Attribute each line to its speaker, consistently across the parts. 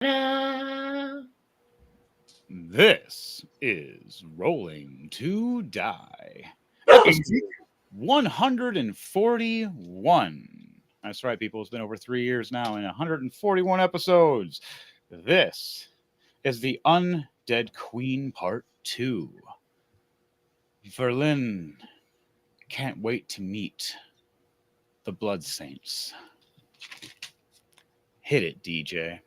Speaker 1: This is Rolling to Die, episode 141. That's right, people. It's been over 3 years now and 141 episodes. This is the Undead Queen Part 2. Verlin can't wait to meet the Blood Saints. Hit it, DJ.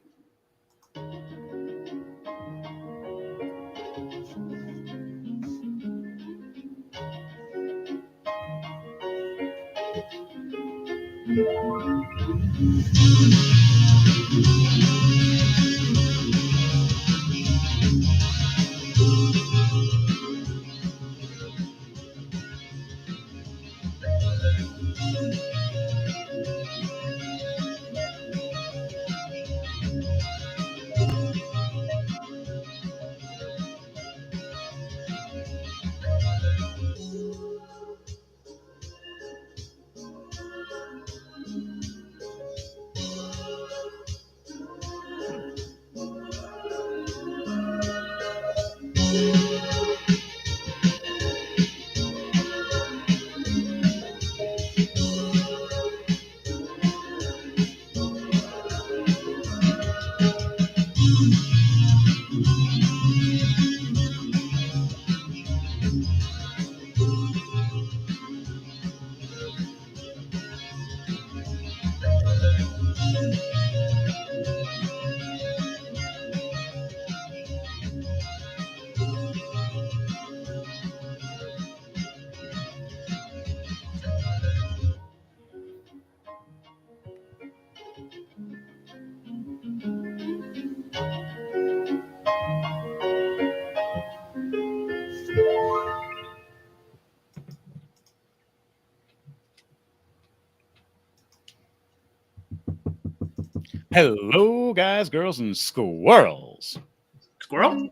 Speaker 1: Hello, guys, girls, and squirrels.
Speaker 2: Squirrel?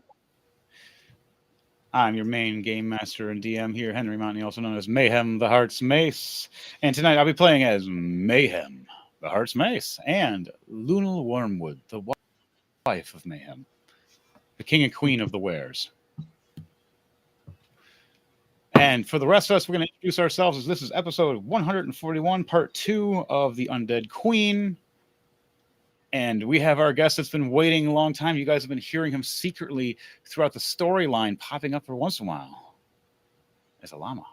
Speaker 1: I'm your main game master and DM here, Henry Montney, also known as Mayhem the Heart's Mace. And tonight I'll be playing as Mayhem the Heart's Mace and Lunal Wormwood, the wife of Mayhem, the king and queen of the wares. And for the rest of us, we're going to introduce ourselves as this is episode 141, part 2 of the Undead Queen. And we have our guest that's been waiting a long time. You guys have been hearing him secretly throughout the storyline, popping up every once in a while as a llama.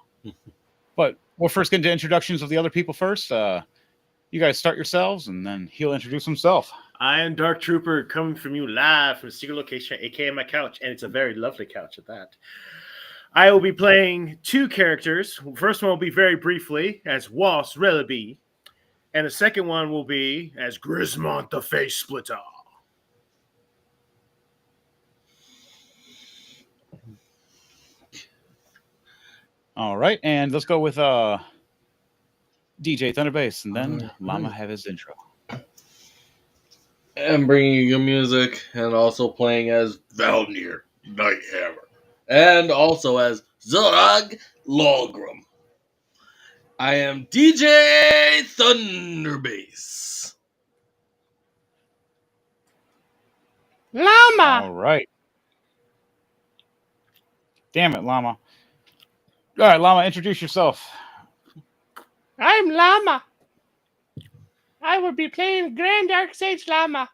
Speaker 1: But we'll first get into introductions of the other people first. You guys start yourselves, and then he'll introduce himself.
Speaker 2: I am Dark Trooper, coming from you live from a secret location, aka my couch, and it's a very lovely couch at that. I will be playing two characters. First one will be very briefly as Was Rellaby, and the second one will be as Grismont the Face Splitter.
Speaker 1: All right, and let's go with DJ Thunderbass, and then Llama have his intro.
Speaker 3: I'm bringing you music, and also playing as Valnir Nighthammer, and also as Zorag Lolgrim. I am DJ Thunderbass.
Speaker 4: Llama!
Speaker 1: All right. Damn it, Llama. All right, Llama, introduce yourself.
Speaker 4: I'm Llama. I will be playing Grand Dark Sage Llama.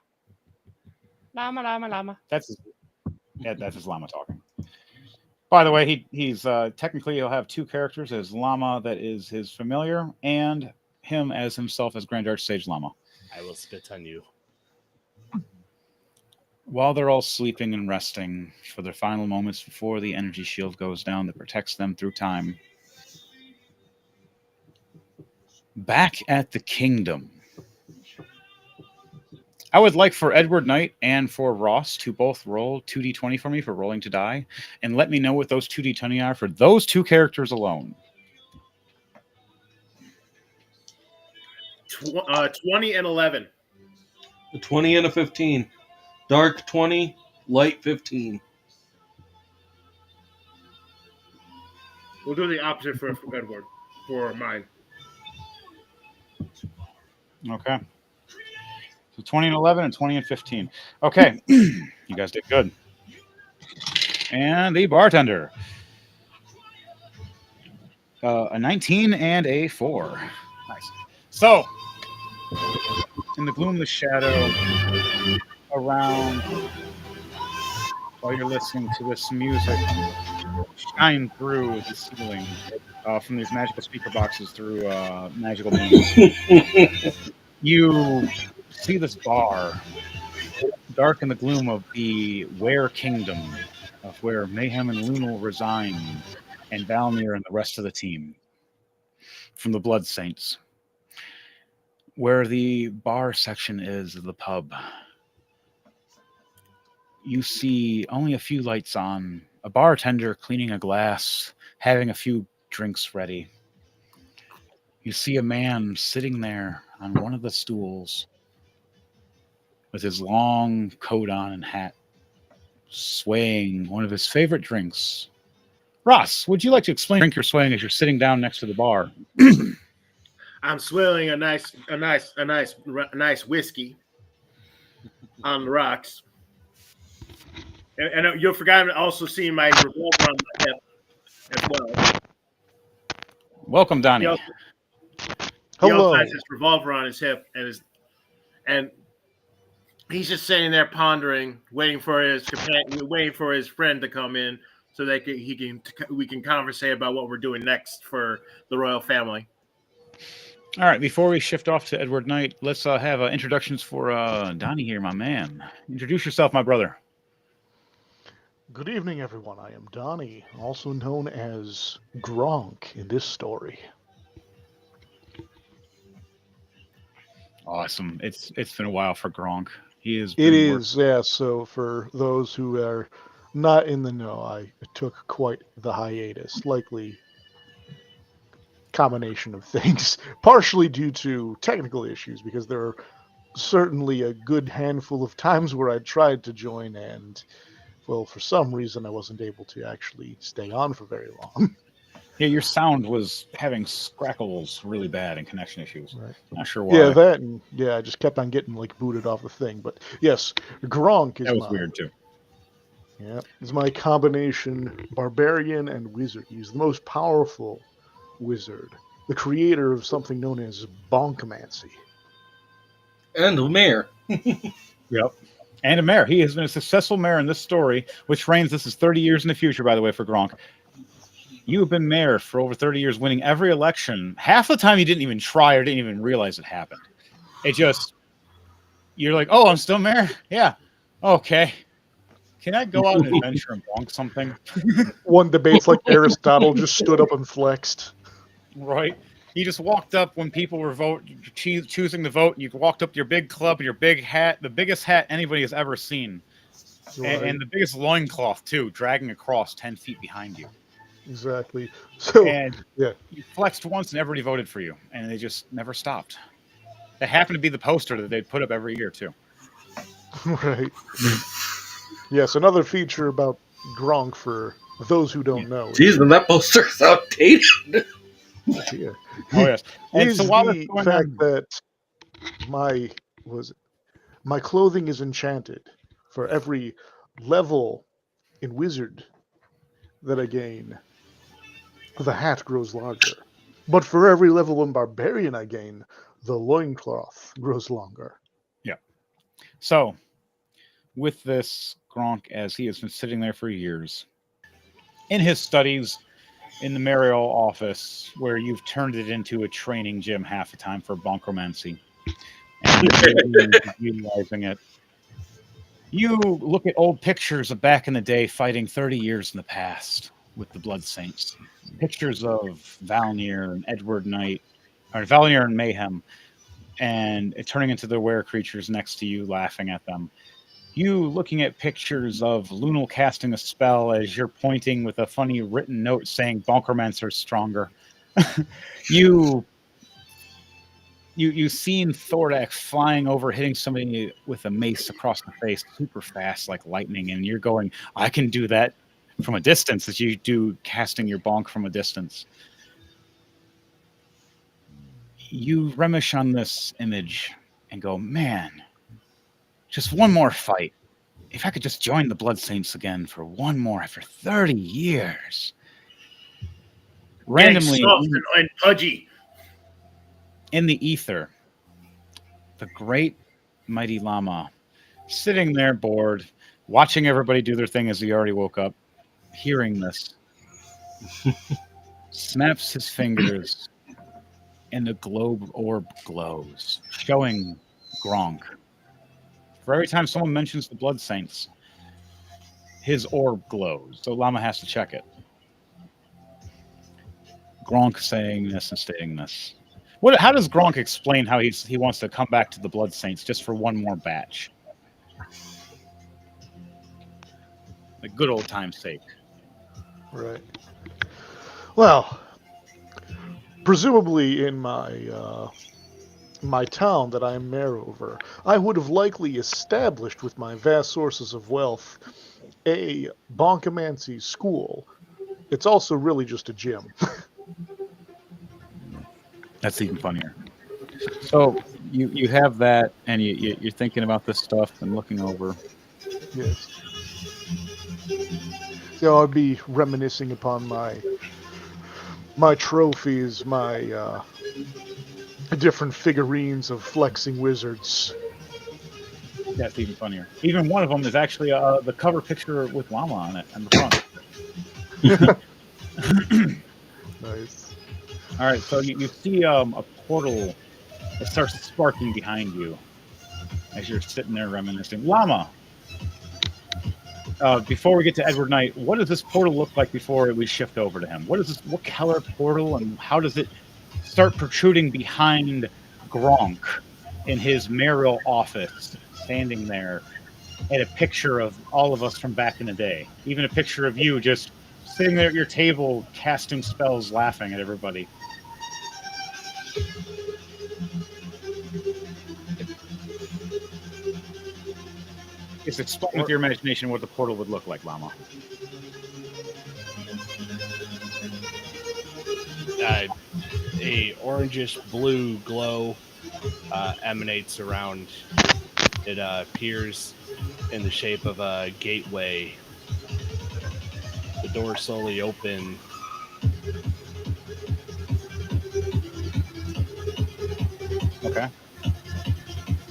Speaker 4: Llama.
Speaker 1: That's his Llama talking. By the way, he's technically he'll have two characters as Llama that is his familiar, and him as himself as Grand Archsage Llama.
Speaker 5: I will spit on you.
Speaker 1: While they're all sleeping and resting for their final moments before the energy shield goes down that protects them through time. Back at the kingdom. I would like for Edward Knight and for Ross to both roll 2d20 for me for rolling to die, and let me know what those 2d20 are for those two characters alone.
Speaker 2: 20 and 11.
Speaker 3: A 20 and a 15. Dark 20, light 15.
Speaker 2: We'll do the opposite for Edward, for mine.
Speaker 1: Okay. So 20 and 11 and 20 and 15. Okay. You guys did good. And the bartender. A 19 and a 4. Nice. So, in the gloom, the shadow around, while you're listening to this music shine through the ceiling from these magical speaker boxes through magical means, you see this bar, dark in the gloom of the Were Kingdom, of where Mayhem and Lunal reside, and Valmir and the rest of the team from the Blood Saints. Where the bar section is of the pub, you see only a few lights on, a bartender cleaning a glass, having a few drinks ready. You see a man sitting there on one of the stools with his long coat on and hat, swaying one of his favorite drinks. Ross, would you like to explain the drink you're swaying as you're sitting down next to the bar?
Speaker 2: I'm swilling a nice whiskey on the rocks. And you'll forget to also see my revolver on my hip as well.
Speaker 1: Welcome, Donnie.
Speaker 2: He also has his revolver on his hip, and he's just sitting there pondering, waiting for his friend to come in so that we can conversate about what we're doing next for the royal family.
Speaker 1: All right, before we shift off to Edward Knight, let's have introductions for Donnie here, my man. Introduce yourself, my brother.
Speaker 5: Good evening, everyone. I am Donnie, also known as Gronk in this story.
Speaker 1: Awesome. It's been a while for Gronk. He is.
Speaker 5: It is, yeah. So for those who are not in the know, I took quite the hiatus, likely combination of things, partially due to technical issues, because there are certainly a good handful of times where I tried to join and, well, for some reason I wasn't able to actually stay on for very long.
Speaker 1: Yeah, your sound was having crackles really bad and connection issues.
Speaker 5: Right.
Speaker 1: Not sure why.
Speaker 5: Yeah, that and I just kept on getting like booted off the thing. But yes, Gronk is
Speaker 1: that was weird too.
Speaker 5: Yeah, is my combination barbarian and wizard. He's the most powerful wizard, the creator of something known as bonkomancy.
Speaker 3: And the mayor.
Speaker 1: Yep. And a mayor. He has been a successful mayor in this story, which reigns. This is 30 years in the future, by the way, for Gronk. You have been mayor for over 30 years, winning every election. Half the time you didn't even try or didn't even realize it happened. It just, you're like, oh, I'm still mayor? Yeah. Okay. Can I go out and adventure and bonk something?
Speaker 5: One debate's like Aristotle just stood up and flexed.
Speaker 1: Right. You just walked up when people were choosing to vote. You walked up to your big club, your big hat, the biggest hat anybody has ever seen. Right. And the biggest loincloth, too, dragging across 10 feet behind you.
Speaker 5: Exactly. So,
Speaker 1: and you flexed once and everybody voted for you, and they just never stopped. That happened to be the poster that they put up every year, too.
Speaker 5: Right. Yes, another feature about Gronk for those who don't know.
Speaker 3: Jeez, and that poster's outdated.
Speaker 5: Yeah.
Speaker 1: Oh, yes. And
Speaker 5: is
Speaker 1: so while
Speaker 5: the fact that my clothing is enchanted for every level in wizard that I gain, the hat grows larger. But for every level in barbarian I gain, the loincloth grows longer.
Speaker 1: Yeah. So, with this, Gronk, as he has been sitting there for years, in his studies, in the Mariel office, where you've turned it into a training gym half the time for bonkomancy, and you're utilizing it, you look at old pictures of back in the day fighting 30 years in the past with the Blood Saints. Pictures of Valnir and Edward Knight, or Valnir and Mayhem, and it turning into the were creatures next to you, laughing at them. You looking at pictures of Lunal casting a spell as you're pointing with a funny written note saying Bonkermancer's stronger. You seen Thordak flying over, hitting somebody with a mace across the face super fast like lightning, and you're going, I can do that from a distance as you do casting your bonk from a distance. You reminisce on this image and go, man, Just one more fight. If I could just join the Blood Saints again for one more after 30 years. Randomly
Speaker 2: Getting soft and pudgy.
Speaker 1: in the ether, the great mighty llama sitting there bored, watching everybody do their thing as he already woke up, hearing this, snaps his fingers and the globe orb glows, showing Gronk. For every time someone mentions the Blood Saints, his orb glows, so Llama has to check it. Gronk saying this and stating this. How does Gronk explain how he wants to come back to the Blood Saints just for one more batch? The good old time's sake.
Speaker 5: Right. Well, presumably in my my town that I am mayor over, I would have likely established with my vast sources of wealth a bonkomancy school. It's also really just a gym.
Speaker 1: That's even funnier. So you have that, and you're thinking about this stuff and looking over.
Speaker 5: Yes. So I'd be reminiscing upon my trophies, my different figurines of flexing wizards.
Speaker 1: That's even funnier. Even one of them is actually the cover picture with Llama on it on the front.
Speaker 5: Nice.
Speaker 1: All right, so you see a portal that starts sparking behind you as you're sitting there reminiscing. Llama, before we get to Edward Knight, what does this portal look like before we shift over to him? What color portal, and how does it start protruding behind Gronk in his mayoral office, standing there at a picture of all of us from back in the day? Even a picture of you just sitting there at your table, casting spells, laughing at everybody. Just explain with your imagination what the portal would look like, Llama.
Speaker 6: A orangish blue glow emanates around. It appears in the shape of a gateway. The doors slowly open.
Speaker 1: Okay.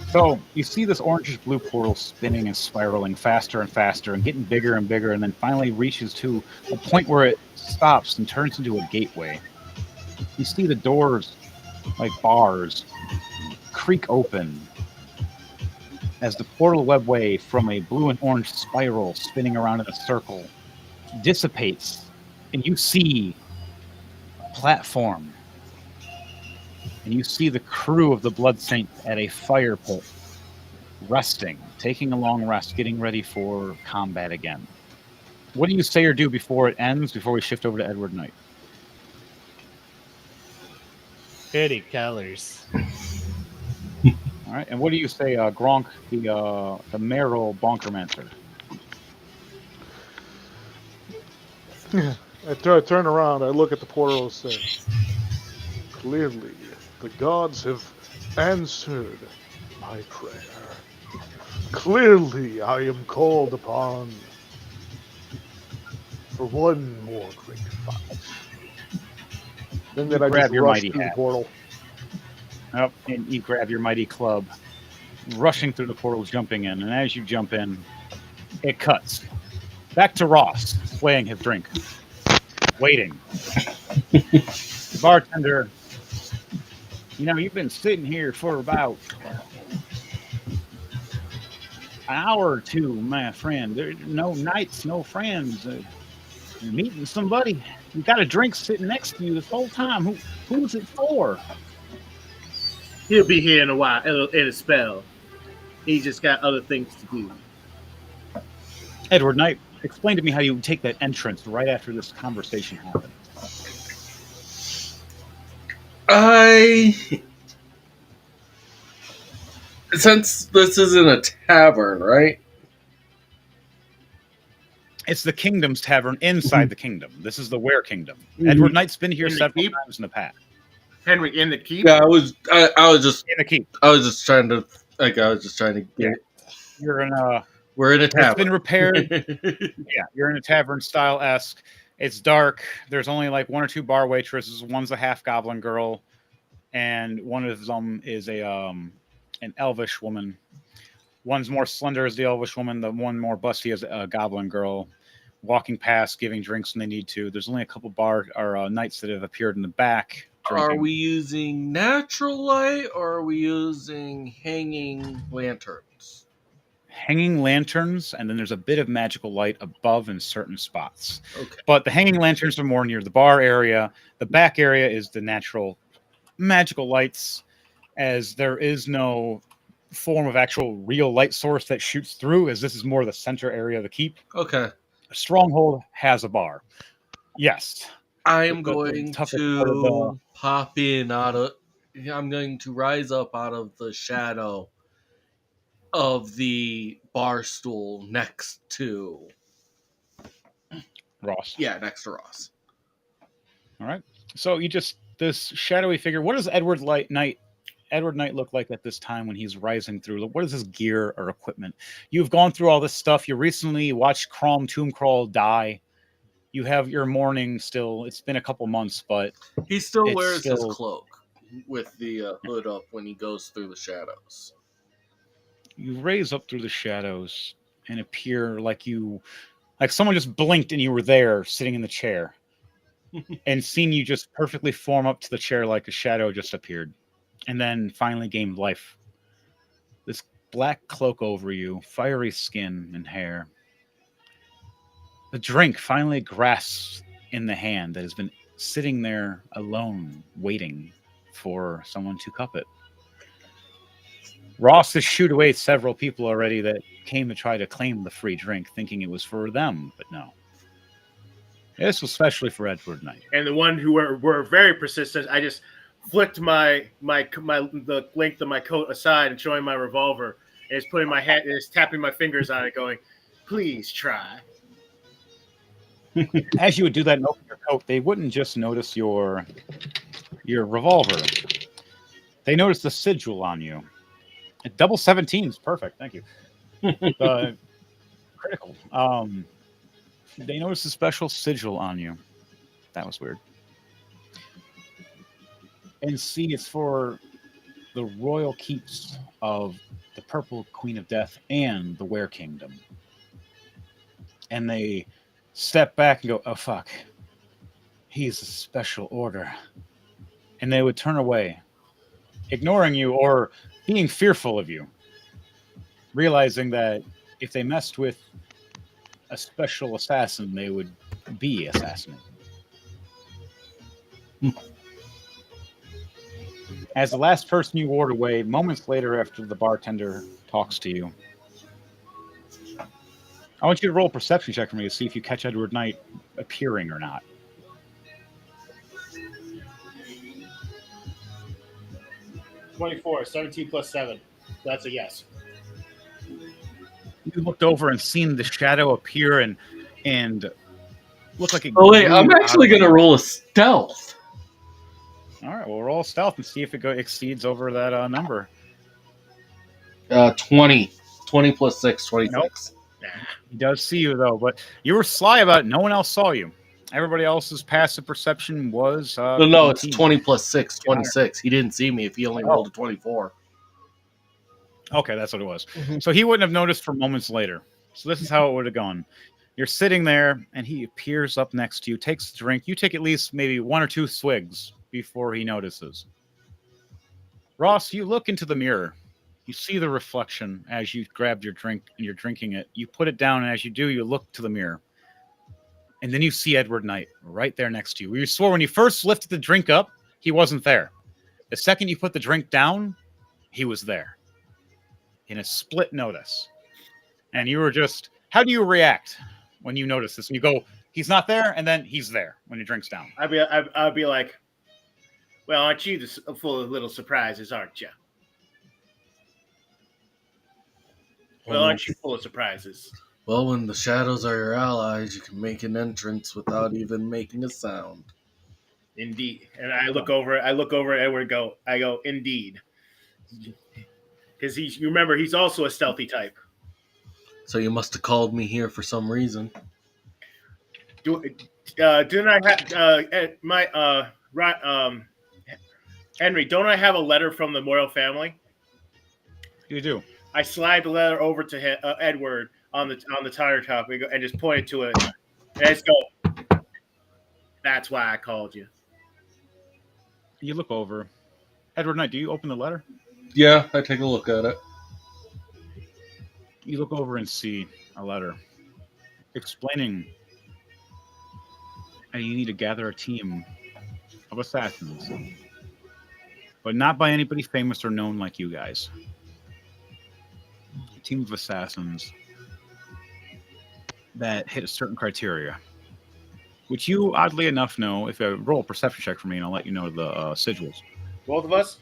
Speaker 1: So you see this orangish blue portal spinning and spiraling faster and faster and getting bigger and bigger, and then finally reaches to a point where it stops and turns into a gateway. You see the doors, like bars, creak open as the portal webway from a blue and orange spiral spinning around in a circle dissipates, and you see a platform. And you see the crew of the Blood Saints at a fire pit, resting, taking a long rest, getting ready for combat again. What do you say or do before it ends, before we shift over to Edward Knight?
Speaker 6: Pretty colors.
Speaker 1: All right, and what do you say, Gronk, the mayoral bonkermancer?
Speaker 5: I turn around, I look at the portal and say, clearly, the gods have answered my prayer. Clearly, I am called upon for one more great fight. Then I
Speaker 1: grab
Speaker 5: just
Speaker 1: your
Speaker 5: rush
Speaker 1: mighty
Speaker 5: through the
Speaker 1: hat.
Speaker 5: portal.
Speaker 1: Yep, and you grab your mighty club, rushing through the portal, jumping in, and as you jump in, it cuts. Back to Ross, swaying his drink, waiting. The bartender, you've been sitting here for about an hour or two, my friend. There's no knights, no friends. You're meeting somebody. You got a drink sitting next to you this whole time. Who's it for?
Speaker 2: He'll be here in a while, in a spell. He just got other things to do.
Speaker 1: Edward Knight, explain to me how you take that entrance right after this conversation happened.
Speaker 3: Since this isn't a tavern, right?
Speaker 1: It's the Kingdom's Tavern inside the Kingdom. This is the Were Kingdom. Edward Knight's been here several times in the past.
Speaker 2: Henry, in the keep?
Speaker 3: Yeah, I was just
Speaker 1: In the keep.
Speaker 3: I was just trying to get
Speaker 1: You're in a.
Speaker 3: We're in a
Speaker 1: It's
Speaker 3: tavern.
Speaker 1: been repaired. Yeah, you're in a tavern style esque. It's dark. There's only like one or two bar waitresses. One's a half goblin girl, and one of them is an elvish woman. One's more slender as the elvish woman. The one more busty as a goblin girl, walking past, giving drinks when they need to. There's only a couple bar or knights that have appeared in the back.
Speaker 3: Are
Speaker 1: Drinking.
Speaker 3: we using natural light or are we using hanging lanterns?
Speaker 1: Hanging lanterns, and then there's a bit of magical light above in certain spots.
Speaker 3: Okay.
Speaker 1: But the hanging lanterns are more near the bar area. The back area is the natural magical lights, as there is no form of actual real light source that shoots through, as this is more the center area of the keep.
Speaker 3: Okay.
Speaker 1: Stronghold has a bar. Yes.
Speaker 3: I am
Speaker 1: The
Speaker 3: going
Speaker 1: toughest part of
Speaker 3: to pop in out of. I'm going to rise up out of the shadow of the bar stool next to.
Speaker 1: Ross.
Speaker 3: Yeah, next to Ross.
Speaker 1: All right. So you just this shadowy figure. What does Edward Knight look like at this time when he's rising through? What is his gear or equipment? You've gone through all this stuff. You recently watched Tomb Crawl die. You have your mourning still. It's been a couple months, but
Speaker 3: He still
Speaker 1: It's
Speaker 3: wears his
Speaker 1: still-
Speaker 3: cloak with the hood up when he goes through the shadows.
Speaker 1: you raise up through the shadows and appear like someone just blinked and you were there sitting in the chair. And seen you just perfectly form up to the chair like a shadow just appeared. And then finally gained life. This black cloak over you, fiery skin and hair. The drink finally grasps in the hand that has been sitting there alone, waiting for someone to cup it. Ross has shooed away several people already that came to try to claim the free drink, thinking it was for them, but no. This was especially for Edward Knight.
Speaker 2: And the one who were very persistent, I just flicked the length of my coat aside and showing my revolver, and is putting my hand, is tapping my fingers on it, going, "Please try."
Speaker 1: As you would do that and open your coat, they wouldn't just notice your revolver. They notice the sigil on you. A double 17 is perfect. Thank you. Critical. They notice a special sigil on you. That was weird. And see, it's for the royal keeps of the Purple Queen of Death and the Were Kingdom. And they step back and go, "Oh, fuck. He's a special order." And they would turn away, ignoring you or being fearful of you, realizing that if they messed with a special assassin, they would be assassinated. As the last person you ward away, moments later after the bartender talks to you, I want you to roll a perception check for me to see if you catch Edward Knight appearing or not.
Speaker 2: 24, 17 plus 7. That's a yes.
Speaker 1: You looked over and seen the shadow appear and look like it.
Speaker 3: Oh wait,
Speaker 1: grew
Speaker 3: I'm
Speaker 1: out
Speaker 3: actually
Speaker 1: of
Speaker 3: going to
Speaker 1: you.
Speaker 3: roll a stealth.
Speaker 1: All right, well, roll stealth and see if it exceeds over that number.
Speaker 3: 20. 20 plus 6, 26.
Speaker 1: He does see you though, but you were sly about it. No one else saw you. Everybody else's passive perception was.
Speaker 3: No, it's
Speaker 1: 18.
Speaker 3: 20 plus 6, 26. He didn't see me if he only rolled a 24.
Speaker 1: Okay, that's what it was. So he wouldn't have noticed for moments later. So this is how it would have gone. You're sitting there, and he appears up next to you, takes the drink. You take at least maybe 1 or 2 swigs before he notices. Ross, you look into the mirror. You see the reflection as you grabbed your drink and you're drinking it. You put it down, and as you do, you look to the mirror. And then you see Edward Knight right there next to you. You swore when you first lifted the drink up, he wasn't there. The second you put the drink down, he was there. In a split notice. And you were just, how do you react when you notice this? And you go, he's not there, and then he's there when your drink's down.
Speaker 2: I'd be like, "Well, aren't you just full of little surprises, aren't you? Well, aren't you full of surprises?"
Speaker 3: Well, when the shadows are your allies, you can make an entrance without even making a sound.
Speaker 2: Indeed. And I look over at Edward and I go, "Indeed." Because you remember, he's also a stealthy type.
Speaker 3: So you must have called me here for some reason.
Speaker 2: Didn't I have Henry? Don't I have a letter from the Morrill family?
Speaker 1: You do.
Speaker 2: I slide the letter over to Edward on the tire top and just pointed to it. And I just go, "That's why I called you."
Speaker 1: You look over. Edward Knight, do you open the letter?
Speaker 3: Yeah, I take a look at it.
Speaker 1: You look over and see a letter explaining how you need to gather a team of assassins, but not by anybody famous or known like you guys. A team of assassins that hit a certain criteria, which you, oddly enough, know. If you roll a perception check for me, and I'll let you know the sigils.
Speaker 2: Both of us?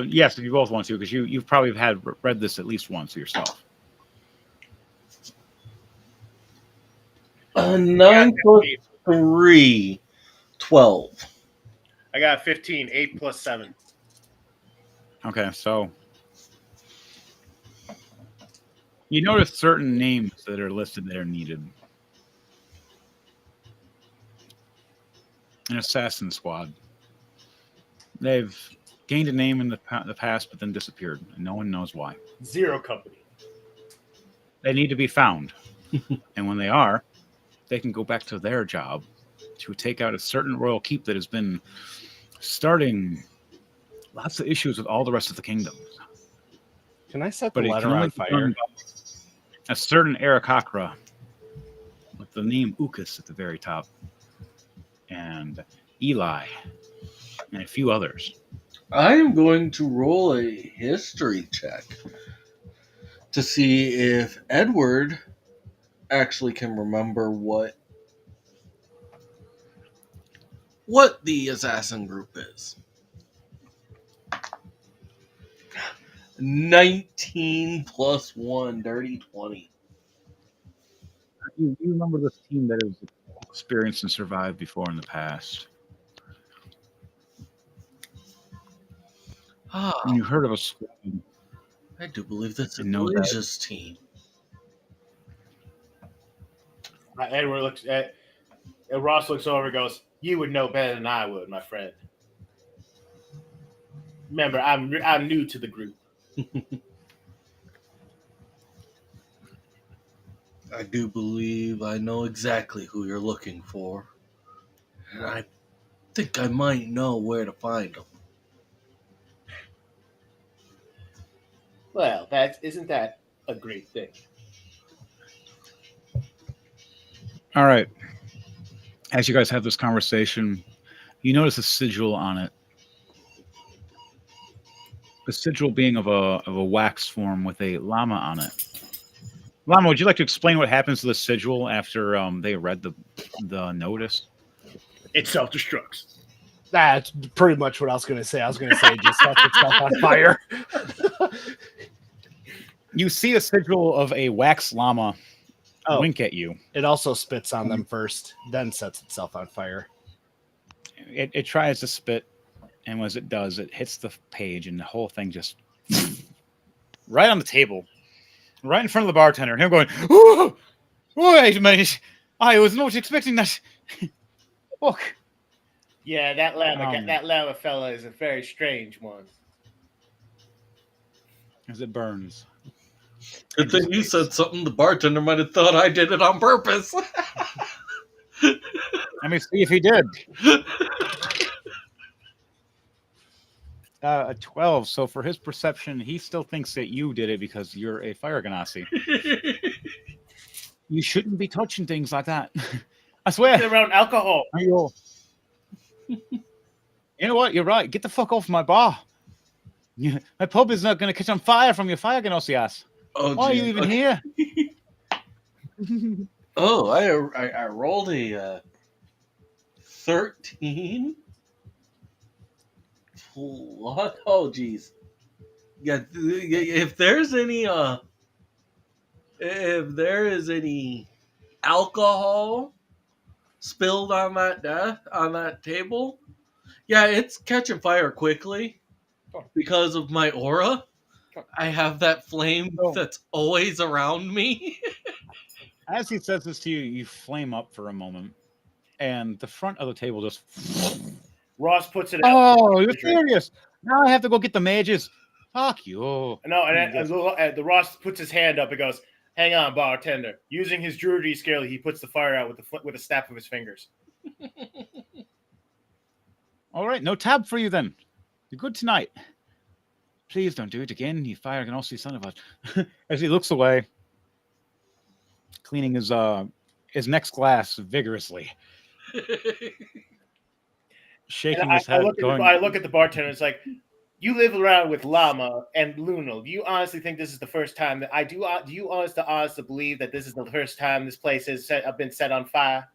Speaker 1: Yes, if you both want to, because you've probably read this at least once yourself.
Speaker 3: 9 plus 3, 12.
Speaker 2: I got 15. 8 plus 7.
Speaker 1: Okay, so you notice certain names that are listed that are needed. An assassin squad. They've gained a name in the past, but then disappeared, and no one knows why.
Speaker 2: Zero company.
Speaker 1: They need to be found, and when they are, they can go back to their job to take out a certain royal keep that has been starting lots of issues with all the rest of the kingdoms.
Speaker 6: Can I set the
Speaker 1: But it
Speaker 6: letter
Speaker 1: can only
Speaker 6: on
Speaker 1: be done
Speaker 6: fire?
Speaker 1: by a certain Arakakra with the name Ukas at the very top, and Eli, and a few others.
Speaker 3: I am going to roll a history check to see if Edward actually can remember what the assassin group is. 19 plus 1, dirty 20.
Speaker 1: You remember this team that has experienced and survived before in the past.
Speaker 3: Ah,
Speaker 1: And you heard of a squad.
Speaker 3: I do believe that's a
Speaker 1: And know that-
Speaker 3: religious team.
Speaker 2: Edward looks at Ross looks over and goes, "You would know better than I would, my friend. Remember, I'm new to the group."
Speaker 3: I do believe I know exactly who you're looking for. And I think I might know where to find them.
Speaker 2: Well, isn't that a great thing?
Speaker 1: All right. As you guys have this conversation, you notice a sigil on it. The sigil being of a wax form with a llama on it. Llama, would you like to explain what happens to the sigil after they read the notice?
Speaker 2: It self-destructs.
Speaker 6: That's pretty much what I was going to say. I was going to say it just sets itself on fire.
Speaker 1: You see a sigil of a wax llama wink at you.
Speaker 6: It also spits on them first, then sets itself on fire.
Speaker 1: It tries to spit, and as it does, it hits the page, and the whole thing just right on the table, right in front of the bartender, and him going, "Oh, wait a minute! I was not expecting that." Look.
Speaker 2: Yeah, that lava fella is a very strange one.
Speaker 1: As it burns.
Speaker 3: Good thing you said something. The bartender might have thought I did it on purpose.
Speaker 1: Let me see if he did. A 12. So for his perception, he still thinks that you did it because you're a fire ganassi. You shouldn't be touching things like that. I swear.
Speaker 2: Get around alcohol.
Speaker 1: You know what? You're right. Get the fuck off my bar. My pub is not going to catch on fire from your fire ganassi ass.
Speaker 3: Oh,
Speaker 1: why are you even here?
Speaker 3: Oh, I rolled a 13. What? Oh, geez. Yeah, if there's any alcohol spilled on that table, yeah, it's catching fire quickly because of my aura. I have that flame
Speaker 1: Oh.
Speaker 3: that's always around me.
Speaker 1: As he says this to you, you flame up for a moment, and the front of the table just.
Speaker 2: Ross puts it out.
Speaker 1: Oh, you're serious? Now I have to go get the mages. Fuck you.
Speaker 2: No,
Speaker 1: And
Speaker 2: and the Ross puts his hand up and goes, "Hang on, bartender." Using his druidry skill, he puts the fire out with a snap of his fingers.
Speaker 1: All right, no tab for you then. You're good tonight. Please don't do it again, you fire and also son of a. As he looks away, cleaning his next glass vigorously, shaking his head,
Speaker 2: I look at the bartender. It's like, you live around with Llama and Luna. Do you honestly think this is the first time that I do? Do you honestly believe that this is the first time this place has been set on fire?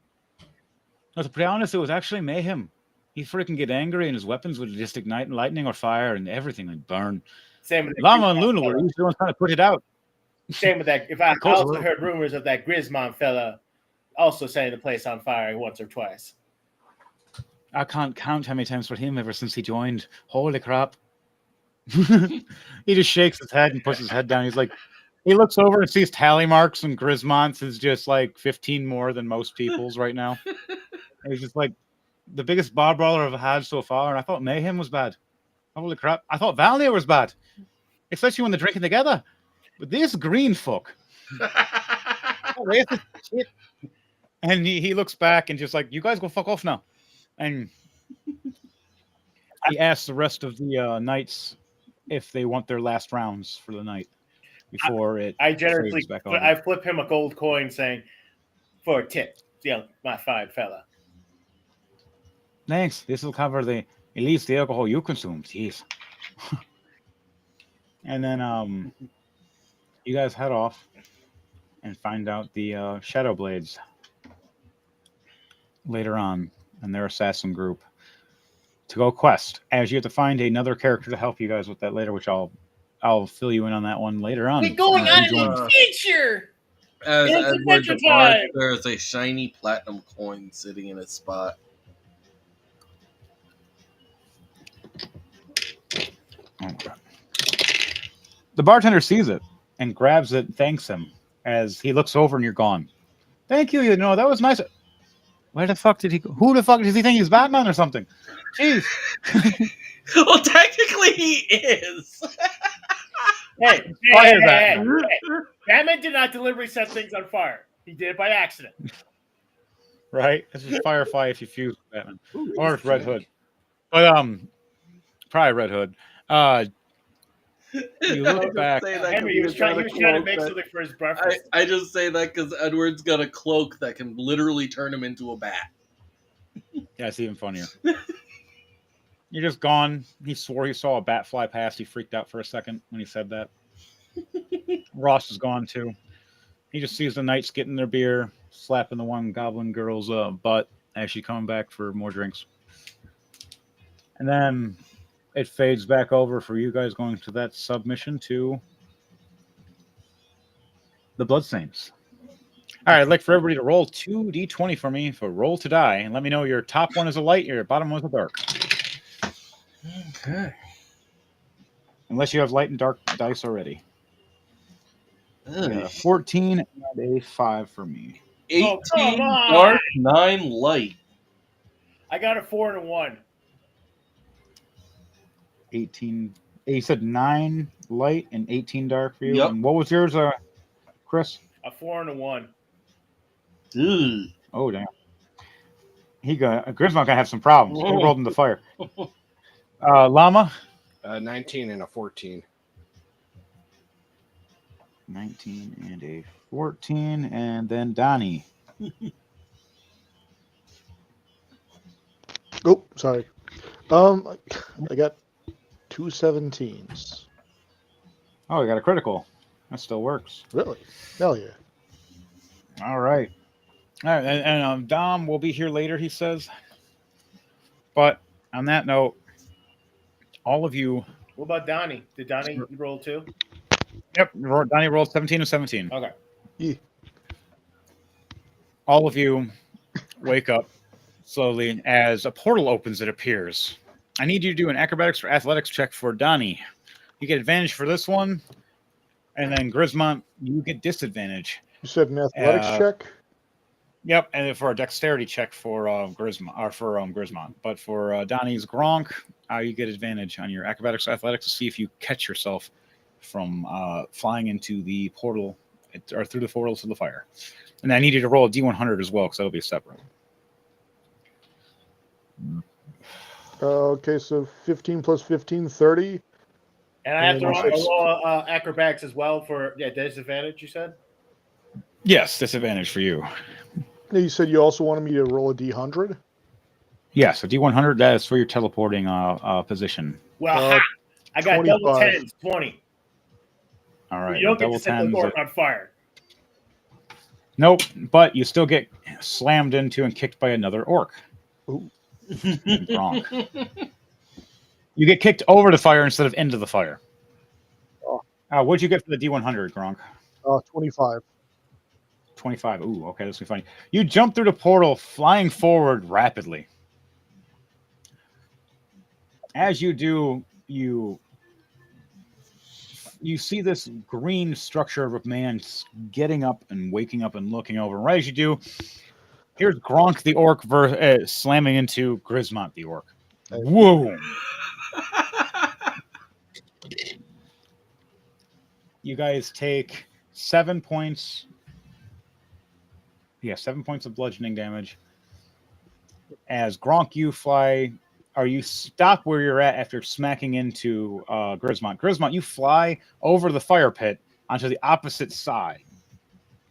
Speaker 1: No, to be honest, it was actually mayhem. He'd freaking get angry, and his weapons would just ignite lightning or fire, and everything would burn.
Speaker 2: Same with
Speaker 1: Llama and Luna were usually the ones trying to put it out.
Speaker 2: Same with that. I also heard rumors of that Grismon fella also setting the place on fire once or twice.
Speaker 1: I can't count how many times for him ever since he joined. Holy crap. He just shakes his head and puts his head down. He's like, he looks over and sees tally marks, and Grismont's is just like 15 more than most people's right now. And he's just like, the biggest bar brawler I've had so far, and I thought Mayhem was bad. Holy crap. I thought Valnier was bad. Especially when they're drinking together. But this green fuck. And he looks back and just like, you guys go fuck off now. And he asks the rest of the knights if they want their last rounds for the night before
Speaker 2: I generously
Speaker 1: back on.
Speaker 2: I flip him a gold coin saying, for a tip, my fine fella.
Speaker 1: Thanks. This will cover at least the alcohol you consume. Jeez. And then you guys head off and find out the Shadow Blades later on and their assassin group to go quest. As you have to find another character to help you guys with that later, which I'll fill you in on that one later on.
Speaker 7: We're going on an adventure.
Speaker 3: As
Speaker 7: It's
Speaker 3: Edward
Speaker 7: adventure
Speaker 3: departs,
Speaker 7: time.
Speaker 3: there is a shiny platinum coin sitting in its spot.
Speaker 1: Oh, crap. The bartender sees it and grabs it and thanks him as he looks over and you're gone. Thank you. You know, that was nice. Where the fuck did he go? Who the fuck does he think he's Batman or something? Jeez.
Speaker 3: Well, technically he is.
Speaker 2: Hey, Batman did not deliberately set things on fire. He did it by accident.
Speaker 1: Right? This is Firefly if you fuse with Batman. Or it's Red Hood. But probably Red Hood. You look back.
Speaker 2: Henry, he was trying to make something for his breakfast.
Speaker 3: I just say that because Edward's got a cloak that can literally turn him into a bat.
Speaker 1: Yeah, it's even funnier. You're just gone. He swore he saw a bat fly past. He freaked out for a second when he said that. Ross is gone too. He just sees the knights getting their beer, slapping the one goblin girl's butt as she's coming back for more drinks. And then it fades back over for you guys going to that submission to the Bloodstains. All right, I'd like for everybody to roll 2d20 for me for roll to die, and let me know your top one is a light, your bottom one is a dark.
Speaker 3: Okay.
Speaker 1: Unless you have light and dark dice already. 14 and a 5 for me.
Speaker 3: 18
Speaker 2: come on.
Speaker 3: dark, 9 light.
Speaker 2: I got a 4 and a 1.
Speaker 1: 18. You said 9 light and 18 dark for you.
Speaker 3: Yep.
Speaker 1: And what was yours, Chris?
Speaker 2: A 4 and a 1.
Speaker 3: Ugh.
Speaker 1: Oh, damn. Grismont gonna have some problems. He rolled in the fire. Llama?
Speaker 6: 19 and a 14.
Speaker 1: 19 and a 14. And then Donnie.
Speaker 5: Oh, sorry. I got 2 17s.
Speaker 1: Oh, you got a critical. That still works.
Speaker 5: Really? Hell yeah.
Speaker 1: All right. All right. And Dom will be here later, he says. But on that note, all of you.
Speaker 2: What about Donnie? Did Donnie roll 2?
Speaker 1: Yep. Donnie rolled 17 and 17.
Speaker 2: Okay.
Speaker 5: Yeah.
Speaker 1: All of you wake up slowly as a portal opens. It appears. I need you to do an acrobatics or athletics check for Donnie. You get advantage for this one, and then Grismont, you get disadvantage.
Speaker 5: You said an athletics check?
Speaker 1: Yep, and then for a dexterity check for Grismont. But for Donnie's Gronk, you get advantage on your acrobatics athletics to see if you catch yourself from flying into the portal or through the portal to the fire. And I need you to roll a D100 as well because that'll be separate.
Speaker 5: Okay, so 15 plus 15, 30.
Speaker 2: And I have to
Speaker 5: And
Speaker 2: roll acrobatics as well for disadvantage, you said?
Speaker 1: Yes, disadvantage for you.
Speaker 5: You said you also wanted me to roll a D100?
Speaker 1: Yeah, so D100, that is for your teleporting position.
Speaker 2: Well, I got
Speaker 5: 25.
Speaker 2: double 10s, 20.
Speaker 1: All right.
Speaker 2: You don't get
Speaker 1: double
Speaker 2: to set the
Speaker 1: 10s
Speaker 2: orc on fire.
Speaker 1: Nope, but you still get slammed into and kicked by another orc.
Speaker 5: Ooh.
Speaker 1: Gronk. You get kicked over the fire instead of into the fire.
Speaker 5: Oh.
Speaker 1: What'd you get for the D100, Gronk?
Speaker 5: 25.
Speaker 1: 25. Ooh, okay, this will be funny. You jump through the portal, flying forward rapidly. As you do, you see this green structure of a man getting up and waking up and looking over. And right as you do, here's Gronk the orc slamming into Grismont the orc. Whoa! You guys take 7 points. Yeah, 7 points of bludgeoning damage. As Gronk, you fly, or you stop where you're at after smacking into Grismont. Grismont, you fly over the fire pit onto the opposite side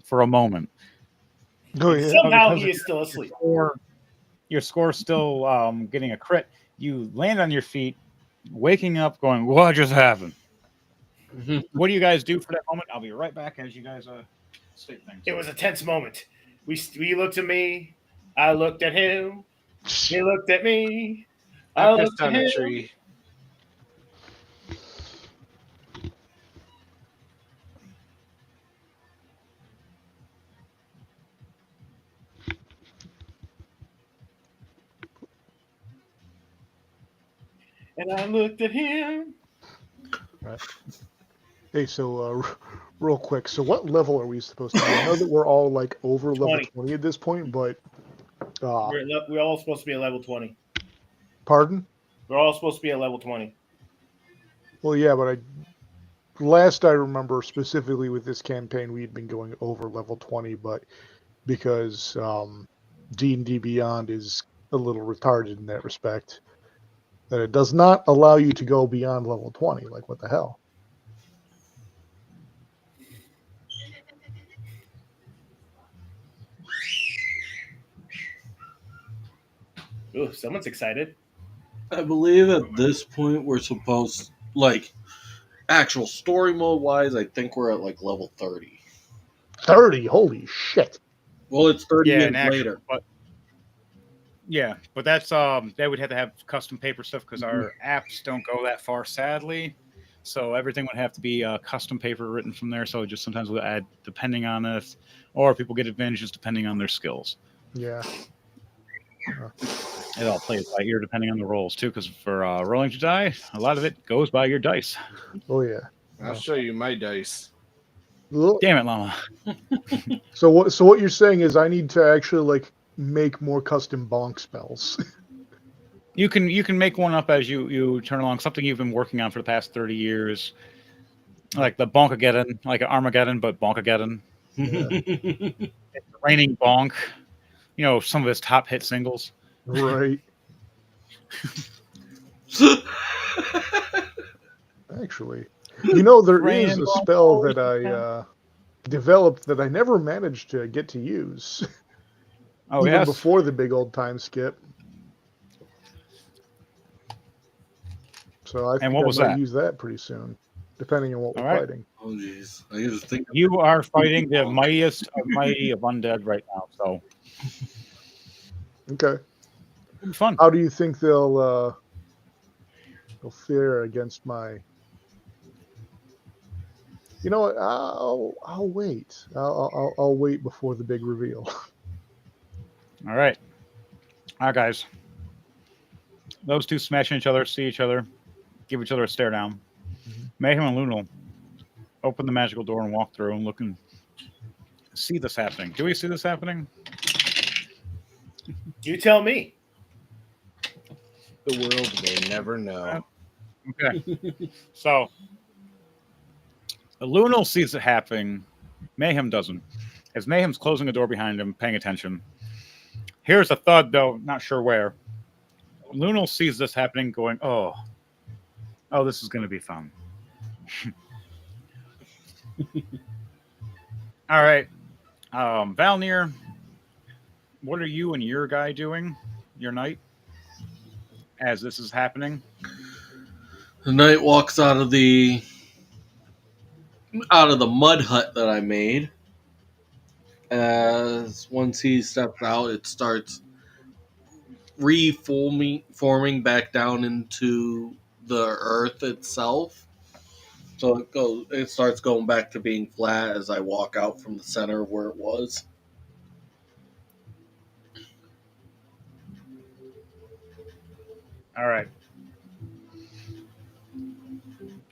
Speaker 1: for a moment.
Speaker 5: Oh, yeah.
Speaker 2: Somehow he is still asleep.
Speaker 1: Your score's still getting a crit. You land on your feet, waking up, going, "What just happened?" What do you guys do for that moment? I'll be right back as you guys state things.
Speaker 2: It was a tense moment. We looked at me. I looked at him. He looked at me. I
Speaker 6: That's
Speaker 2: looked at
Speaker 6: down the
Speaker 2: him.
Speaker 6: tree.
Speaker 2: And I looked at him.
Speaker 5: Right. Hey, so real quick, so what level are we supposed to be? I know that we're all like over level 20 at this point, but
Speaker 2: We're all supposed to be at level 20.
Speaker 5: Pardon?
Speaker 2: We're all supposed to be at level 20.
Speaker 5: Well, yeah, but last I remember specifically with this campaign, we'd been going over level 20, but because D&D Beyond is a little retarded in that respect, that it does not allow you to go beyond level 20. Like, what the hell?
Speaker 2: Ooh, someone's excited.
Speaker 3: I believe at this point we're supposed, like, actual story mode wise, I think we're at like level 30.
Speaker 5: 30? Holy shit.
Speaker 3: Well, it's 30
Speaker 1: Yeah,
Speaker 3: minutes later.
Speaker 1: But that's they would have to have custom paper stuff because our apps don't go that far, sadly. So everything would have to be custom paper written from there. So just sometimes we'll add depending on it, or people get advantages depending on their skills.
Speaker 5: Yeah.
Speaker 1: It all plays by ear depending on the rolls too. Because for rolling to die, a lot of it goes by your dice.
Speaker 5: Oh, yeah.
Speaker 6: I'll show you my dice.
Speaker 5: Ugh.
Speaker 1: Damn it, Llama.
Speaker 5: So what you're saying is I need to actually like make more custom bonk spells.
Speaker 1: You can make one up as you turn along, something you've been working on for the past 30 years, like the Bonkageddon, like an Armageddon, but Bonkageddon. It's raining bonk. You know, some of his top hit singles.
Speaker 5: Right. Actually, you know, there is a spell that I developed that I never managed to get to use.
Speaker 1: Oh,
Speaker 5: even
Speaker 1: yes?
Speaker 5: before the big old time skip. So I think
Speaker 1: what
Speaker 5: I
Speaker 1: was
Speaker 5: might
Speaker 1: that?
Speaker 5: use that pretty soon, depending on what we're fighting.
Speaker 3: Oh, jeez. I just think
Speaker 1: You are fighting the mightiest of mighty of undead right now, so
Speaker 5: Okay.
Speaker 1: it'll be fun.
Speaker 5: How do you think they'll fare against my? You know what? I'll wait. I'll wait before the big reveal.
Speaker 1: All right, guys. Those two smashing each other, see each other, give each other a stare down. Mayhem and Lunal open the magical door and walk through and look and see this happening. Do we see this happening?
Speaker 2: You tell me.
Speaker 6: The world may never know.
Speaker 1: Okay. So, Lunal sees it happening. Mayhem doesn't. As Mayhem's closing the door behind him, paying attention. Here's a thud, though, not sure where. Lunal sees this happening, going, oh, this is going to be fun. All right. Valnir, what are you and your guy doing, your knight, as this is happening?
Speaker 3: The knight walks out of the mud hut that I made. As once he steps out, it starts forming back down into the earth itself. So it starts going back to being flat as I walk out from the center of where it was.
Speaker 1: All right.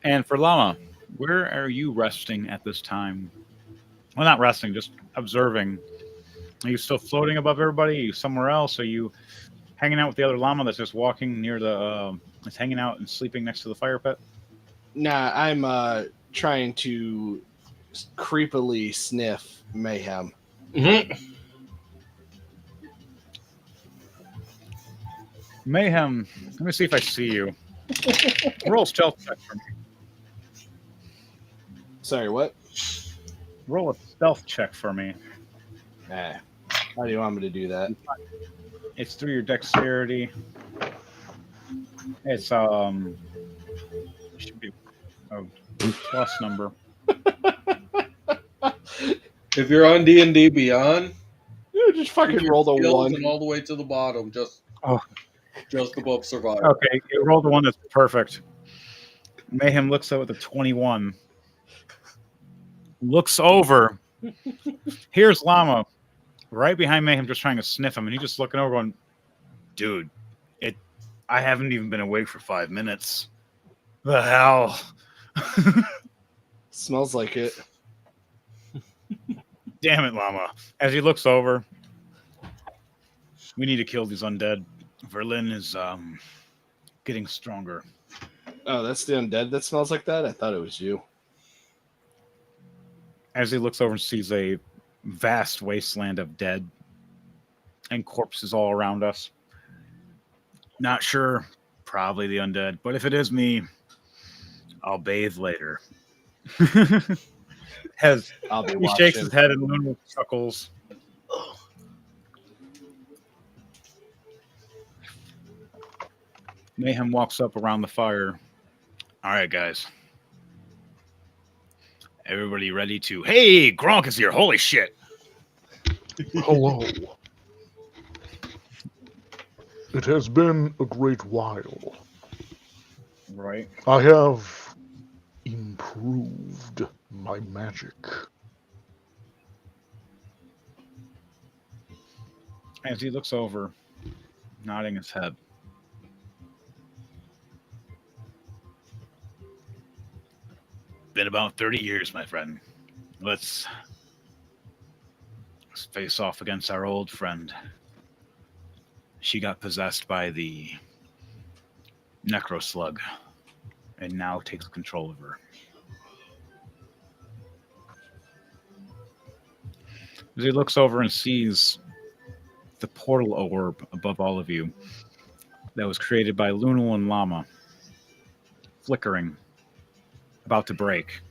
Speaker 1: And for Llama, where are you resting at this time? Well, not resting, just observing. Are you still floating above everybody? Are you somewhere else? Are you hanging out with the other llama that's just walking near the... that's hanging out and sleeping next to the fire pit?
Speaker 6: Nah, I'm trying to creepily sniff Mayhem.
Speaker 3: Mm-hmm.
Speaker 1: Mayhem, let me see if I see you. Roll stealth check for me.
Speaker 6: Sorry, what?
Speaker 1: Roll a stealth check for me.
Speaker 6: Nah. How do you want me to do that?
Speaker 1: It's through your dexterity. It's should be a plus number.
Speaker 3: If you're on D&D Beyond,
Speaker 6: You just fucking rolled a
Speaker 3: skills
Speaker 6: 1.
Speaker 3: and all the way to the bottom, just above survival.
Speaker 1: Okay, you rolled the one that's perfect. Mayhem looks up with a 21. Looks over. Here's Llama right behind Mayhem, just trying to sniff him, and he's just looking over, going, "Dude, I haven't even been awake for 5 minutes. The hell."
Speaker 6: Smells like it.
Speaker 1: Damn it, Llama. As he looks over, we need to kill these undead. Verlin is getting stronger.
Speaker 6: Oh, that's the undead that smells like that? I thought it was you.
Speaker 1: As he looks over and sees a vast wasteland of dead and corpses all around us. Not sure, probably the undead, but if it is me, I'll bathe later.
Speaker 6: I'll be
Speaker 1: He
Speaker 6: watching.
Speaker 1: shakes his head and Luna chuckles. Mayhem walks up around the fire. All right, guys. Everybody ready to... Hey, Gronk is here. Holy shit.
Speaker 5: Hello. It has been a great while.
Speaker 1: Right.
Speaker 5: I have improved my magic.
Speaker 1: As he looks over, nodding his head. Been about 30 years, my friend. Let's face off against our old friend. She got possessed by the necro slug and now takes control of her. As he looks over and sees the portal orb above all of you that was created by Lunal and Llama, flickering, about to break.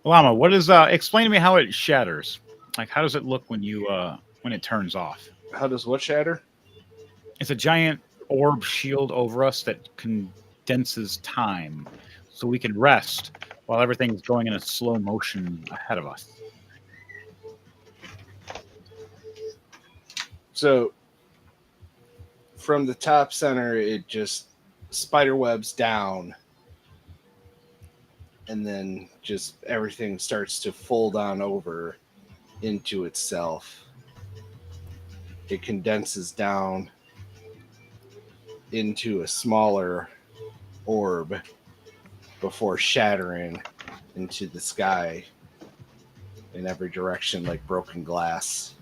Speaker 1: Llama, what is explain to me how it shatters. Like, how does it look when you when it turns off?
Speaker 6: How does what shatter?
Speaker 1: It's a giant orb shield over us that condenses time so we can rest while everything's going in a slow motion ahead of us.
Speaker 6: So, from the top center, it just spider webs down, and then just everything starts to fold on over into itself. It condenses down into a smaller orb before shattering into the sky in every direction like broken glass.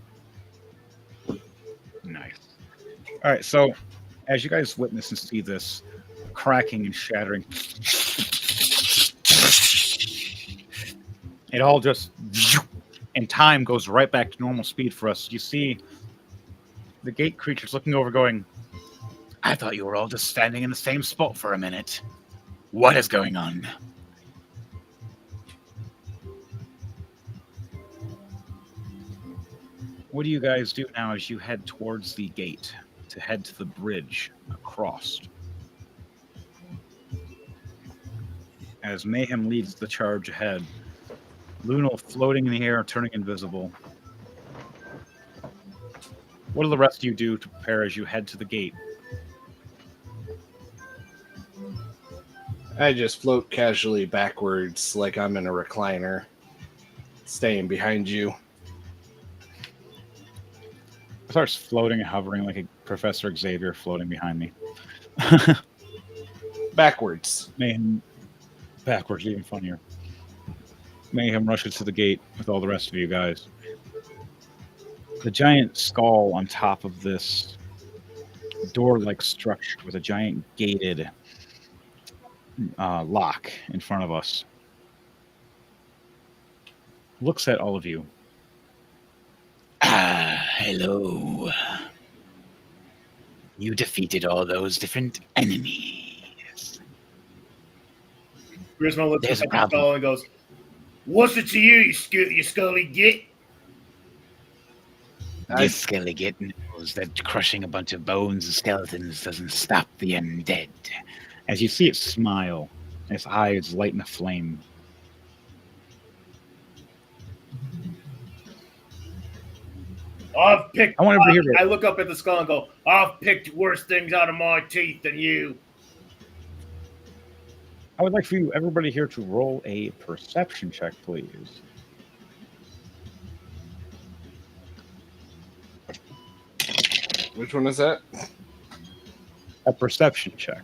Speaker 1: Nice. All right, so as you guys witness and see this cracking and shattering, it all just, and time goes right back to normal speed for us. You see the gate creatures looking over, going, I thought you were all just standing in the same spot for a minute. What is going on? What do you guys do now as you head towards the gate to head to the bridge across? As Mayhem leads the charge ahead, Lunal floating in the air, turning invisible. What do the rest of you do to prepare as you head to the gate?
Speaker 6: I just float casually backwards like I'm in a recliner, staying behind you.
Speaker 1: Starts floating and hovering like a Professor Xavier floating behind me.
Speaker 6: Backwards.
Speaker 1: Mayhem backwards, even funnier. Mayhem rushes to the gate with all the rest of you guys. The giant skull on top of this door-like structure with a giant gated lock in front of us looks at all of you. Ah, hello. You defeated all those different enemies.
Speaker 2: Grismo looks
Speaker 1: There's
Speaker 2: up
Speaker 1: a
Speaker 2: at the
Speaker 1: problem.
Speaker 2: skull and goes, "What's it to you, you scully git?"
Speaker 1: This skelly git knows that crushing a bunch of bones and skeletons doesn't stop the undead. As you see it smile, its eyes light in a flame.
Speaker 2: I've picked.
Speaker 1: I want everybody to hear
Speaker 2: I look up at the skull and go, "I've picked worse things out of my teeth than you."
Speaker 1: I would like for you, everybody here, to roll a perception check, please.
Speaker 6: Which one is that?
Speaker 1: A perception check.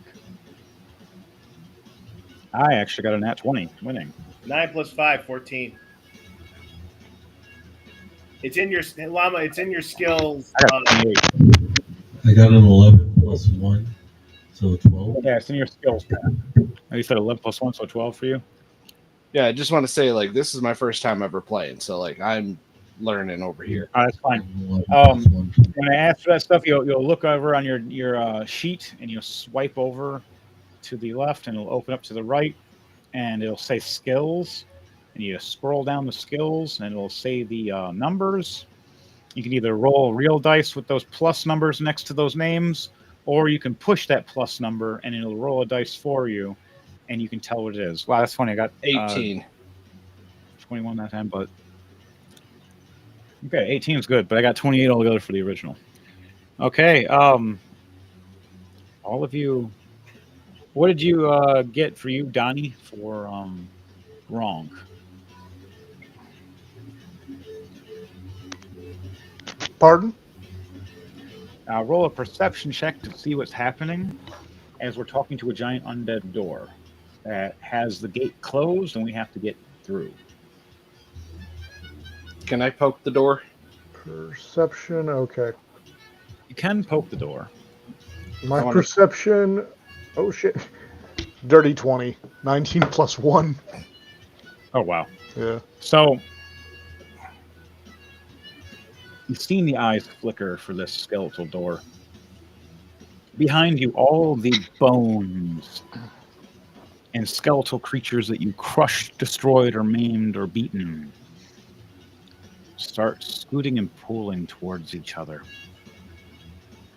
Speaker 1: I actually got a nat 20, winning.
Speaker 2: 9 + 5, 14. It's in your llama. It's in your skills.
Speaker 1: I got 28.
Speaker 8: I got an 11 plus 1, so 12.
Speaker 1: Yeah, it's in your skills. Oh, you said 11 plus 1, so 12 for you?
Speaker 6: Yeah, I just want to say, like, this is my first time ever playing, so, like, I'm learning over here.
Speaker 1: All right, that's fine.
Speaker 8: 11 plus 1.
Speaker 1: When I ask for that stuff, you'll look over on your sheet, and you'll swipe over to the left, and it'll open up to the right, and it'll say skills. And you scroll down the skills, and it'll say the numbers. You can either roll real dice with those plus numbers next to those names, or you can push that plus number, and it'll roll a dice for you, and you can tell what it is. Wow, that's funny. I got
Speaker 6: 18.
Speaker 1: 21 that time, but okay, 18 is good, but I got 28 altogether for the original. Okay, all of you, what did you get for you, Donnie, for wrong?
Speaker 5: Pardon?
Speaker 1: Roll a perception check to see what's happening as we're talking to a giant undead door that has the gate closed and we have to get through.
Speaker 6: Can I poke the door?
Speaker 5: Perception, okay.
Speaker 1: You can poke the door.
Speaker 5: My perception, oh shit. Dirty 20. 19 plus 1.
Speaker 1: Oh, wow.
Speaker 5: Yeah.
Speaker 1: So you've seen the eyes flicker for this skeletal door. Behind you, all the bones and skeletal creatures that you crushed, destroyed, or maimed, or beaten start scooting and pulling towards each other.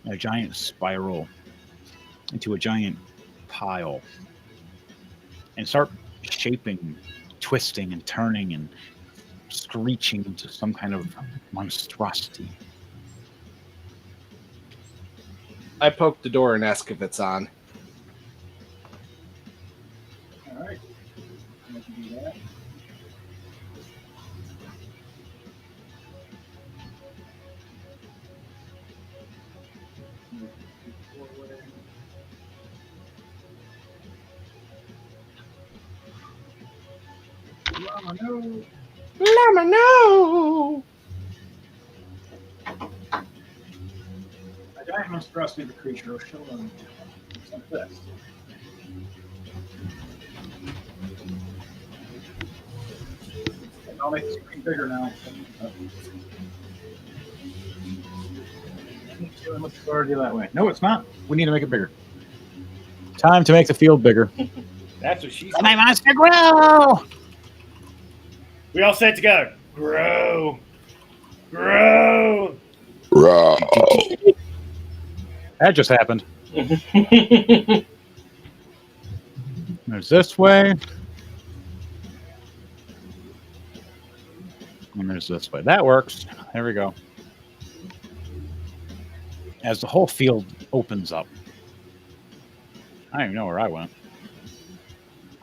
Speaker 1: A giant spiral into a giant pile. And start shaping, twisting, and turning, and screeching into some kind of monstrosity.
Speaker 6: I poke the door and ask if it's on.
Speaker 1: All right. I can do that.
Speaker 4: Llama, no!
Speaker 1: A diamond's trusted the creature. Show them like this. And I'll make the screen bigger now. It's already that way. No, it's not. We need to make it bigger. Time to make the field bigger.
Speaker 2: That's what she
Speaker 1: My
Speaker 2: said.
Speaker 1: monster grow!
Speaker 2: We all say it together. Grow. Grow.
Speaker 1: That just happened. There's this way. And there's this way. That works. There we go. As the whole field opens up. I don't even know where I went.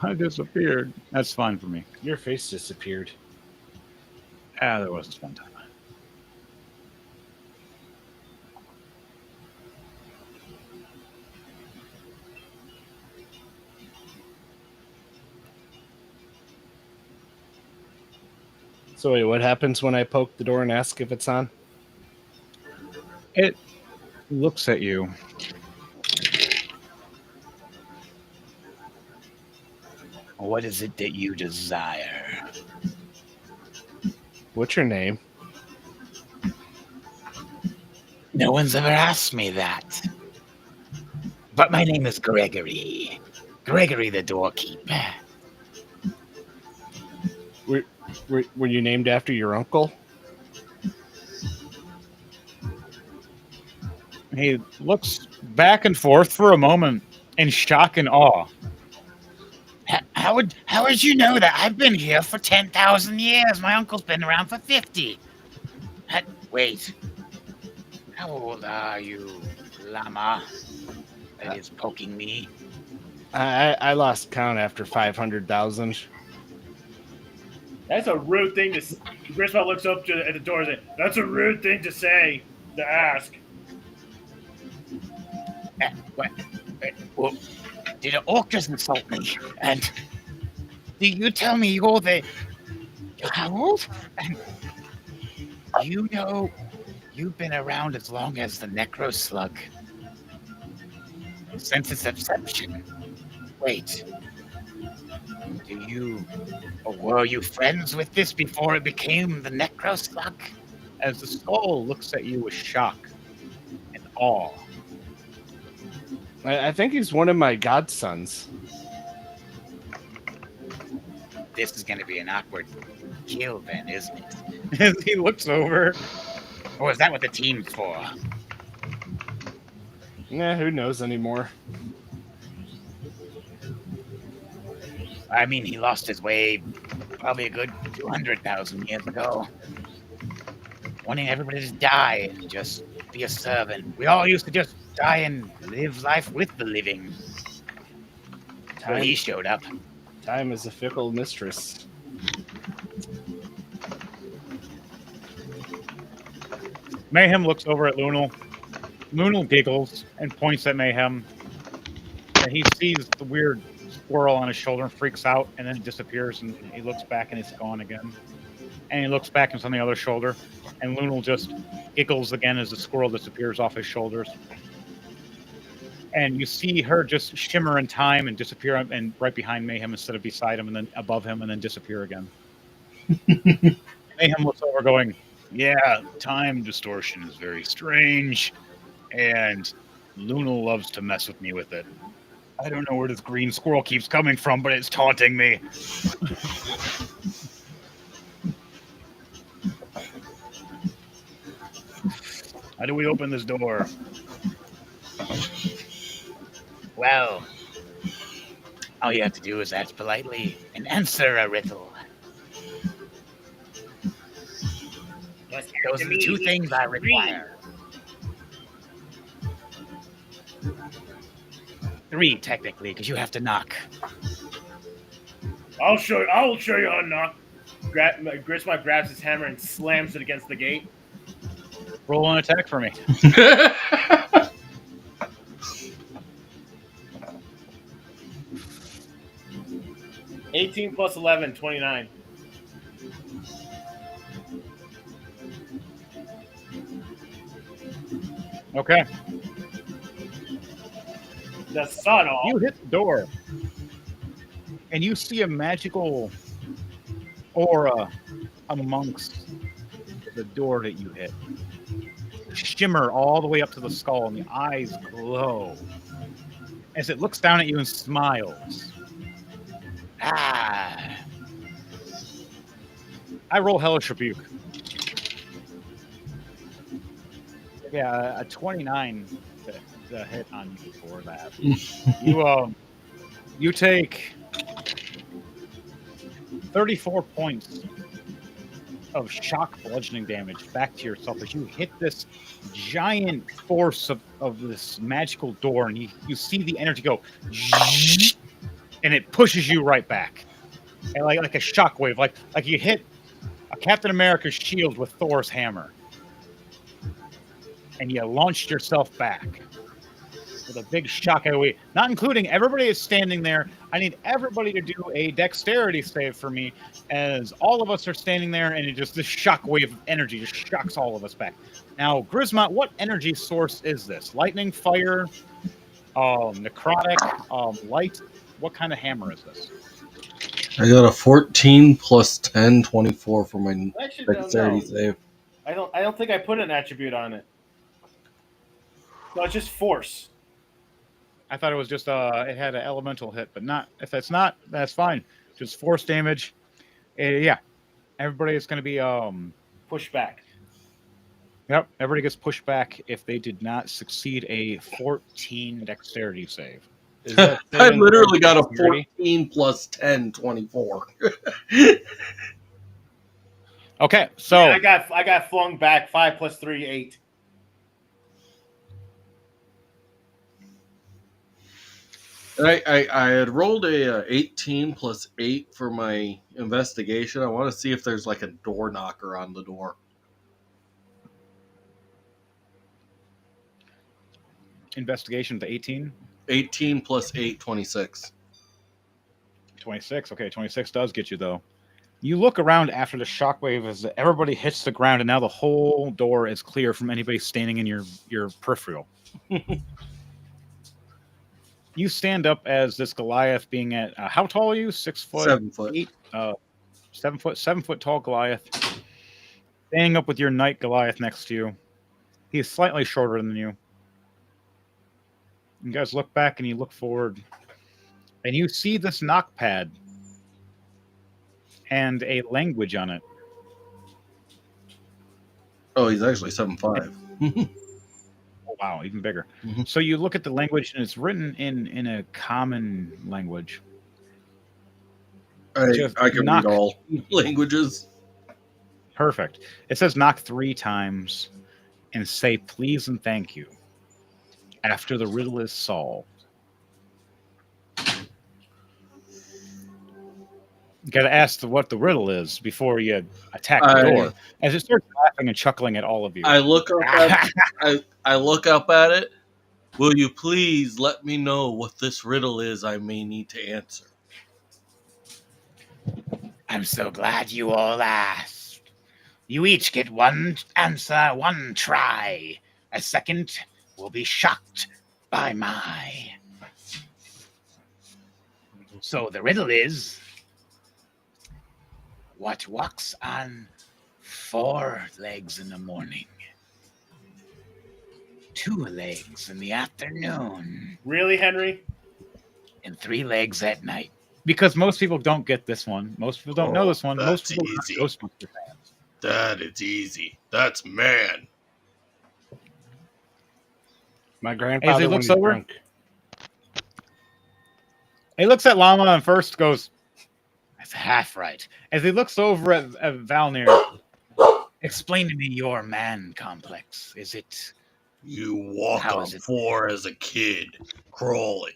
Speaker 1: I disappeared. That's fine for me.
Speaker 6: Your face disappeared.
Speaker 1: Ah, there was this one time.
Speaker 6: So wait, what happens when I poke the door and ask if it's on?
Speaker 1: It looks at you. What is it that you desire?
Speaker 6: What's your name?
Speaker 9: No one's ever asked me that. But my name is Gregory. Gregory the doorkeeper.
Speaker 6: Were you named after your uncle?
Speaker 1: He looks back and forth for a moment in shock and awe.
Speaker 9: How would you know that? I've been here for 10,000 years. My uncle's been around for 50. Wait. How old are you, llama? That is poking me.
Speaker 6: I lost count after 500,000.
Speaker 2: That's a rude thing to. Griswold looks up at the door and says, "That's a rude thing to say, to ask."
Speaker 9: What? Well, did an orc just insult me? And do you tell me you're the how old? And you know, you've been around as long as the necro slug. Since its inception. Wait. Were you friends with this before it became the necro slug?
Speaker 1: As the skull looks at you with shock and awe.
Speaker 6: I think he's one of my godsons.
Speaker 9: This is going to be an awkward kill then, isn't it?
Speaker 1: As he looks over.
Speaker 9: Or is that what the team's for?
Speaker 6: Nah, who knows anymore?
Speaker 9: I mean, he lost his way probably a good 200,000 years ago. Wanting everybody to die and just be a servant. We all used to just die and live life with the living. Until he showed up.
Speaker 6: Time is a fickle mistress.
Speaker 1: Mayhem looks over at Lunal. Lunal giggles and points at Mayhem. And he sees the weird squirrel on his shoulder and freaks out and then disappears, and he looks back and it's gone again. And he looks back and it's on the other shoulder, and Lunal just giggles again as the squirrel disappears off his shoulders. And you see her just shimmer in time and disappear and right behind Mayhem instead of beside him, and then above him, and then disappear again. Mayhem looks over going, yeah, time distortion is very strange, and Lunal loves to mess with me with it. I don't know where this green squirrel keeps coming from, but it's taunting me. How do we open this door?
Speaker 9: Well, all you have to do is ask politely and answer a riddle. Those are the two things I require. 3, technically, because you have to knock.
Speaker 2: I'll show you how to knock. Griswold grabs his hammer and slams it against the gate.
Speaker 1: Roll an attack for me.
Speaker 2: 18 plus 11, 29.
Speaker 1: Okay.
Speaker 2: The sun off.
Speaker 1: You hit the door, and you see a magical aura amongst the door that you hit. Shimmer all the way up to the skull, and the eyes glow as it looks down at you and smiles. Ah. I roll Hellish Rebuke. Yeah, a 29 to hit on you for that. You take 34 points of shock bludgeoning damage back to yourself as you hit this giant force of this magical door, and you see the energy go, and it pushes you right back, and like a shockwave, like you hit a Captain America's shield with Thor's hammer, and you launched yourself back with a big shock away. Not including everybody is standing there. I need everybody to do a dexterity save for me, as all of us are standing there, and this shockwave of energy just shocks all of us back. Now, Grisma, what energy source is this? Lightning, fire, necrotic, light? What kind of hammer is this?
Speaker 3: I got a 14 plus 10, 24 for my
Speaker 2: I actually don't
Speaker 3: dexterity
Speaker 2: know.
Speaker 3: save.
Speaker 2: I don't think I put an attribute on it. No, it's just force.
Speaker 1: I thought it was just it had an elemental hit, but not. If that's not, that's fine. Just force damage. Yeah, everybody is going to be
Speaker 2: Push back.
Speaker 1: Yep, everybody gets pushed back if they did not succeed a 14 dexterity save.
Speaker 3: I literally got a 14 plus 10, 24.
Speaker 1: Okay, so
Speaker 2: yeah, I got flung back. 5 plus 3, 8.
Speaker 3: I had rolled a 18 plus 8 for my investigation. I want to see if there's like a door knocker on the door.
Speaker 1: Investigation to 18.
Speaker 3: 18 plus 8, 26.
Speaker 1: 26. Okay, 26 does get you, though. You look around after the shockwave as everybody hits the ground, and now the whole door is clear from anybody standing in your peripheral. You stand up as this Goliath being at, how tall are you? 6 foot?
Speaker 3: 7 foot.
Speaker 1: 8, 7 foot tall Goliath. Standing up with your knight Goliath next to you. He's slightly shorter than you. You guys look back and you look forward, and you see this knock pad and a language on it.
Speaker 3: Oh, he's actually 7'5".
Speaker 1: Oh, wow, even bigger.
Speaker 3: Mhm.
Speaker 1: So you look at the language, and it's written in a common language.
Speaker 3: I can read all languages.
Speaker 1: Perfect. It says knock 3 times and say please and thank you after the riddle is solved. You got to ask what the riddle is before you attack the door. As it starts laughing and chuckling at all of you.
Speaker 3: I look up at it. Will you please let me know what this riddle is I may need to answer?
Speaker 9: I'm so glad you all asked. You each get one answer, one try. A second will be shocked by my. So the riddle is, what walks on 4 legs in the morning, 2 legs in the afternoon,
Speaker 2: Really, Henry?
Speaker 9: and 3 legs at night?
Speaker 1: Because most people don't get this one. Most people don't know this one. Most
Speaker 3: that's
Speaker 1: people are
Speaker 3: easy.
Speaker 1: not Ghostbuster fans.
Speaker 3: That is easy. That's man.
Speaker 6: My grandfather
Speaker 1: As he
Speaker 6: when
Speaker 1: looks
Speaker 6: he's
Speaker 1: over,
Speaker 6: drunk.
Speaker 1: he looks at Llama and first goes,
Speaker 9: That's half right.
Speaker 1: as he looks over at Valnir,
Speaker 9: Explain to me your man complex. Is it
Speaker 3: You walk
Speaker 9: How
Speaker 3: on
Speaker 9: is it?
Speaker 3: 4 as a kid, crawling.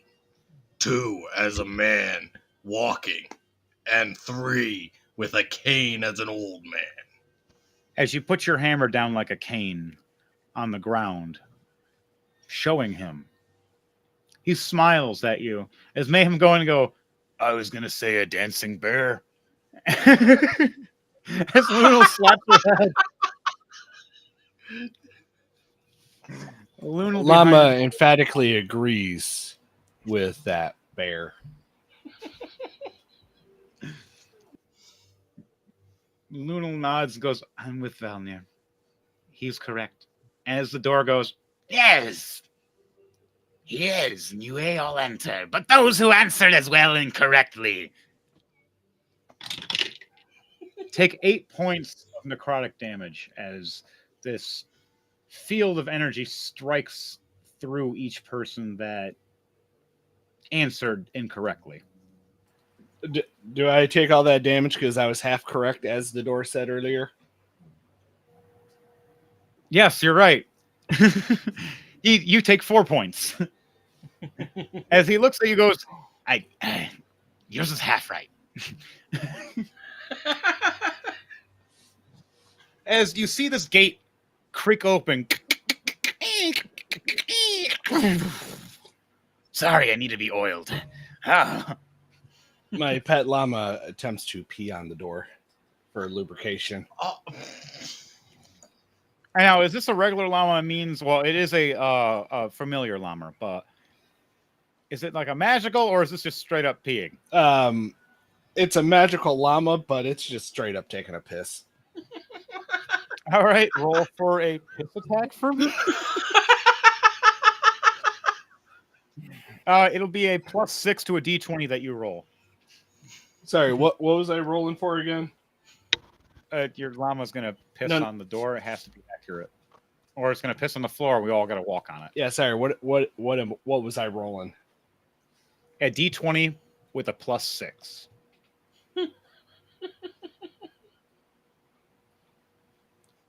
Speaker 3: 2 as a man, walking. And 3 with a cane as an old man.
Speaker 1: as you put your hammer down like a cane on the ground, showing him. He smiles at you as Mayhem going to go, I was going to say a dancing bear. As Luna slaps her head. Lunal
Speaker 6: Llama
Speaker 1: behind-
Speaker 6: emphatically agrees with that bear.
Speaker 1: Lunal nods and goes, I'm with Valnir. He's correct. As the door goes,
Speaker 9: Yes. He is, and you may all enter, but those who answered as well incorrectly.
Speaker 1: take 8 points of necrotic damage as this field of energy strikes through each person that answered incorrectly.
Speaker 6: Do I take all that damage because I was half correct, as the door said earlier?
Speaker 1: Yes, you're right. You take 4 points. As he looks at you, goes,
Speaker 9: Yours is half right.
Speaker 1: as you see this gate creak open.
Speaker 9: Sorry, I need to be oiled. Ah,
Speaker 6: My pet llama attempts to pee on the door for lubrication.
Speaker 1: Now, is this a regular llama? Means, well, it is a familiar llama, but is it like a magical, or is this just straight up peeing?
Speaker 6: It's a magical llama, but it's just straight up taking a piss.
Speaker 1: All right, roll for a piss attack for me. It'll be a +6 to a d20 that you roll.
Speaker 6: Sorry, what was I rolling for again?
Speaker 1: Your llama's gonna piss
Speaker 6: No.
Speaker 1: on the door. It has to be accurate, or it's gonna piss on the floor. We all got to walk on it.
Speaker 6: Yeah, sorry. What was I rolling?
Speaker 1: A d20 with a +6.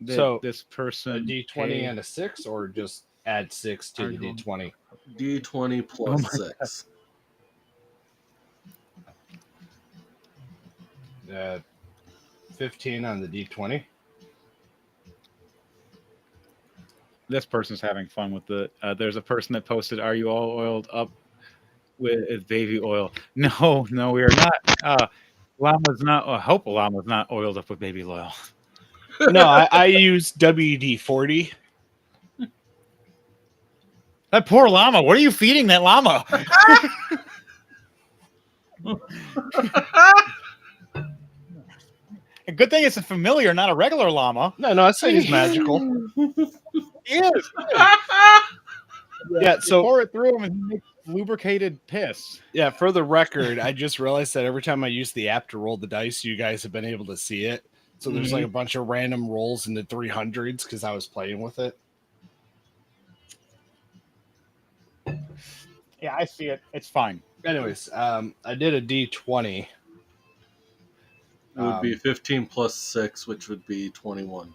Speaker 6: So,
Speaker 1: this
Speaker 6: A
Speaker 1: person
Speaker 6: D20 and a 6, or just add 6 to the D20?
Speaker 3: D20 plus 6.
Speaker 6: 15 on the D20.
Speaker 1: This person's having fun with it. There's a person that posted, "Are you all oiled up with baby oil?" No, we are not. Llama's not. I hope a llama's not oiled up with baby oil.
Speaker 6: No, I use WD-40.
Speaker 1: That poor llama. What are you feeding that llama? A good thing it's a familiar, not a regular llama.
Speaker 6: No, I say he's magical.
Speaker 1: He is.
Speaker 6: Yeah,
Speaker 1: You
Speaker 6: so
Speaker 1: pour it through him and he makes lubricated piss.
Speaker 6: yeah, for the record, I just realized that every time I use the app to roll the dice, you guys have been able to see it. So there's like a bunch of random rolls in the 300s because I was playing with it.
Speaker 1: Yeah, I see it. It's fine.
Speaker 6: Anyways, I did a D20.
Speaker 3: It would be 15 plus 6, which would be 21.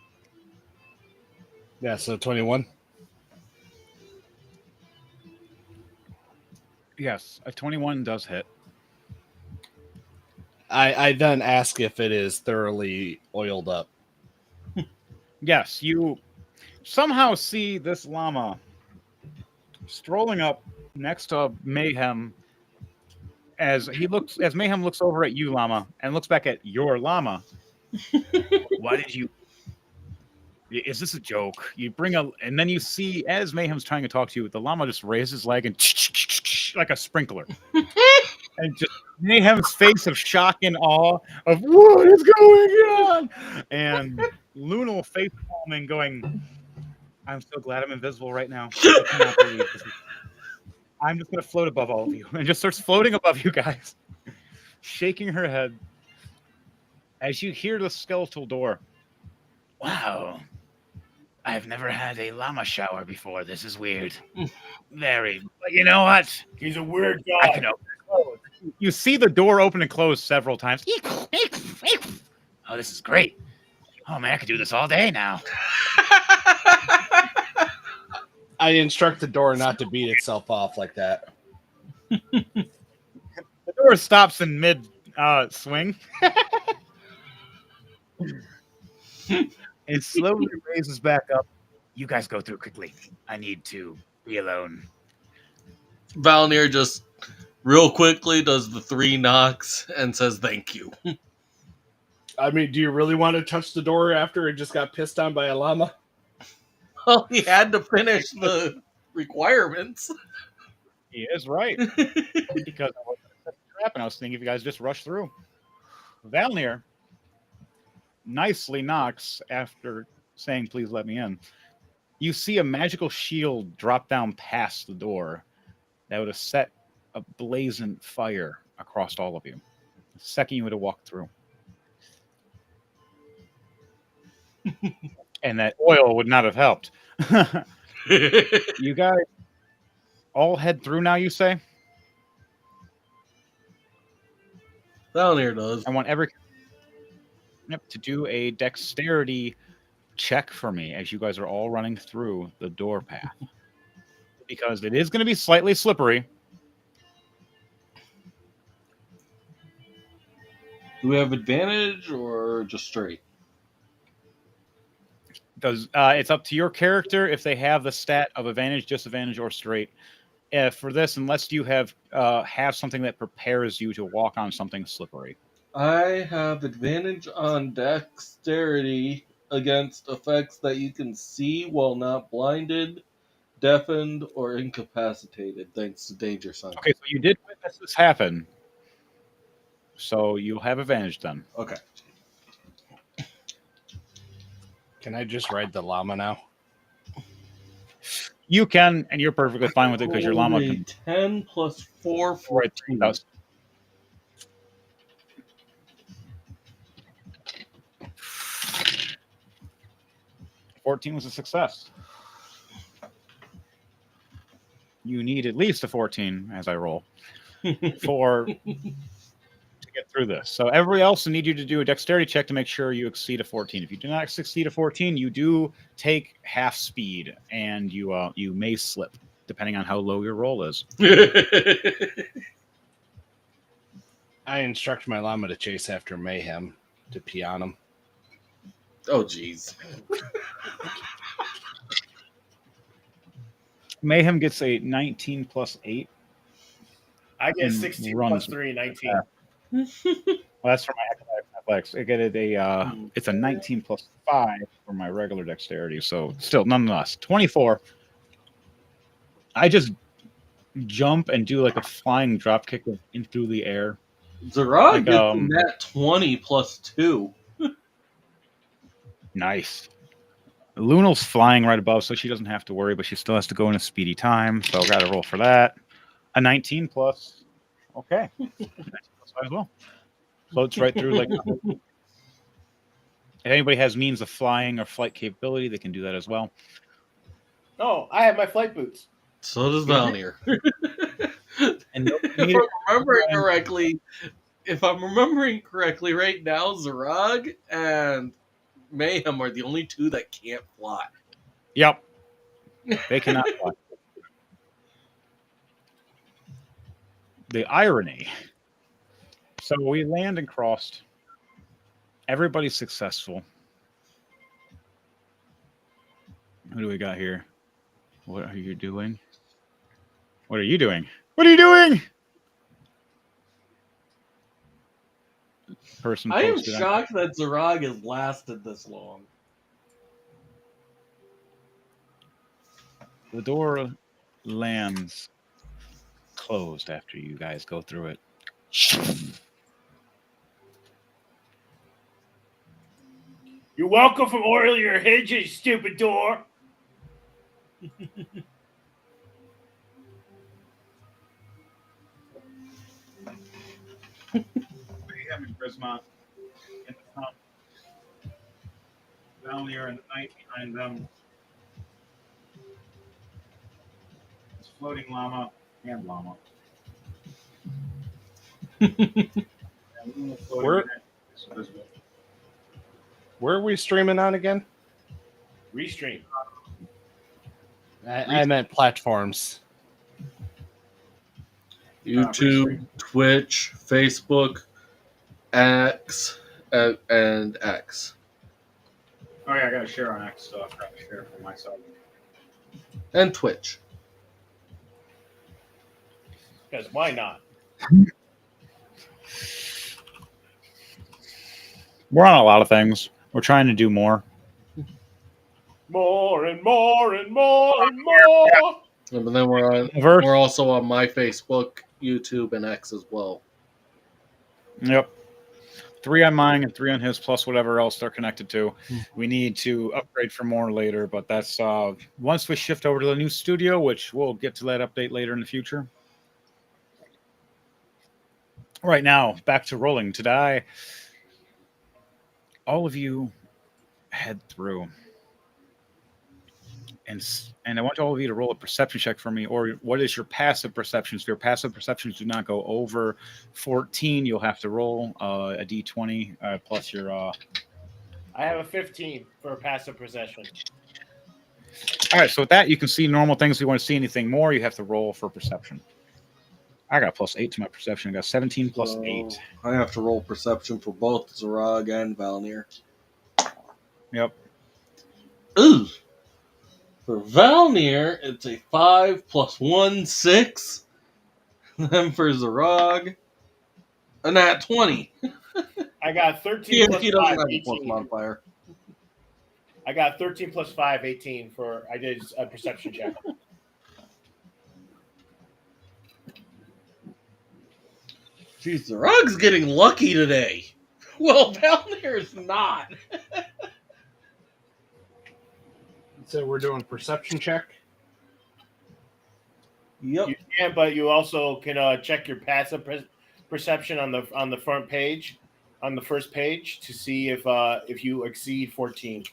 Speaker 6: Yeah, so 21.
Speaker 1: Yes, a 21 does hit.
Speaker 6: I then ask if it is thoroughly oiled up.
Speaker 1: Yes, you somehow see this llama strolling up next to Mayhem as Mayhem looks over at you, llama, and looks back at your llama. Why did you? Is this a joke? You bring and then you see as Mayhem's trying to talk to you, the llama just raises his leg and like a sprinkler, and just Mayhem's face of shock and awe of what is going on, and Lunal face palming, going, "I'm so glad I'm invisible right now. I cannot believe this. I'm just gonna float above all of you," and just starts floating above you guys, shaking her head as you hear the skeletal door.
Speaker 9: Wow. I've never had a llama shower before. This is weird. Very. But you know what?
Speaker 2: He's a weird
Speaker 9: I
Speaker 2: guy.
Speaker 9: can open and close.
Speaker 1: You see the door open and close several times.
Speaker 9: Oh, this is great. Oh, man, I could do this all day now.
Speaker 6: I instruct the door not to beat itself off like that.
Speaker 1: The door stops in mid swing.
Speaker 9: It slowly raises back up. You guys go through quickly. I need to be alone.
Speaker 3: Valnir just real quickly does the 3 knocks and says thank you.
Speaker 6: I mean, do you really want to touch the door after it just got pissed on by a llama?
Speaker 3: Well, he had to finish the requirements.
Speaker 1: He is right. Because I was set a trap, and I was thinking if you guys just rush through. Valnir nicely knocks after saying, "Please let me in." You see a magical shield drop down past the door that would have set a blazing fire across all of you the second you would have walked through. And that oil would not have helped. You guys all head through now, you say?
Speaker 3: Down here does.
Speaker 1: I want every to do a dexterity check for me as you guys are all running through the door path. Because it is going to be slightly slippery.
Speaker 3: Do we have advantage or just straight?
Speaker 1: Does it's up to your character if they have the stat of advantage, disadvantage, or straight. For this, unless you have something that prepares you to walk on something slippery.
Speaker 3: I have advantage on dexterity against effects that you can see while not blinded, deafened, or incapacitated, thanks to danger sign.
Speaker 1: Okay, so you did witness this happen. So you'll have advantage then.
Speaker 3: Okay.
Speaker 6: Can I just ride the llama now?
Speaker 1: You can, and you're perfectly fine with it because your llama
Speaker 3: Rolled a
Speaker 1: can
Speaker 3: 10 plus 4
Speaker 1: for
Speaker 3: for
Speaker 1: it. 14 was a success. You need at least a 14 as I roll to get through this. So everybody else will need you to do a dexterity check to make sure you exceed a 14. If you do not succeed a 14, you do take half speed, and you may slip depending on how low your roll is.
Speaker 6: I instruct my llama to chase after Mayhem to pee on him.
Speaker 3: Oh, jeez.
Speaker 1: Mayhem gets a 19 plus 8.
Speaker 2: I get
Speaker 1: And
Speaker 2: 16
Speaker 1: runs
Speaker 2: plus 3, 19.
Speaker 1: Well, that's for my athletics. I get it it's a 19 plus 5 for my regular dexterity. So still, nonetheless, 24. I just jump and do like a flying drop kick in through the air.
Speaker 3: Zerag
Speaker 1: Like,
Speaker 3: gets a nat 20 plus 2.
Speaker 1: Nice. Lunal's flying right above, so she doesn't have to worry, but she still has to go in a speedy time. So I got to roll for that. A 19 plus. Okay. 19 plus 5 as well. Floats right through. Like, if anybody has means of flying or flight capability, they can do that as well.
Speaker 2: Oh, I have my flight boots.
Speaker 3: So does Valnir.
Speaker 1: And
Speaker 3: if I'm remembering correctly, right now, Zerag and Mayhem are the only two that can't fly.
Speaker 1: Yep. They cannot fly. The irony. So we land and crossed. Everybody's successful. Who do we got here? What are you doing? What are you doing? What are you doing? Person
Speaker 3: I am
Speaker 1: posted on-
Speaker 3: shocked that Zerag has lasted this long.
Speaker 1: The door lands closed after you guys go through it.
Speaker 2: You're welcome from oil your hinges, stupid door.
Speaker 1: Charisma in the front. Down here in the night behind them. It's floating llama and llama.
Speaker 6: Where are we streaming on again?
Speaker 2: Restream.
Speaker 6: I meant platforms.
Speaker 3: YouTube, Twitch, Facebook, X, and X.
Speaker 1: Oh yeah, I gotta share on X stuff. I gotta share for myself.
Speaker 3: And Twitch.
Speaker 2: Because why not?
Speaker 1: We're on a lot of things. We're trying to do more.
Speaker 2: More and more and more and more.
Speaker 3: Yeah, but then
Speaker 1: Verse.
Speaker 3: we're also on my Facebook, YouTube, and X as well.
Speaker 1: Yep. 3 on mine and 3 on his, plus whatever else they're connected to. We need to upgrade for more later, but that's once we shift over to the new studio, which we'll get to that update later in the future. Right now, back to rolling. Today, all of you head through. And I want all of you to roll a perception check for me, or what is your passive perceptions? If your passive perceptions do not go over 14, you'll have to roll a d20 plus your.
Speaker 2: I have a 15 for passive perception.
Speaker 1: All right, so with that, you can see normal things. If you want to see anything more, you have to roll for perception. I got +8 to my perception. I got 17 plus 8.
Speaker 3: I have to roll perception for both Zarog and Valnir.
Speaker 1: Yep.
Speaker 3: Ooh. For Valnir, it's a 5 plus 1, 6. Then for Zarog, a nat 20.
Speaker 2: I got 13 plus
Speaker 3: he doesn't
Speaker 2: 5,
Speaker 3: have a
Speaker 2: 18.
Speaker 3: plus modifier.
Speaker 2: I got 13 plus 5, 18 for I did a perception check.
Speaker 3: Jeez, Zarog's getting lucky today. Well, Valnir is not.
Speaker 6: So we're doing perception check.
Speaker 3: Yep.
Speaker 2: You can, but you also can check your passive perception on the front page, on the first page, to see if you exceed 14.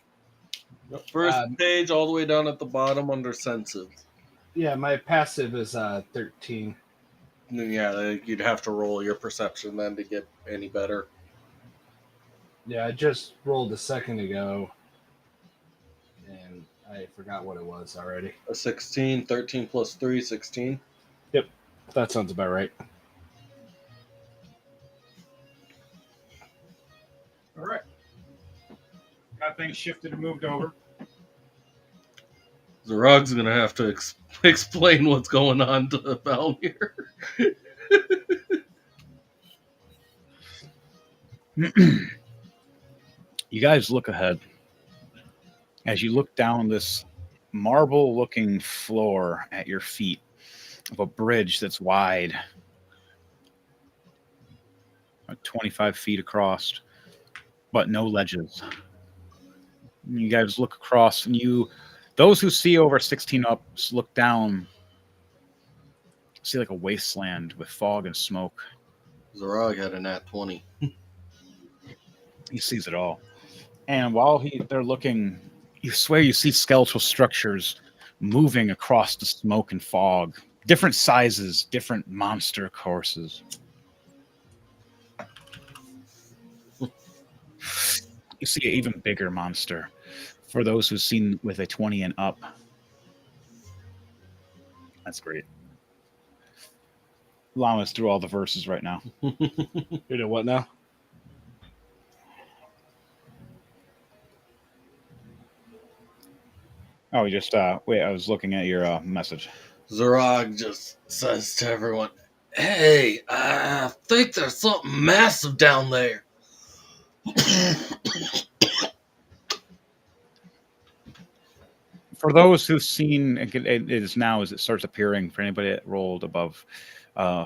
Speaker 3: First page, all the way down at the bottom under sensitive.
Speaker 6: Yeah, my passive is 13.
Speaker 3: Yeah, you'd have to roll your perception then to get any better.
Speaker 6: Yeah, I just rolled a second ago, and I forgot what it was already.
Speaker 3: A 16, 13 plus 3, 16.
Speaker 6: Yep, that sounds about right.
Speaker 1: All right. Got things shifted and moved over.
Speaker 3: Zarog's going to have to explain what's going on to Valnir.
Speaker 1: You guys look ahead. As you look down this marble-looking floor at your feet of a bridge that's wide, about 25 feet across, but no ledges. You guys look across, and those who see over 16 ups look down, see like a wasteland with fog and smoke.
Speaker 3: Zarog had a nat 20.
Speaker 1: He sees it all. And while they're looking, you swear you see skeletal structures moving across the smoke and fog. Different sizes, different monster courses. You see an even bigger monster for those who've seen with a 20 and up. That's great. Llama's through all the verses right now.
Speaker 6: You know what now?
Speaker 1: Oh, you just wait. I was looking at your message.
Speaker 3: Zarog just says to everyone, "Hey, I think there's something massive down there."
Speaker 1: For those who've seen, it is now as it starts appearing. For anybody that rolled above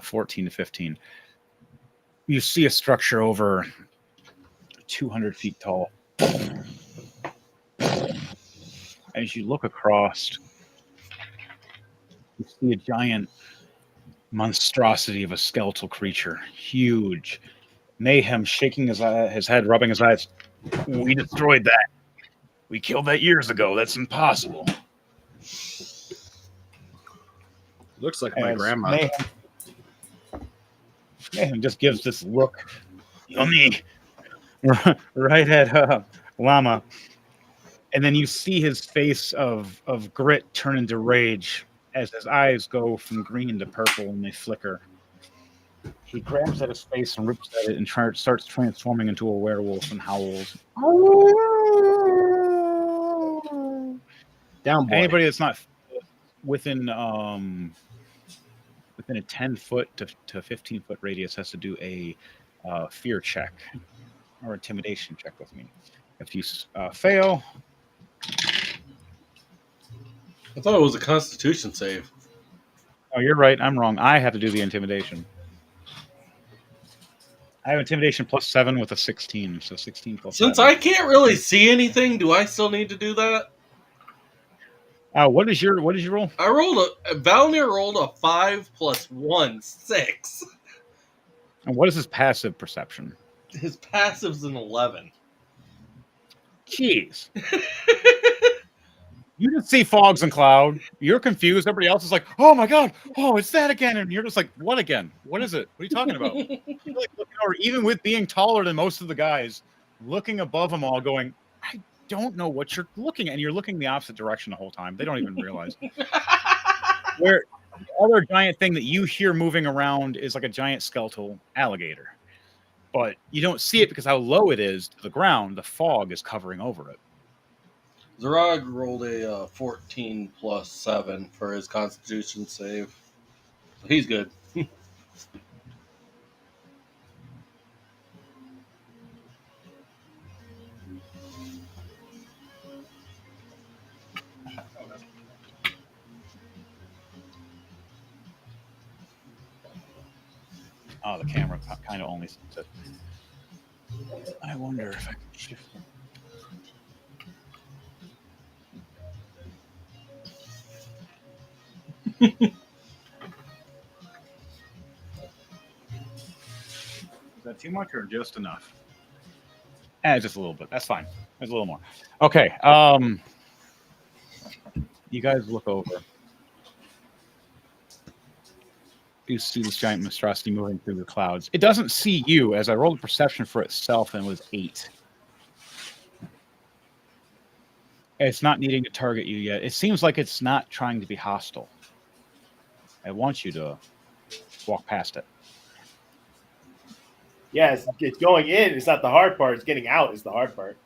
Speaker 1: 14 to 15, you see a structure over 200 feet tall. As you look across, you see a giant monstrosity of a skeletal creature, huge. Mayhem shaking his head, rubbing his eyes. We destroyed that. We killed that years ago. That's impossible.
Speaker 6: Looks like my grandma.
Speaker 1: Mayhem just gives this look on me right at Llama. And then you see his face of grit turn into rage as his eyes go from green to purple and they flicker. He grabs at his face and rips at it and starts transforming into a werewolf and howls.
Speaker 6: Down boy.
Speaker 1: Anybody that's not within a 10-foot to 15-foot radius has to do a fear check or intimidation check with me. If you fail,
Speaker 3: I thought it was a Constitution save.
Speaker 1: Oh, you're right. I'm wrong. I have to do the intimidation. I have intimidation +7 with a 16, so 16 plus.
Speaker 3: Since
Speaker 1: 7.
Speaker 3: I can't really see anything, do I still need to do that?
Speaker 1: What is your roll?
Speaker 3: I rolled Valnir rolled a 5 plus 1, 6.
Speaker 1: And what is his passive perception?
Speaker 3: His passive's an 11.
Speaker 1: Jeez. You just see fogs and cloud. You're confused. Everybody else is like, "Oh my god! Oh, it's that again!" And you're just like, "What again? What is it? What are you talking about?" You're like looking over, even with being taller than most of the guys, looking above them all, going, "I don't know what you're looking at." And you're looking the opposite direction the whole time. They don't even realize. Where the other giant thing that you hear moving around is like a giant skeletal alligator, but you don't see it because how low it is to the ground. The fog is covering over it.
Speaker 3: Zarag rolled a 14 plus 7 for his Constitution save. So he's good.
Speaker 1: Oh, the camera kind of only sees it. I wonder if I can shift it. Is that too much or just enough? Just a little bit. That's fine. There's a little more. Okay. You guys look over. You see this giant monstrosity moving through the clouds. It doesn't see you, as I rolled a perception for itself, and it was 8. It's not needing to target you yet. It seems like it's not trying to be hostile. It wants you to walk past it.
Speaker 2: Yeah, it's going in. It's not the hard part. It's getting out is the hard part.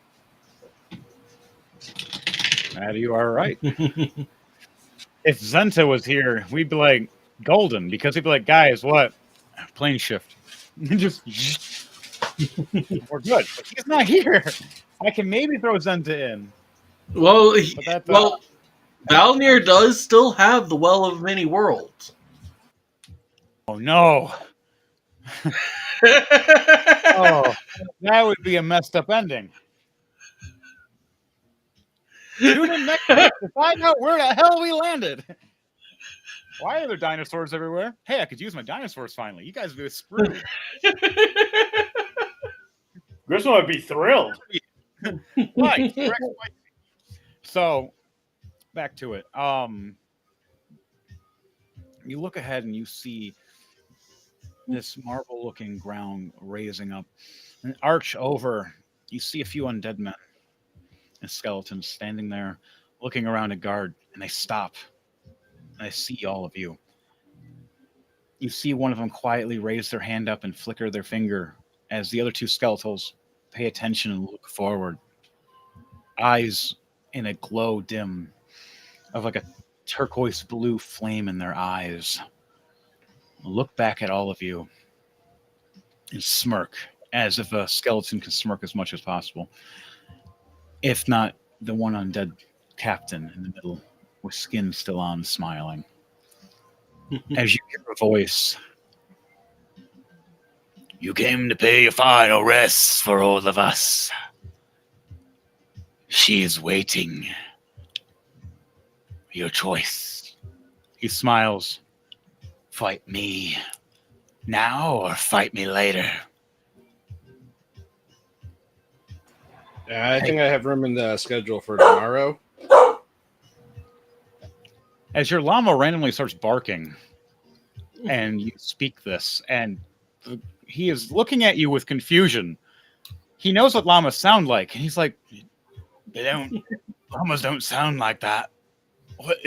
Speaker 1: That you are right. If Zenta was here, we'd be like golden, because he'd be like, "Guys, what? Plane shift." Just we're good. But he's not here. I can maybe throw Zenta in.
Speaker 3: Well,
Speaker 1: But
Speaker 3: Valnir does still have the Well of Many Worlds.
Speaker 1: Oh no. Oh, that would be a messed up ending. Tune in next week to find out where the hell we landed. Why are there dinosaurs everywhere? Hey, I could use my dinosaurs finally. You guys are screwed.
Speaker 2: Grissom would be thrilled.
Speaker 1: Right. So, back to it. You look ahead and you see this marble-looking ground raising up. An arch over, you see a few undead men and skeletons standing there, looking around a guard, and they stop. And I see all of you. You see one of them quietly raise their hand up and flicker their finger as the other two skeletals pay attention and look forward. Eyes in a glow dim of like a turquoise blue flame in their eyes. Look back at all of you and smirk, as if a skeleton can smirk as much as possible. If not the one undead captain in the middle with skin still on, smiling. As you hear a voice. You came to pay your final rest for all of us. She is waiting. Your choice. He smiles. Fight me now or fight me later?
Speaker 6: I think I have room in the schedule for tomorrow.
Speaker 1: As your llama randomly starts barking and you speak this, and he is looking at you with confusion. He knows what llamas sound like, and he's like, llamas don't sound like that. What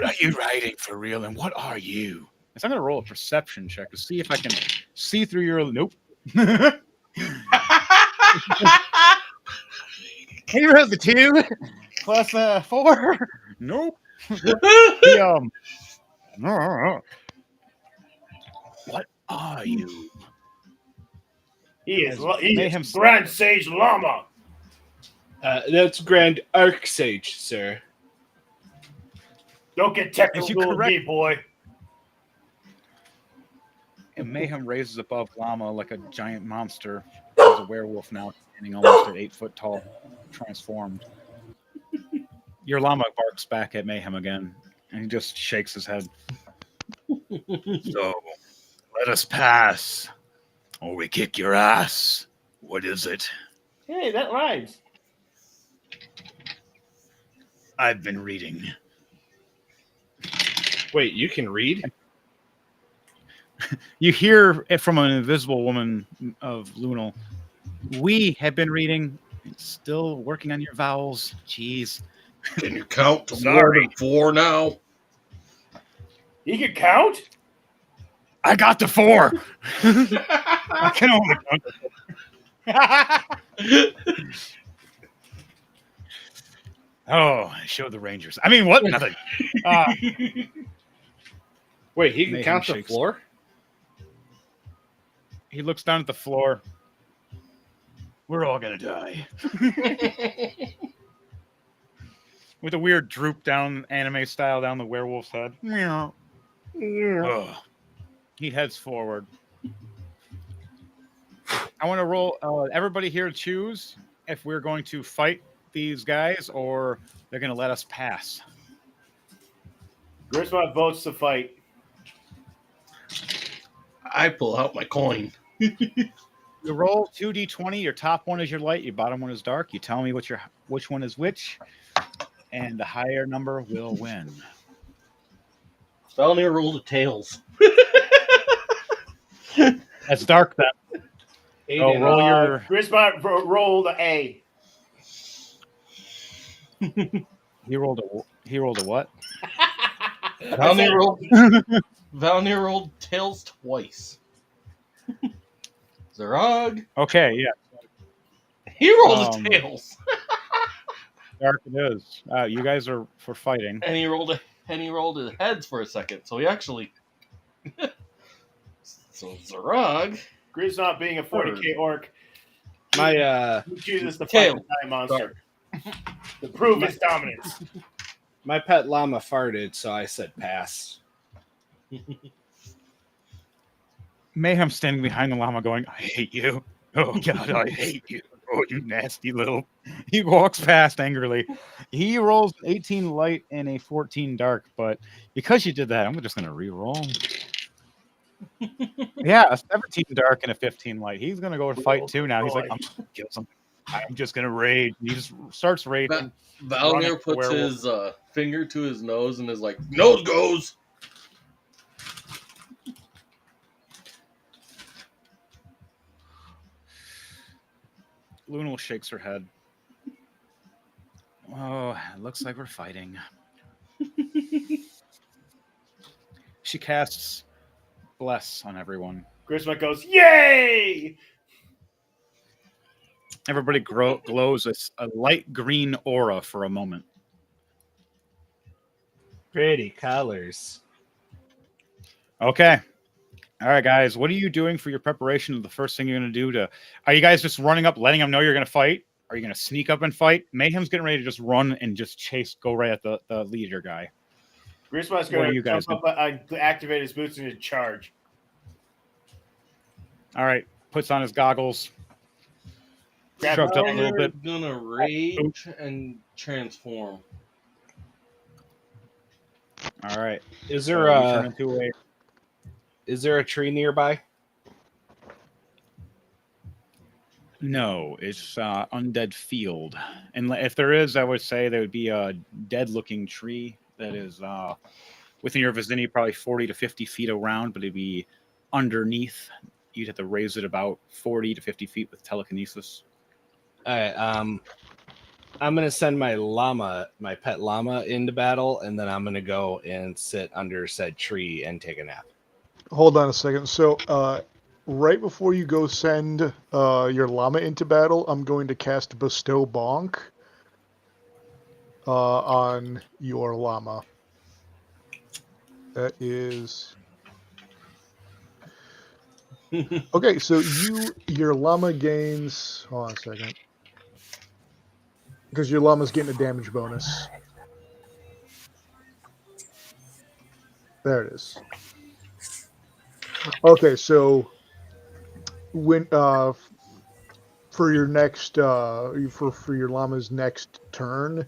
Speaker 1: are you writing for real, and what are you? So I'm going to roll a perception check to see if I can see through your... Nope. You have the 2 plus 4. Nope. What are you?
Speaker 2: He's Grand Sage Llama.
Speaker 6: That's Grand Archsage, sir.
Speaker 2: Don't get
Speaker 1: If
Speaker 2: technical
Speaker 1: you
Speaker 2: with
Speaker 1: correct-
Speaker 2: me, boy.
Speaker 1: And Mayhem raises above Llama like a giant monster. There's a werewolf now standing almost at 8 foot tall, transformed. Your llama barks back at Mayhem again, and he just shakes his head. So, let us pass, or we kick your ass. What is it?
Speaker 4: Hey, that rhymes.
Speaker 1: I've been reading.
Speaker 6: Wait, you can read?
Speaker 1: You hear it from an invisible woman of Lunal. We have been reading. Still working on your vowels. Jeez.
Speaker 3: Can you count to more
Speaker 1: Sorry.
Speaker 3: than 4 now?
Speaker 2: He can count?
Speaker 1: I got to 4. I can only count. Oh, show the Rangers. I mean, what? Nothing.
Speaker 6: Wait, he can
Speaker 1: Mayhem
Speaker 6: count the
Speaker 1: shakes.
Speaker 6: floor?
Speaker 1: He looks down at the floor. We're all gonna die. With a weird droop down, anime style, down the werewolf's head. Meow. Ugh. He heads forward. I want to roll. Everybody here choose if we're going to fight these guys or they're going to let us pass.
Speaker 2: Griswold votes to fight.
Speaker 3: I pull out my coin.
Speaker 1: You roll 2d20. Your top one is your light. Your bottom one is dark. You tell me which one is which, and the higher number will win.
Speaker 3: Valnir rolled a tails.
Speaker 1: That's dark then. Oh, roll your.
Speaker 2: Griswold rolled an A.
Speaker 1: He rolled a what?
Speaker 3: Valnir rolled tails twice. Zarog,
Speaker 1: Okay, yeah.
Speaker 3: he rolled a tails.
Speaker 1: Dark it is. You guys are for fighting.
Speaker 3: And he rolled his heads for a second. So he actually So Zarog.
Speaker 2: Griswold being a 40k orc.
Speaker 6: My
Speaker 2: He chooses to fight
Speaker 3: Tail.
Speaker 2: the giant monster. To prove his dominance.
Speaker 6: my pet llama farted, so I said pass.
Speaker 1: Mayhem standing behind the llama going, I hate you. Oh, God, I hate you. Oh, you nasty little. He walks past angrily. He rolls an 18 light and a 14 dark, but because you did that, I'm just going to re-roll. Yeah, a 17 dark and a 15 light. He's going to go and fight too now. He's like, I'm going to kill something. I'm just going to rage. He just starts raging.
Speaker 3: Valnir puts his finger to his nose and is like, nose goes.
Speaker 1: Lunal shakes her head. Oh, it looks like we're fighting. She casts Bless on everyone.
Speaker 2: Griswold goes, yay!
Speaker 1: Everybody glows a light green aura for a moment.
Speaker 6: Pretty colors.
Speaker 1: Okay. All right, guys. What are you doing for your preparation? The first thing you're going to do are you guys just running up, letting them know you're going to fight? Are you going to sneak up and fight? Mayhem's getting ready to just run and just go right at the leader guy.
Speaker 2: Griswold's
Speaker 1: What are
Speaker 2: going
Speaker 1: you
Speaker 2: to
Speaker 1: guys
Speaker 2: jump up, activate his boots and charge.
Speaker 1: All right. Puts on his goggles.
Speaker 2: Grab
Speaker 1: Shoved up a little
Speaker 3: Valnir
Speaker 1: bit.
Speaker 3: is gonna rage and transform.
Speaker 1: All right.
Speaker 6: Is
Speaker 1: So
Speaker 6: there
Speaker 1: you turn into a
Speaker 6: is there a tree nearby?
Speaker 1: No, it's undead field, and if there is, I would say there would be a dead-looking tree that is within your vicinity, probably 40 to 50 feet around, but it'd be underneath. You'd have to raise it about 40 to 50 feet with telekinesis.
Speaker 6: All right, I'm gonna send my pet llama into battle, and then I'm gonna go and sit under said tree and take a nap.
Speaker 5: Hold on a second. So, right before you go send your llama into battle, I'm going to cast Bestow Bonk on your llama. That is... Okay, so your llama gains... Hold on a second. Because your llama's getting a damage bonus. There it is. Okay, so when for your next for your llama's next turn,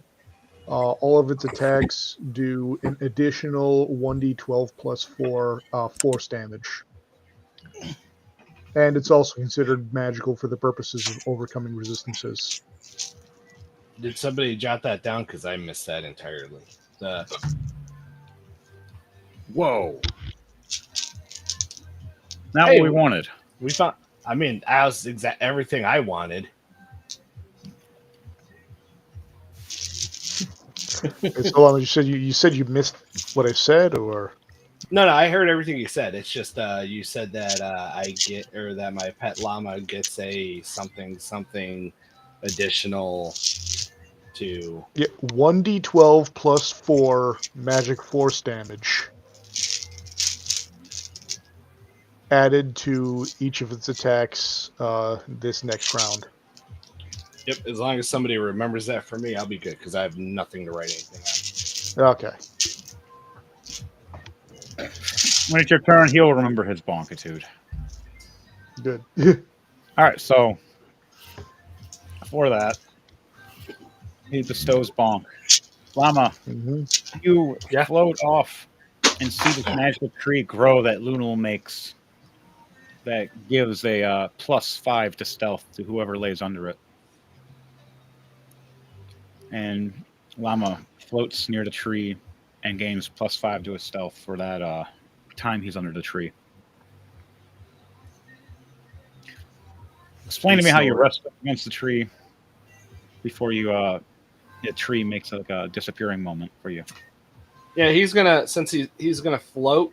Speaker 5: all of its attacks do an additional 1d12 plus 4 force damage. And it's also considered magical for the purposes of overcoming resistances.
Speaker 6: Did somebody jot that down? Because I missed that entirely.
Speaker 1: Whoa. Not
Speaker 6: Hey,
Speaker 1: what we wanted.
Speaker 6: We found. I mean, that was everything I wanted.
Speaker 5: So long, you said you missed what I said, or
Speaker 6: No, I heard everything you said. It's just you said that I get, or that my pet llama gets a something additional to.
Speaker 5: yeah, 1d12 plus 4 magic force damage added to each of its attacks this next round.
Speaker 6: Yep, as long as somebody remembers that for me, I'll be good because I have nothing to write anything on.
Speaker 5: Okay.
Speaker 1: When it's your turn, he'll remember his bonkitude.
Speaker 5: Good.
Speaker 1: All right, so for that, he bestows bonk. Llama, you float off and see this magical tree grow that Lunal makes that gives a +5 to stealth to whoever lays under it. And Llama floats near the tree and gains +5 to his stealth for that time he's under the tree. Explain to me how you rest up against the tree before you the tree makes like a disappearing moment for you.
Speaker 6: Yeah, he's gonna he's gonna float,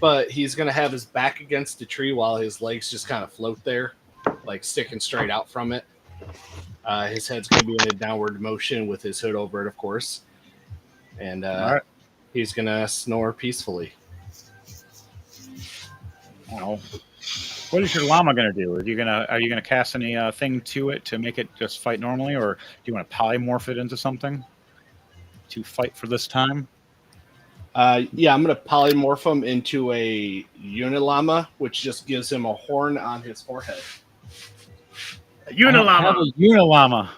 Speaker 6: but he's gonna have his back against the tree while his legs just kind of float there, like sticking straight out from it. His head's gonna be in a downward motion with his hood over it, of course, and
Speaker 1: right.
Speaker 6: He's gonna snore peacefully.
Speaker 1: Oh. What is your llama gonna do? Are you gonna cast any thing to it to make it just fight normally, or do you want to polymorph it into something to fight for this time?
Speaker 6: Yeah, I'm gonna polymorph him into a unilama, which just gives him a horn on his forehead.
Speaker 2: A unilama.
Speaker 1: Unilama.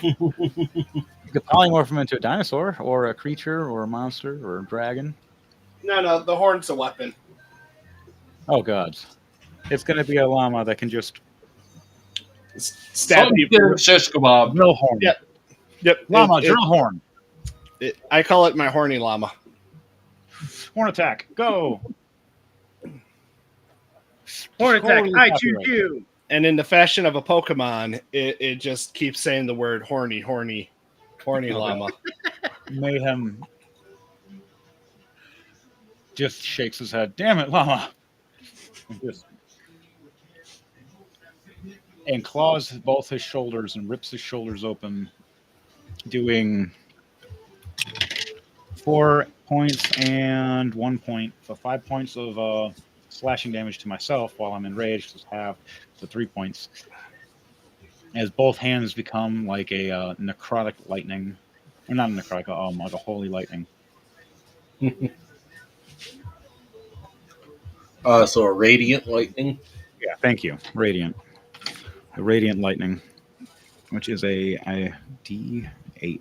Speaker 1: You could polymorph him into a dinosaur, or a creature, or a monster, or a dragon.
Speaker 6: No, the horn's a weapon.
Speaker 1: Oh god. It's going to be a llama that can just
Speaker 6: stab people.
Speaker 3: Shish kebab.
Speaker 1: Drill horn.
Speaker 6: Yep.
Speaker 1: Llama, drill horn.
Speaker 6: I call it my horny llama.
Speaker 1: Horn attack. Go.
Speaker 2: Horn attack. I choose you.
Speaker 6: And in the fashion of a Pokemon, it just keeps saying the word horny llama.
Speaker 1: Mayhem just shakes his head. Damn it, llama. And claws both his shoulders and rips his shoulders open, doing 4 points and 1 point. So 5 points of slashing damage to myself while I'm enraged, is half to 3 points. As both hands become like a necrotic lightning. Or not a necrotic, like a holy lightning.
Speaker 3: So a radiant lightning?
Speaker 1: Yeah, thank you. Radiant. A radiant lightning, which is a D8.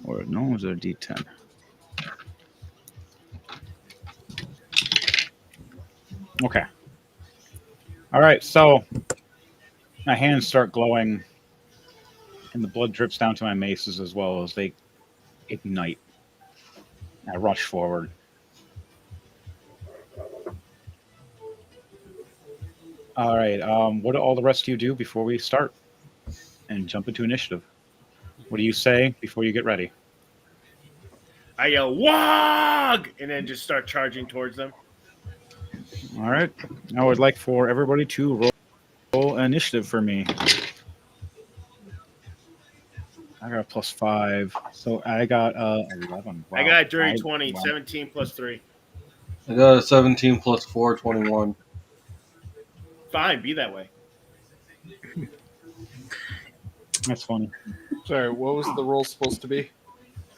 Speaker 1: Or no, is it a D10? Okay. All right, so my hands start glowing, and the blood drips down to my maces as well as they ignite. I rush forward. All right, what do all the rest of you do before we start and jump into initiative? What do you say before you get ready?
Speaker 2: I yell, "Wog!" and then just start charging towards them.
Speaker 1: All right. I would like for everybody to roll initiative for me. I got +5, so I got 11. Wow.
Speaker 2: I got a dirty 20, 17 plus 3.
Speaker 3: I got a 17 plus 4, 21.
Speaker 2: Fine, be that way.
Speaker 1: That's funny.
Speaker 6: Sorry, what was the roll supposed to be?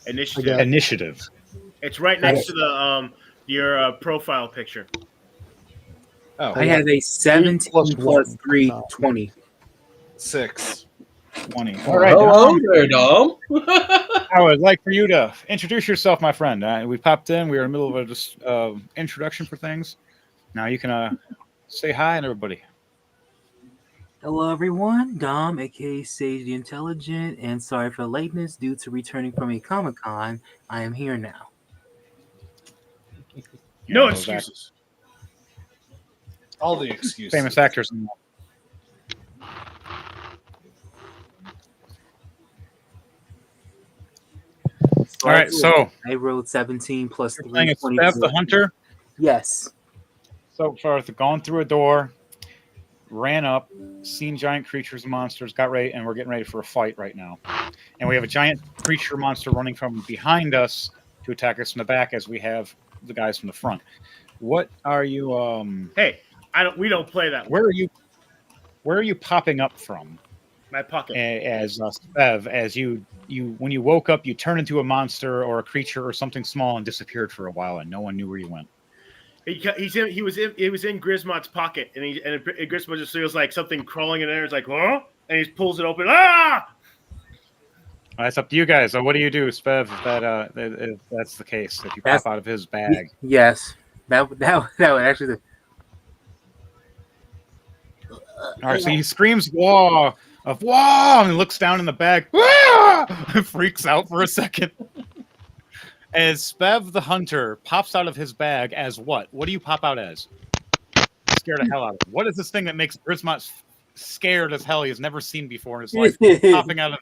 Speaker 2: Initiative.
Speaker 1: Initiative.
Speaker 2: It's right next to the your profile picture.
Speaker 6: Oh,
Speaker 5: I
Speaker 10: I have a 17
Speaker 5: plus
Speaker 10: plus
Speaker 5: one.
Speaker 10: 3,
Speaker 5: No.
Speaker 10: 20.
Speaker 6: 6.
Speaker 1: 20. All
Speaker 3: Well,
Speaker 1: right,
Speaker 3: hello
Speaker 1: Dom.
Speaker 3: there, Dom.
Speaker 1: I would like for you to introduce yourself, my friend. We popped in. We were in the middle of a introduction for things. Now you can say hi to everybody.
Speaker 10: Hello, everyone. Dom, aka Sage the Intelligent, and sorry for the lateness due to returning from a Comic Con. I am here now.
Speaker 2: No
Speaker 1: those
Speaker 2: excuses.
Speaker 6: All the excuses.
Speaker 1: Famous actors.
Speaker 10: So
Speaker 1: All right, so
Speaker 10: I rolled 17 plus
Speaker 1: you're
Speaker 10: 3,
Speaker 1: playing as Bev
Speaker 10: 24.
Speaker 1: the Hunter.
Speaker 10: Yes.
Speaker 1: So far, gone through a door, ran up, seen giant creatures and monsters, got ready, and we're getting ready for a fight right now. And we have a giant creature monster running from behind us to attack us from the back, as we have the guys from the front. What are you?
Speaker 2: Hey, we don't play that.
Speaker 1: Where are you popping up from?
Speaker 2: My pocket.
Speaker 1: As Bev, as you when you woke up, you turned into a monster or a creature or something small and disappeared for a while, and no one knew where you went.
Speaker 2: He was in Grismont's pocket, and Grismont just feels like something crawling in there. It's like, huh? And he pulls it open. Ah!
Speaker 1: That's up to you guys. So what do you do, Spev, if that's the case? If you pop out of his bag?
Speaker 10: Yes. That would actually.
Speaker 1: All right, so he screams "Whoa!" "Whoa!" and looks down in the bag. "Whoa!" freaks out for a second. As Spev the Hunter pops out of his bag as what? What do you pop out as? Scared the hell out of him. What is this thing that makes Grismont scared as hell he has never seen before in his life, popping out of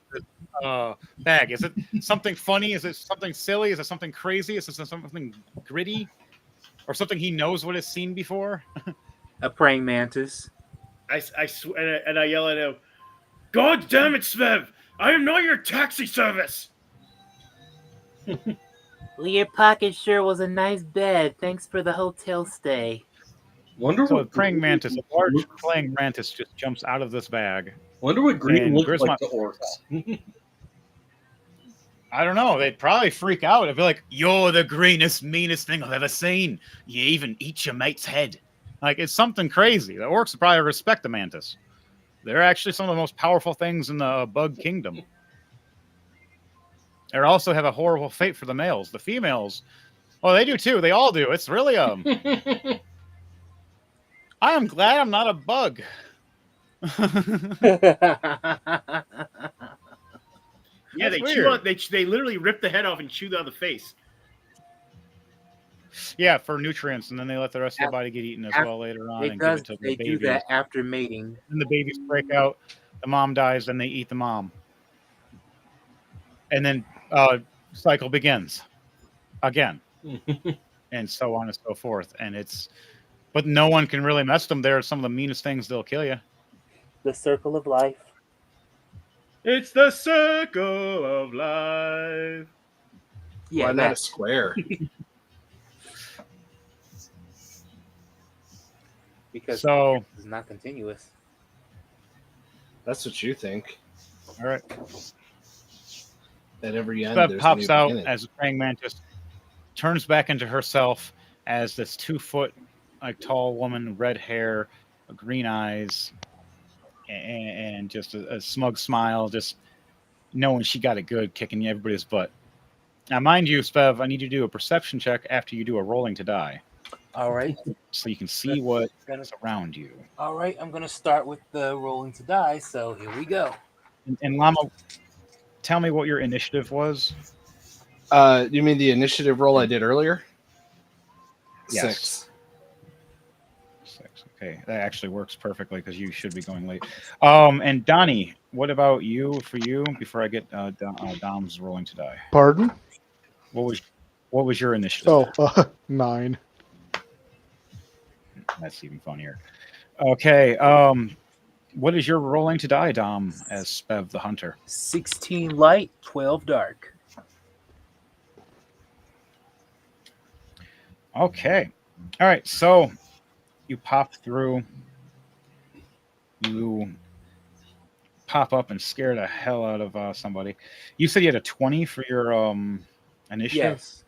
Speaker 1: the bag? Is it something funny? Is it something silly? Is it something crazy? Is it something gritty? Or something he knows what has seen before?
Speaker 10: A praying mantis.
Speaker 2: I swear, and I yell at him, "God damn it, Svev! I am not your taxi service!"
Speaker 10: Well, your pocket sure was a nice bed. Thanks for the hotel stay.
Speaker 3: Wonder
Speaker 1: So a
Speaker 3: what
Speaker 1: praying mantis, a large
Speaker 3: looks-
Speaker 1: praying mantis, just jumps out of this bag.
Speaker 3: Wonder what green
Speaker 1: And
Speaker 3: looks
Speaker 1: Grismont-
Speaker 3: like to orcs.
Speaker 1: I don't know. They'd probably freak out. They'd be like, "You're the greenest, meanest thing I've ever seen. You even eat your mate's head." Like, it's something crazy. The orcs would probably respect the mantis. They're actually some of the most powerful things in the bug kingdom. They also have a horrible fate for the males. The females, well, they do too. They all do. It's really I am glad I'm not a bug.
Speaker 2: Yeah,
Speaker 1: That's
Speaker 2: they
Speaker 1: weird.
Speaker 2: chew on. They literally rip the head off and chew down the face.
Speaker 1: Yeah, for nutrients, and then they let the rest of the body get eaten as well later on and give it to the
Speaker 10: They
Speaker 1: babies.
Speaker 10: do that after mating.
Speaker 1: Then the babies break out, the mom dies, then they eat the mom. And then cycle begins again. And so on and so forth. But no one can really mess them. They're some of the meanest things. They'll kill you.
Speaker 10: The circle of life.
Speaker 2: It's the circle of life.
Speaker 10: Yeah,
Speaker 6: Why not a square?
Speaker 10: Because
Speaker 1: So
Speaker 10: it's not continuous.
Speaker 6: That's what you think.
Speaker 1: all right.
Speaker 6: At every end,
Speaker 1: Bev
Speaker 6: there's
Speaker 1: pops
Speaker 6: a new
Speaker 1: out
Speaker 6: beginning.
Speaker 1: as a praying mantis, turns back into herself as this 2-foot tall woman, red hair, green eyes, and just a smug smile, just knowing she got it good, kicking everybody's butt. Now, mind you, Spev, I need you to do a perception check after you do a rolling to die,
Speaker 10: All right.
Speaker 1: so you can see what's around you.
Speaker 10: All right. I'm going to start with the rolling to die. So here we go.
Speaker 1: And Llama, tell me what your initiative was.
Speaker 6: You mean the initiative roll I did earlier?
Speaker 1: Yes.
Speaker 6: 6.
Speaker 1: Okay, that actually works perfectly because you should be going late. And Donnie, what about you? For you, before I get Dom's rolling to die.
Speaker 5: Pardon?
Speaker 1: What was your initiative?
Speaker 5: Oh, 9.
Speaker 1: That's even funnier. Okay. What is your rolling to die, Dom, as Spev the Hunter?
Speaker 10: 16 light, 12 dark.
Speaker 1: Okay. All right. So you pop through. You pop up and scare the hell out of somebody. You said you had a 20 for your initiative?
Speaker 10: Yes.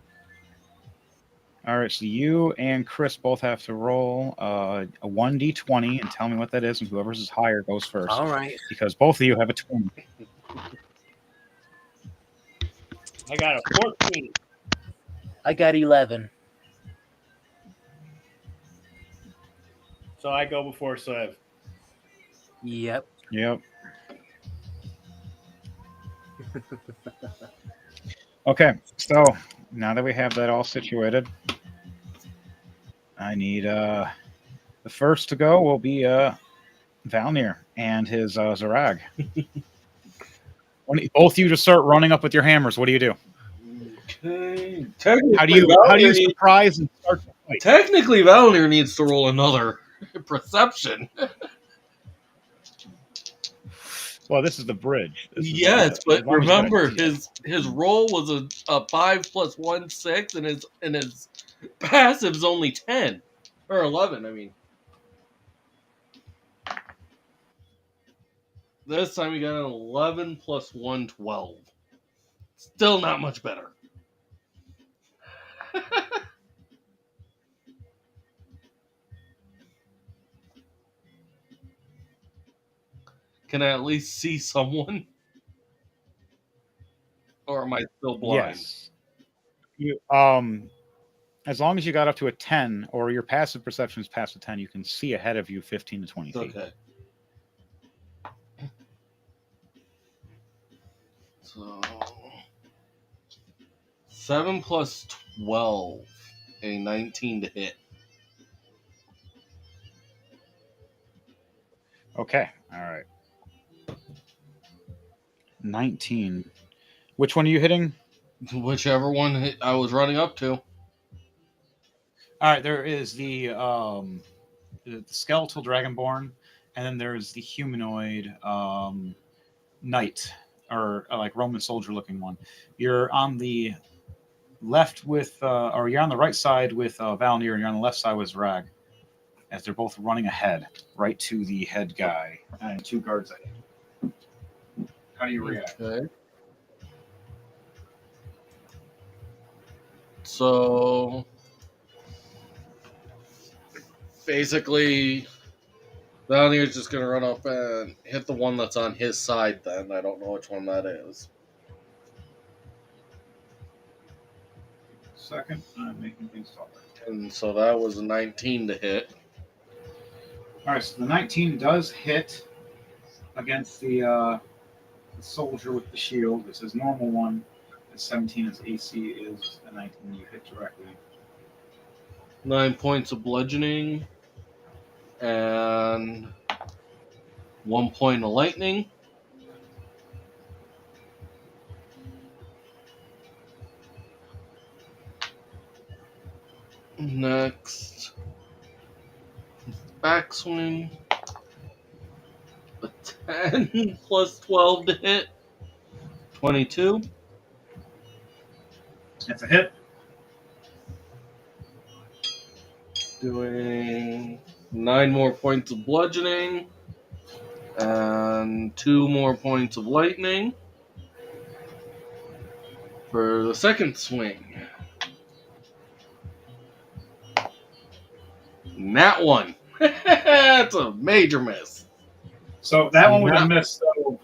Speaker 1: All right, so you and Chris both have to roll a 1d20 and tell me what that is, and whoever's is higher goes first.
Speaker 10: All right.
Speaker 1: Because both of you have a 20.
Speaker 2: I got a 14.
Speaker 10: I got 11.
Speaker 2: So I go before Sev.
Speaker 10: Yep.
Speaker 1: Yep. Okay, so now that we have that all situated, I need the first to go will be Valnir and his Zarag. Both of you just start running up with your hammers. What do you do?
Speaker 3: Okay.
Speaker 1: How do you surprise and start the fight?
Speaker 3: Technically, Valnir needs to roll another perception.
Speaker 1: Well, this is the bridge.
Speaker 3: Yes, but remember his roll was a 5 + 1 6, and his passive's only 10 or 11. I mean, this time we got an 11 + 1 12. Still not much better. Can I at least see someone? Or am I still blind?
Speaker 1: Yes. You as long as you got up to a 10 or your passive perception is past a 10, you can see ahead of you 15 to 20 feet.
Speaker 3: Okay. So 7 + 12, a 19 to hit.
Speaker 1: Okay. All right. 19. Which one are you hitting?
Speaker 3: Whichever one I was running up to.
Speaker 1: All right. There is the skeletal dragonborn, and then there's the humanoid knight, or like Roman soldier looking one. You're on the left with, or you're on the right side with Valnir, and you're on the left side with Zrag, as they're both running ahead, right to the head guy and two guards ahead. How do you react?
Speaker 3: Okay. So basically, Valnir's just going to run up and hit the one that's on his side then. I don't know which one that is.
Speaker 1: Second, I'm making things taller.
Speaker 3: And so that was a 19 to hit.
Speaker 1: All right, so the 19 does hit against the soldier with the shield. It's his normal one. The 17 is AC is a 19 you hit directly.
Speaker 3: 9 points of bludgeoning. And 1 point of lightning. Next, backswing. A 10 + 12 to hit. 22.
Speaker 1: That's a hit.
Speaker 3: Doing 9 more points of bludgeoning. And 2 more points of lightning. For the second swing. Nat 1. That's a major miss.
Speaker 1: So that one was a miss. So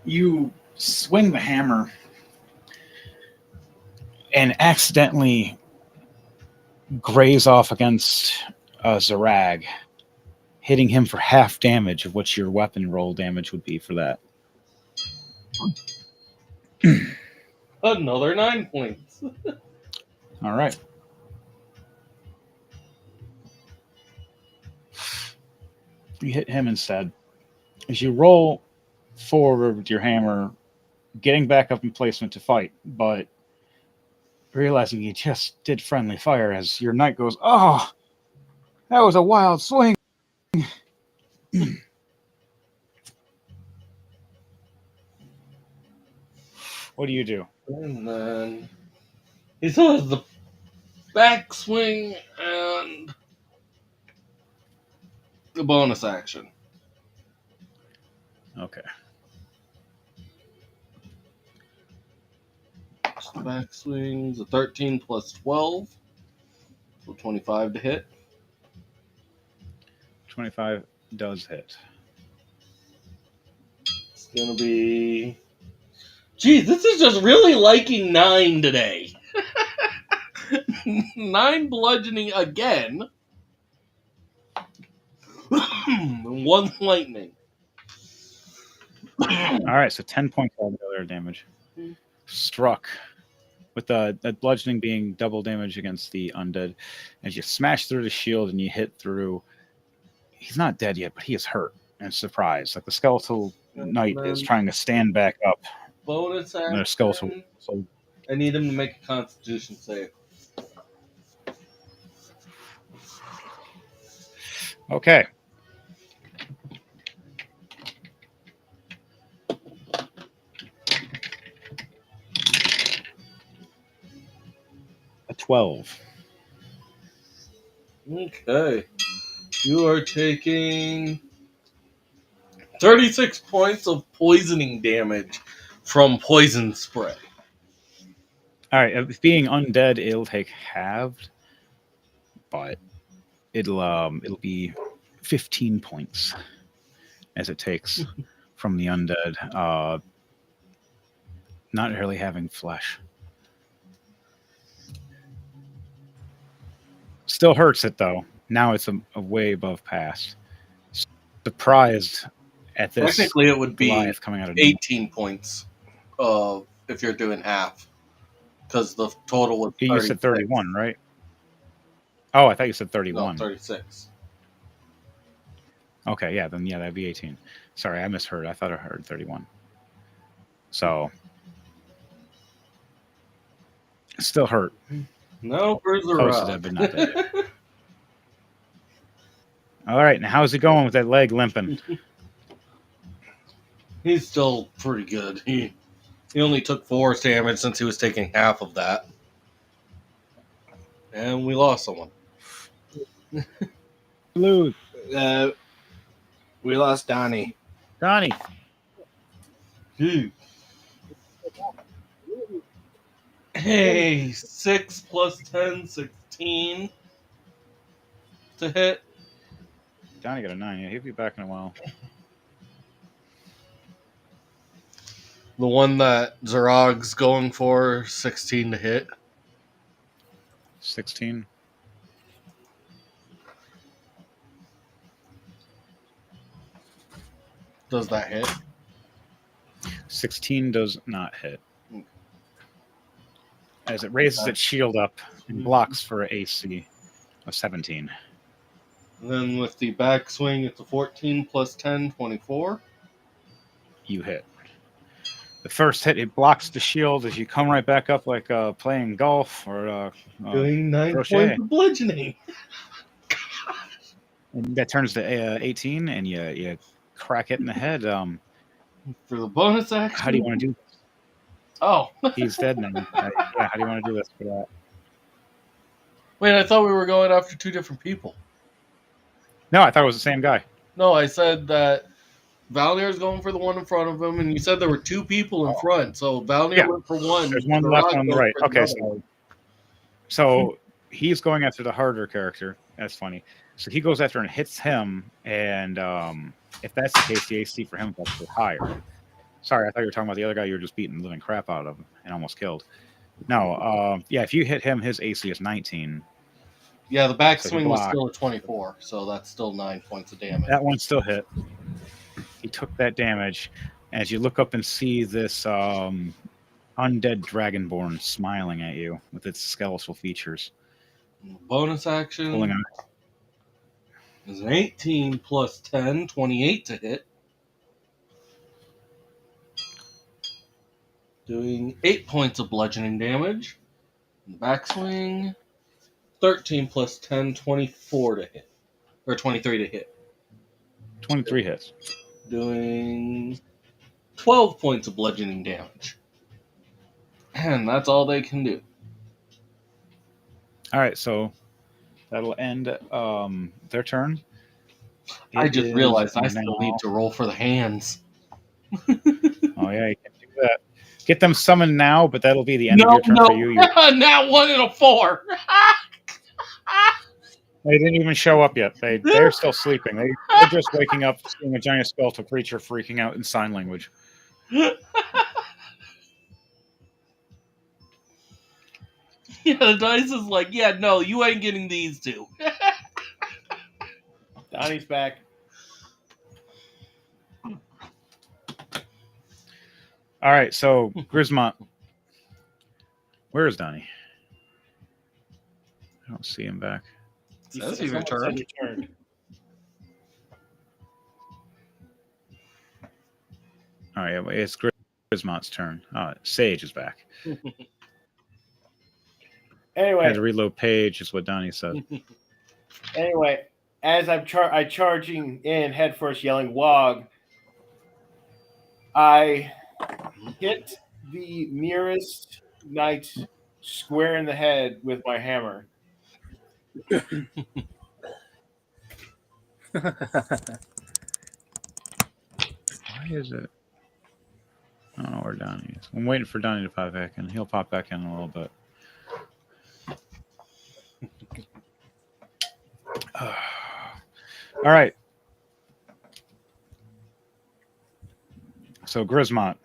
Speaker 1: you swing the hammer and accidentally graze off against Zarag, hitting him for half damage of what your weapon roll damage would be for that.
Speaker 3: Another 9 points.
Speaker 1: All right. You hit him instead. As you roll forward with your hammer, getting back up in placement to fight, but realizing you just did friendly fire as your knight goes, "Oh, that was a wild swing." What do you do?
Speaker 3: And then he still has the backswing and the bonus action.
Speaker 1: Okay.
Speaker 3: Backswing's a 13 + 12. 25 to hit.
Speaker 1: 25 does hit.
Speaker 3: It's going to be... Geez, this is just really liking 9 today. 9 bludgeoning again. 1 lightning.
Speaker 1: All right, so 10 points altogether of damage. Struck. With the bludgeoning being double damage against the undead. As you smash through the shield and you hit through... He's not dead yet, but he is hurt and surprised. Like the skeletal knight is trying to stand back up.
Speaker 3: Bonus action.
Speaker 1: Skeletal. So,
Speaker 3: I need him to make a Constitution save.
Speaker 1: okay. A 12.
Speaker 3: Okay. You are taking 36 points of poisoning damage from poison spray.
Speaker 1: All right, being undead, it'll take halved, but it'll be 15 points as it takes from the undead. Not really having flesh. Still hurts it though. Now it's a way above past. Surprised at this.
Speaker 3: Technically, it would be
Speaker 1: Goliath coming out of
Speaker 3: 18 points if you're doing half. Because the total was 36.
Speaker 1: You said 31, right? Oh, I thought you said 31.
Speaker 3: No, 36.
Speaker 1: Okay, yeah, then that'd be 18. Sorry, I misheard. I thought I heard 31. So still hurt.
Speaker 3: No, further
Speaker 1: Close to
Speaker 3: up.
Speaker 1: dead, but not dead yet. All right, now how's it going with that leg limping?
Speaker 3: He's still pretty good. He only took 4 damage since he was taking half of that. And we lost someone.
Speaker 1: Lose.
Speaker 6: We lost Donnie.
Speaker 1: Donnie.
Speaker 3: Dude. Hey, 6 plus 10, 16 to hit.
Speaker 1: Donnie got a 9. Yeah, he'll be back in a while.
Speaker 3: The one that Zarog's going for, 16 to hit.
Speaker 1: 16.
Speaker 3: Does that hit?
Speaker 1: 16 does not hit. As it raises its shield up and blocks for an AC of 17.
Speaker 3: And then with the backswing, it's a 14 plus 10, 24.
Speaker 1: You hit. The first hit, it blocks the shield as you come right back up like playing golf or
Speaker 3: Doing 9
Speaker 1: crochet.
Speaker 3: points of bludgeoning.
Speaker 1: And that turns to 18, and you crack it in the head.
Speaker 3: For the bonus action?
Speaker 1: How do you want to do this?
Speaker 3: Oh.
Speaker 1: He's dead now. Yeah, how do you want to do this for that?
Speaker 3: Wait, I thought we were going after 2 different people.
Speaker 1: No, I thought it was the same guy.
Speaker 3: No, I said that Valnir's going for the one in front of him, and you said there were 2 people in front. So Valnir went for one.
Speaker 1: There's one left on the right. Okay, so he's going after the harder character. That's funny. So he goes after and hits him, and if that's the case, the AC for him is actually higher. Sorry, I thought you were talking about the other guy you were just beating the living crap out of and almost killed. No, if you hit him, his AC is 19.
Speaker 3: Yeah, the backswing was still a 24, so that's still 9 points of damage.
Speaker 1: That one still hit. He took that damage. As you look up and see this undead dragonborn smiling at you with its skeletal features.
Speaker 3: Bonus action
Speaker 1: Pulling on.
Speaker 3: is an 18 plus 10, 28 to hit. Doing 8 points of bludgeoning damage. Backswing, 13 plus 10, 24 to hit. Or 23 to hit.
Speaker 1: 23 hits.
Speaker 3: Doing 12 points of bludgeoning damage. And that's all they can do.
Speaker 1: All right, so that'll end their turn.
Speaker 3: I just realized I still need to roll for the hands.
Speaker 1: Oh, yeah, you can do that. Get them summoned now, but that'll be the end of your turn for you.
Speaker 3: Now 1 and a 4.
Speaker 1: They didn't even show up yet. They're still sleeping. They're just waking up, seeing a giant skeletal creature freaking out in sign language.
Speaker 3: Yeah, the dice is like, yeah, no, you ain't getting these two.
Speaker 2: Donnie's back.
Speaker 1: All right, so Grismont. Where is Donnie? I don't see him back.
Speaker 3: Says he
Speaker 2: Someone said
Speaker 3: returned.
Speaker 2: returned.
Speaker 1: All right, it's Grismont's turn. Sage is back.
Speaker 2: Anyway,
Speaker 1: Had to reload page, is what Donnie said.
Speaker 2: Anyway, as I'm charging in headfirst, yelling "Wog," I hit the nearest knight square in the head with my hammer.
Speaker 1: Why is it? I don't know where Donnie is. I'm waiting for Donnie to pop back in. He'll pop back in a little bit. All right. So Grismont,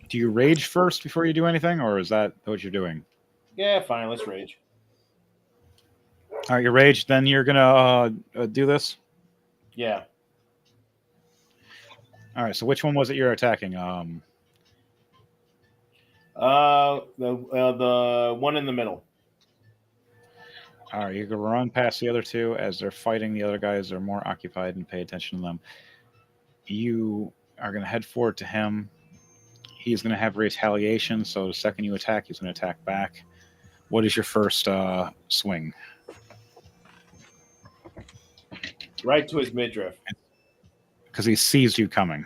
Speaker 1: do you rage first before you do anything, or is that what you're doing?
Speaker 2: Yeah, fine. Let's rage.
Speaker 1: All right, you rage. Then you're gonna do this.
Speaker 2: Yeah.
Speaker 1: All right. So which one was it you're attacking?
Speaker 2: The one in the middle.
Speaker 1: All right, you can run past the other two as they're fighting. The other guys are more occupied and pay attention to them. You are going to head forward to him. He's going to have retaliation, so the second you attack, he's going to attack back. What is your first swing?
Speaker 2: Right to his midriff.
Speaker 1: Because he sees you coming.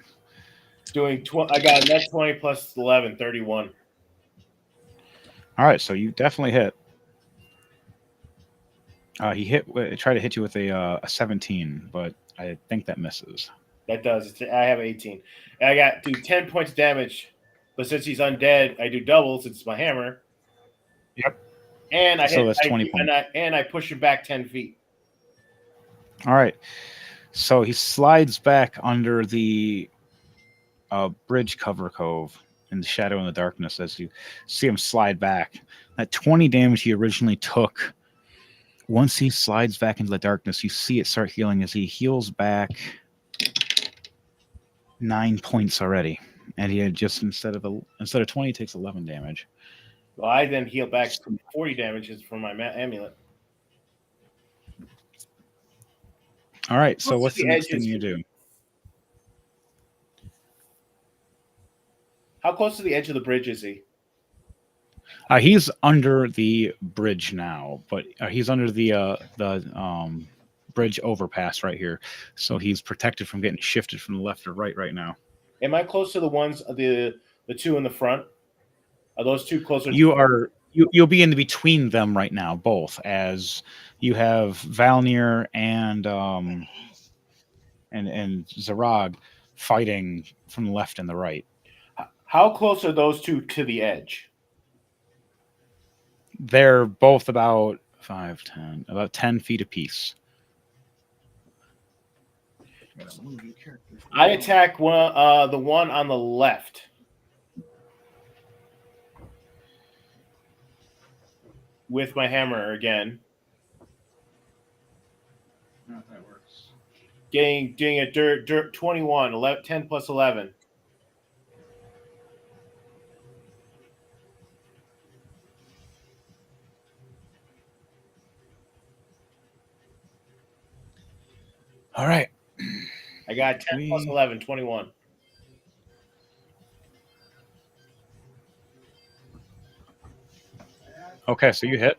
Speaker 2: I got a net 20 plus 11, 31.
Speaker 1: All right, so you definitely hit. He tried to hit you with a 17, but I think that misses.
Speaker 2: That does. I have 18. And I do 10 points of damage, but since he's undead, I do double since it's my hammer.
Speaker 1: Yep.
Speaker 2: And
Speaker 1: that's 20 points.
Speaker 2: And I push him back 10 feet.
Speaker 1: All right. So he slides back under the bridge cover cove in the shadow and the darkness as you see him slide back. That 20 damage he originally took, once he slides back into the darkness, you see it start healing as he heals back 9 points already. And he had just instead of 20, takes 11 damage.
Speaker 2: Well, I then heal back 40 damages from my amulet.
Speaker 1: All right, so what's the next thing you do?
Speaker 2: How close to the edge of the bridge is he?
Speaker 1: He's under the bridge now, but he's under the bridge overpass right here. So he's protected from getting shifted from the left or right now.
Speaker 2: Am I close to the ones the two in the front? Are those two closer?
Speaker 1: You'll be in between them right now, both, as you have Valnir and Zarag fighting from the left and the right.
Speaker 2: How close are those two to the edge?
Speaker 1: They're both about 10 feet apiece.
Speaker 2: I attack the one on the left. With my hammer again.
Speaker 1: No, that works.
Speaker 2: Doing a dirt 21, 10 plus 11.
Speaker 1: All right.
Speaker 2: I got 10 plus 11, 21.
Speaker 1: Okay, so you hit.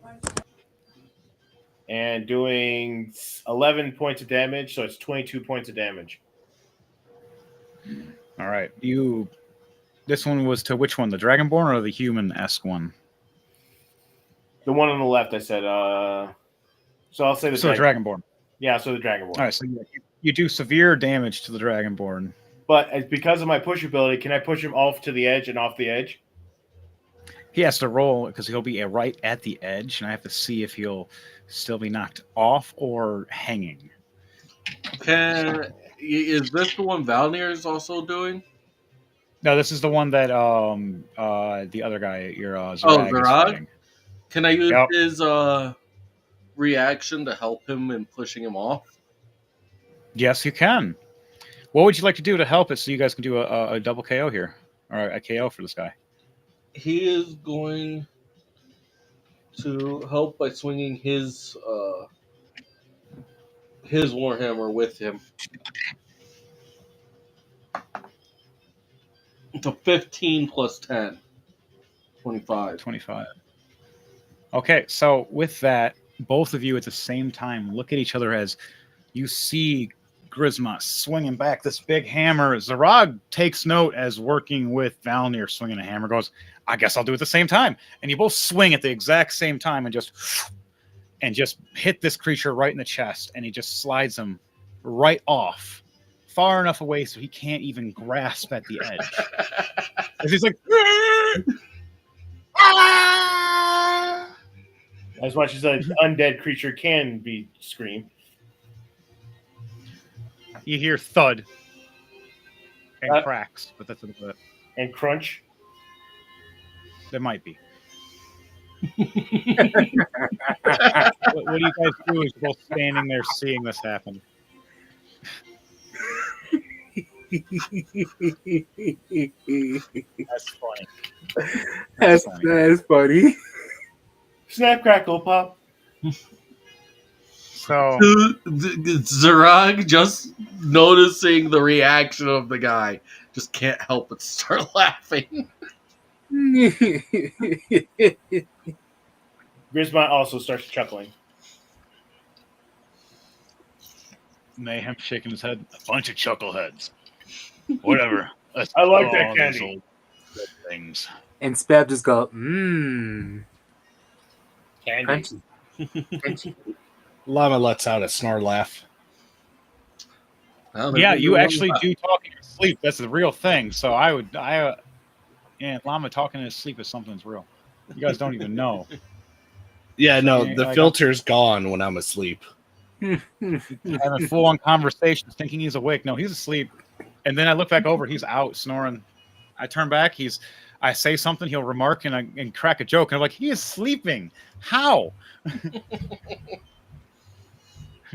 Speaker 2: And doing 11 points of damage, so it's 22 points of damage.
Speaker 1: All right. This one was to which one? The Dragonborn or the human-esque one?
Speaker 2: The one on the left, I said. So I'll say the
Speaker 1: Dragonborn.
Speaker 2: Yeah, so the Dragonborn.
Speaker 1: All right, so you do severe damage to the Dragonborn.
Speaker 2: But because of my push ability, can I push him off to the edge and off the edge?
Speaker 1: He has to roll because he'll be right at the edge, and I have to see if he'll still be knocked off or hanging.
Speaker 3: Is this the one Valnir is also doing?
Speaker 1: No, this is the one that the other guy, your Zarag, is
Speaker 3: Zarag?
Speaker 1: fighting.
Speaker 3: Can I use
Speaker 1: Yep.
Speaker 3: his reaction to help him in pushing him off?
Speaker 1: Yes, you can. What would you like to do to help it so you guys can do a double KO here, or a KO for this guy?
Speaker 3: He is going to help by swinging his warhammer with him. It's a 15 plus 10. 25.
Speaker 1: 25. Okay, so with that, both of you at the same time look at each other as you see Grisma swinging back this big hammer. Zarag takes note as working with Valnir swinging a hammer, goes, I guess I'll do it at the same time. And you both swing at the exact same time and just hit this creature right in the chest, and he just slides him right off, far enough away so he can't even grasp at the edge. As he's like,
Speaker 2: as much as an undead creature can be scream.
Speaker 1: You hear thud and cracks, but that's about it.
Speaker 2: And crunch.
Speaker 1: There might be. What do you guys do as you're both standing there seeing this happen? That's funny.
Speaker 10: That's funny.
Speaker 2: Snap, crackle, pop.
Speaker 1: So
Speaker 3: Zarag, just noticing the reaction of the guy, just can't help but start laughing.
Speaker 2: Grisma also starts chuckling.
Speaker 1: Mayhem shaking his head. A bunch of chuckleheads. Whatever.
Speaker 2: I like that candy.
Speaker 1: Things.
Speaker 10: And Spab just go, mmm.
Speaker 2: Candy.
Speaker 10: Crunchy.
Speaker 6: Llama lets out a snarl laugh.
Speaker 3: Well,
Speaker 1: Yeah, you actually do talk in your sleep. That's the real thing. So Llama talking in his sleep is something that's real. You guys don't even know.
Speaker 6: Yeah, no,
Speaker 1: Yeah,
Speaker 6: the
Speaker 1: like,
Speaker 6: filter's gone when I'm asleep.
Speaker 1: Having full-on conversations, thinking he's awake. No, he's asleep. And then I look back over, he's out snoring. I turn back, I say something, he'll remark and crack a joke, and I'm like, he is sleeping. How? It'd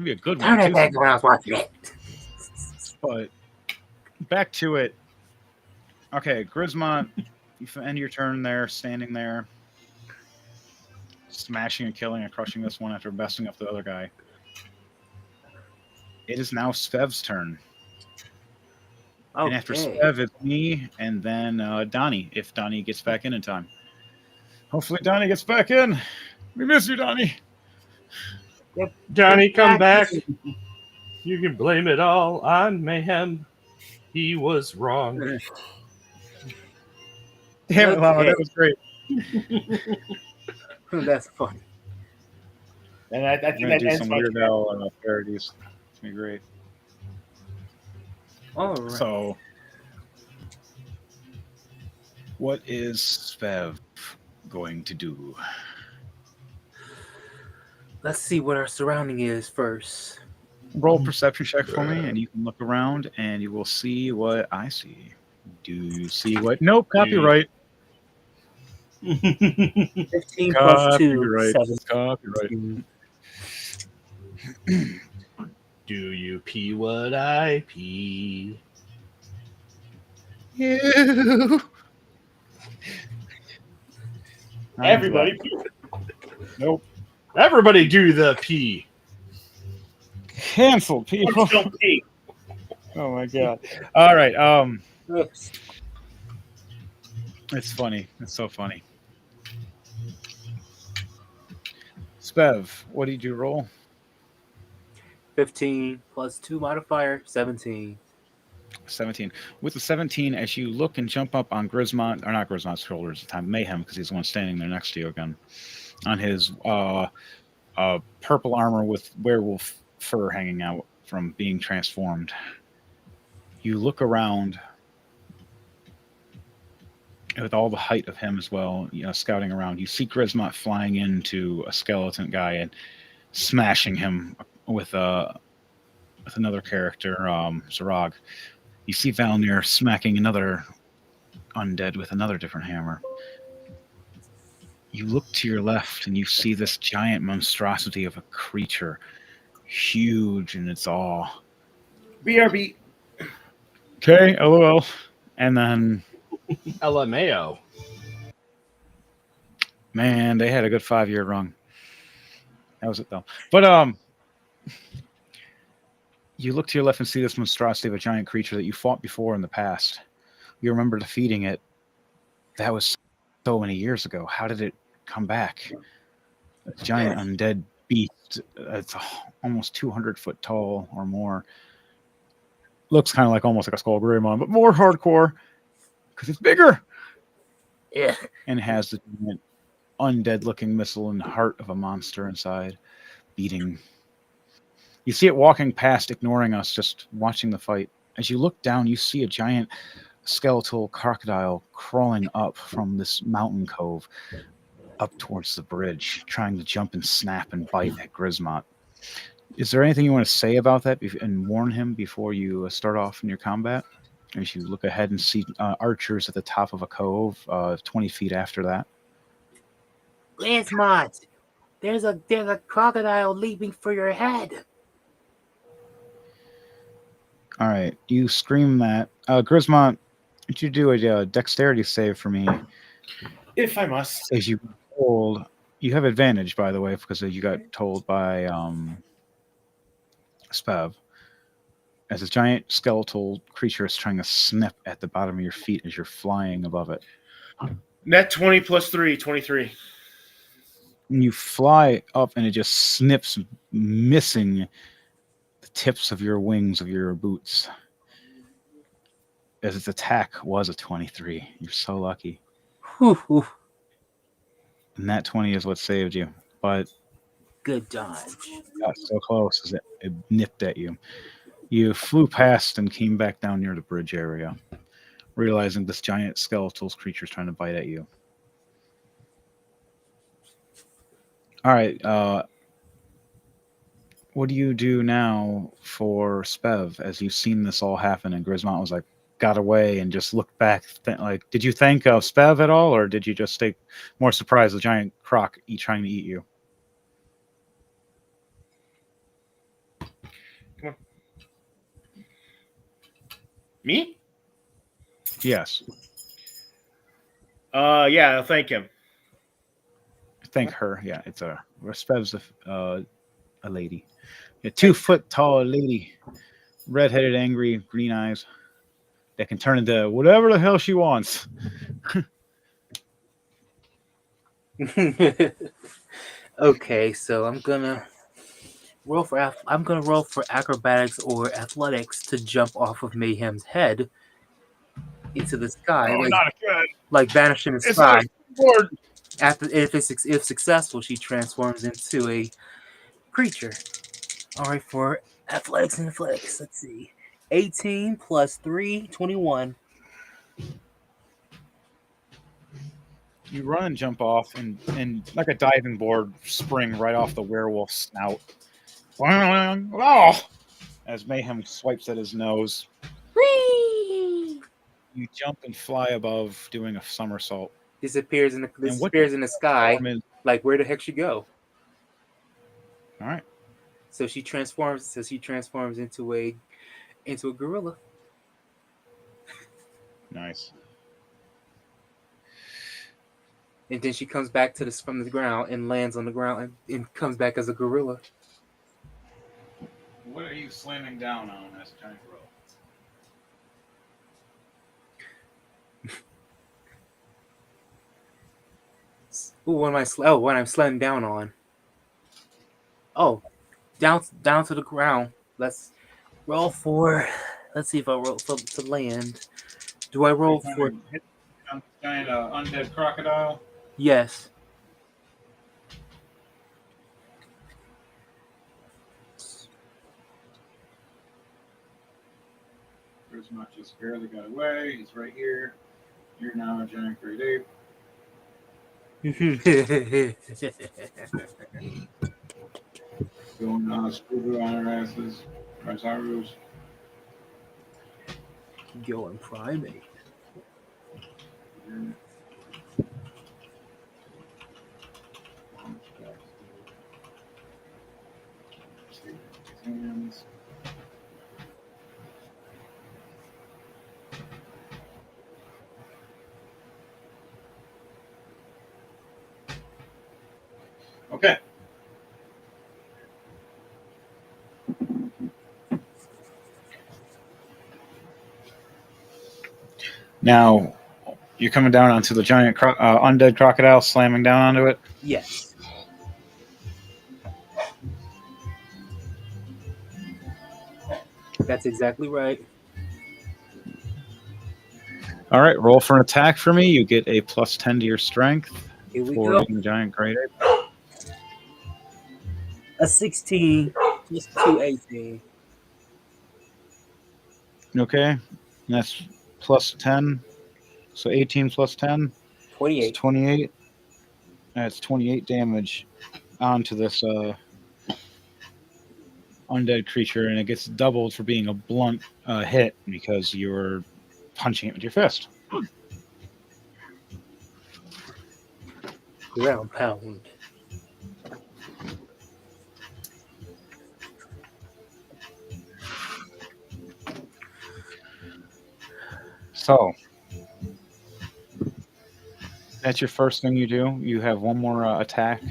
Speaker 1: be a good one.
Speaker 10: Turn it back when I was watching it.
Speaker 1: But back to it. Okay, Grisma, you end your turn there, standing there, smashing and killing and crushing this one after messing up the other guy. It is now Spev's turn.
Speaker 10: Okay.
Speaker 1: And after Spev, it's me, and then Donnie, if Donnie gets back in time. Hopefully Donnie gets back in. We miss you, Donnie.
Speaker 4: Johnny, come back. You can blame it all on Mayhem. He was wrong.
Speaker 1: Damn it, Llama, that was great.
Speaker 10: That's funny.
Speaker 2: And I think that
Speaker 1: do
Speaker 2: ends
Speaker 1: some
Speaker 2: my
Speaker 1: Weird
Speaker 2: turn.
Speaker 1: Al parodies. It's gonna be great.
Speaker 10: All right.
Speaker 1: So, what is Spev going to do?
Speaker 10: Let's see what our surrounding is first.
Speaker 1: Roll a perception check for me, and you can look around, and you will see what I see. Do you see what? Nope, copyright.
Speaker 10: 15 plus 2.
Speaker 1: Copyright.
Speaker 10: 7.
Speaker 1: Copyright.
Speaker 6: Do you pee what I pee?
Speaker 1: You.
Speaker 2: Everybody.
Speaker 1: Nope.
Speaker 6: Everybody do the pee.
Speaker 1: Cancel, people.
Speaker 2: Don't pee.
Speaker 1: Oh my god. All right. It's funny. It's so funny. Spev, what did you roll?
Speaker 10: 15 plus 2 modifier, 17.
Speaker 1: 17. With the 17, as you look and jump up on Grismont, or not Grismont's shoulders at the time, Mayhem, because he's the one standing there next to you again, on his purple armor with werewolf fur hanging out from being transformed. You look around, with all the height of him as well, scouting around. You see Grismot flying into a skeleton guy and smashing him with another character, Zarog. You see Valnir smacking another undead with another different hammer. You look to your left and you see this giant monstrosity of a creature, huge in its awe.
Speaker 2: BRB.
Speaker 1: Okay, LOL. And then,
Speaker 6: LMAO.
Speaker 1: man, they had a good 5-year run. That was it though. But you look to your left and see this monstrosity of a giant creature that you fought before in the past. You remember defeating it. That was so many years ago. How did it come back? A giant undead beast. It's almost 200 foot tall or more. Looks kind of like almost like a Skullgrimon, but more hardcore because it's bigger.
Speaker 10: Yeah.
Speaker 1: And has the undead-looking missile and heart of a monster inside, beating. You see it walking past, ignoring us, just watching the fight. As you look down, you see a giant skeletal crocodile crawling up from this mountain cove up towards the bridge, trying to jump and snap and bite at Grismot. Is there anything you want to say about that and warn him before you start off in your combat? As you look ahead and see archers at the top of a cove, 20 feet after that.
Speaker 10: Grismot, there's a crocodile leaping for your head.
Speaker 1: All right, you scream that. Grismot, would you do a dexterity save for me?
Speaker 2: If I must.
Speaker 1: As you told, you have advantage, by the way, because you got told by Spev. As this giant skeletal creature is trying to snip at the bottom of your feet as you're flying above it.
Speaker 2: Net 20 plus 3, 23.
Speaker 1: And you fly up and it just snips, missing the tips of your wings of your boots. As its attack was a 23. You're so lucky.
Speaker 10: Whew.
Speaker 1: And that 20 is what saved you. But
Speaker 10: good dodge.
Speaker 1: Got so close as it nipped at you. You flew past and came back down near the bridge area, realizing this giant skeletal creature is trying to bite at you. All right. What do you do now for Spev as you've seen this all happen and Grismont was like, got away and just looked back? Like, did you thank Spev at all, or did you just stay more surprised the giant croc trying to eat you?
Speaker 2: Come on. Me?
Speaker 1: Yes.
Speaker 2: Yeah, I'll thank him.
Speaker 1: Thank her. Yeah, it's Spev's a lady. A 2 foot tall lady, red-headed, angry, green eyes, that can turn into whatever the hell she wants.
Speaker 10: Okay, so I'm gonna roll for acrobatics or athletics to jump off of Mayhem's head into the sky, like vanish in the sky. If successful, she transforms into a creature. All right, for athletics and athletics, let's see. 18 plus 3, 21.
Speaker 1: You run and jump off, and like a diving board, spring right off the werewolf's snout. Oh! As Mayhem swipes at his nose.
Speaker 10: Whee!
Speaker 1: You jump and fly above, doing a somersault.
Speaker 10: Disappears in the sky. Like, where the heck she go?
Speaker 1: All right.
Speaker 10: So she transforms into a gorilla.
Speaker 1: Nice.
Speaker 10: And then she comes back from the ground and lands on the ground and comes back as a gorilla.
Speaker 1: What are you slamming down on as a giant gorilla?
Speaker 10: Ooh, what I'm slamming down on. Oh, down to the ground. Let's roll for. Let's see if I roll to land. Do I roll for
Speaker 1: hit giant undead crocodile?
Speaker 10: Yes.
Speaker 1: Grismont just barely got away. He's right here. You're now a giant great ape. Going scooter on our asses. Raizarus.
Speaker 10: Going primate.
Speaker 1: Hands. Okay. Now, you're coming down onto the giant undead crocodile, slamming down onto it.
Speaker 10: Yes. That's exactly right.
Speaker 1: All right, roll for an attack for me. You get a +10 to your strength
Speaker 10: Here we
Speaker 1: for
Speaker 10: go.
Speaker 1: being a giant great ape.
Speaker 10: A 16 plus 2, 18.
Speaker 1: Okay, and that's +10. So 18 plus 10 is
Speaker 10: 28.
Speaker 1: 28. That's 28 damage onto this undead creature, and it gets doubled for being a blunt hit because you're punching it with your fist.
Speaker 10: Ground pound.
Speaker 1: So that's your first thing you do. You have one more attack,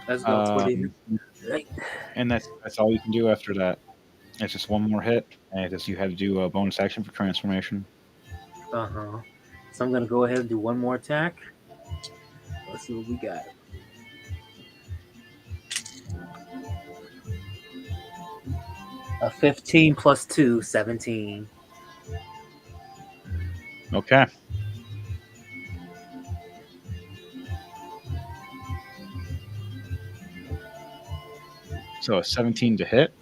Speaker 10: Let's go. 20. Right.
Speaker 1: and that's all you can do after that. It's just one more hit, and you had to do a bonus action for transformation.
Speaker 10: Uh-huh. So I'm going to go ahead and do one more attack. Let's see what we got. A 15 plus 2, 17.
Speaker 1: Okay. So a 17 to hit.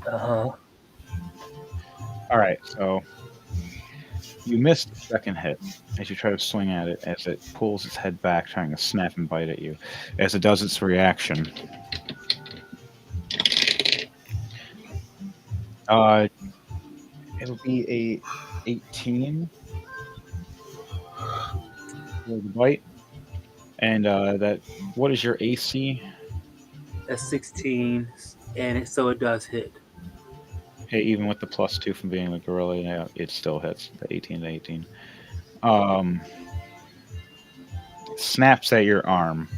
Speaker 10: Uh-huh.
Speaker 1: All right, so you missed the second hit as you try to swing at it as it pulls its head back, trying to snap and bite at you. As it does its reaction, it'll be a 18 for the bite. And that, what is your AC?
Speaker 10: A 16, and so it does hit.
Speaker 1: Hey, even with the +2 from being the gorilla, yeah, it still hits the 18 to 18. Snaps at your arm,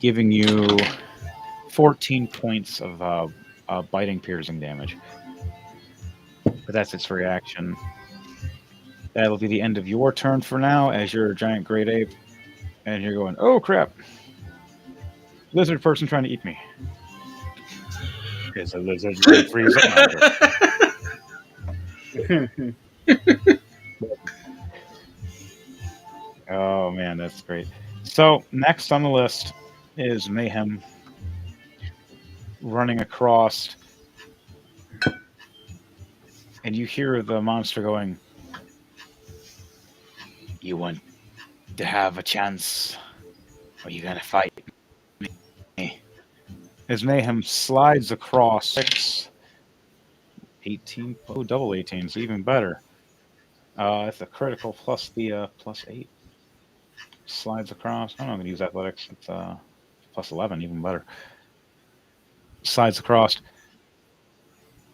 Speaker 1: giving you 14 points of biting, piercing damage. But that's its reaction. That'll be the end of your turn for now, as you're a giant great ape, and you're going, oh crap! Lizard person trying to eat me. It's a lizard freeze up. Oh man, that's great. So next on the list is Mayhem running across, and you hear the monster going, "You want to have a chance? Or are you gonna fight me?" As Mayhem slides across 18, oh, double 18s, even better. It's a critical plus the +8. Slides across. I'm not going to use athletics. It's +11, even better. Slides across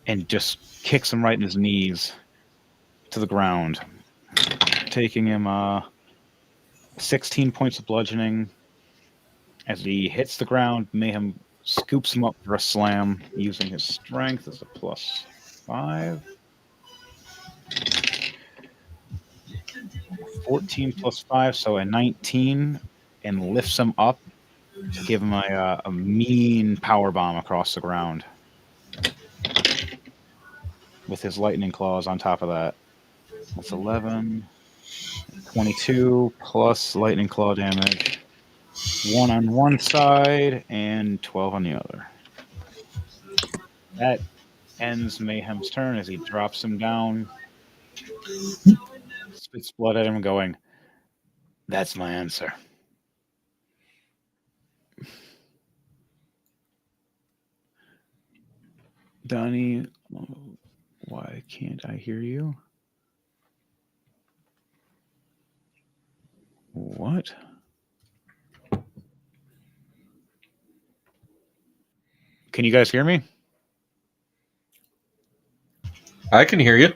Speaker 1: and just kicks him right in his knees to the ground, taking him 16 points of bludgeoning. As he hits the ground, Mayhem scoops him up for a slam using his strength as a +5. 14 plus 5, so a 19, and lifts him up to give him a mean power bomb across the ground with his lightning claws on top of that. That's 11, 22 plus lightning claw damage. 1 on one side and 12 on the other. That ends Mayhem's turn as he drops him down, spits blood at him, going, "That's my answer." Donnie, why can't I hear you? What? Can you guys hear me?
Speaker 3: I can hear you.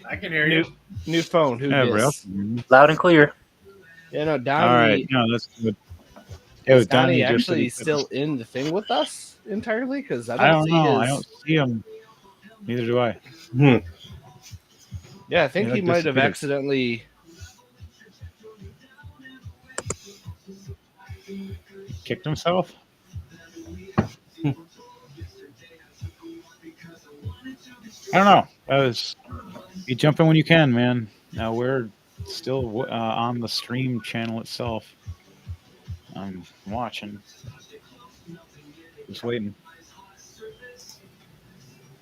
Speaker 2: I can hear you.
Speaker 6: New phone. Who
Speaker 1: Everybody else
Speaker 6: dis?
Speaker 1: can hear me.
Speaker 10: Loud and clear.
Speaker 6: Yeah, no, Donnie.
Speaker 1: All right, no, that's good.
Speaker 6: Is
Speaker 1: Donnie
Speaker 6: Donnie
Speaker 1: just
Speaker 6: actually
Speaker 1: said he-
Speaker 6: still in the thing with us entirely? Because
Speaker 1: I
Speaker 6: I
Speaker 1: don't
Speaker 6: see
Speaker 1: know.
Speaker 6: his.
Speaker 1: I don't see him. Neither do I.
Speaker 6: Yeah, I think
Speaker 1: He,
Speaker 6: he
Speaker 1: like,
Speaker 6: might have
Speaker 1: disappeared.
Speaker 6: accidentally.
Speaker 1: Kicked himself? I don't know. You jump in when you can, man. Now we're still on the stream channel itself. I'm watching. Just waiting.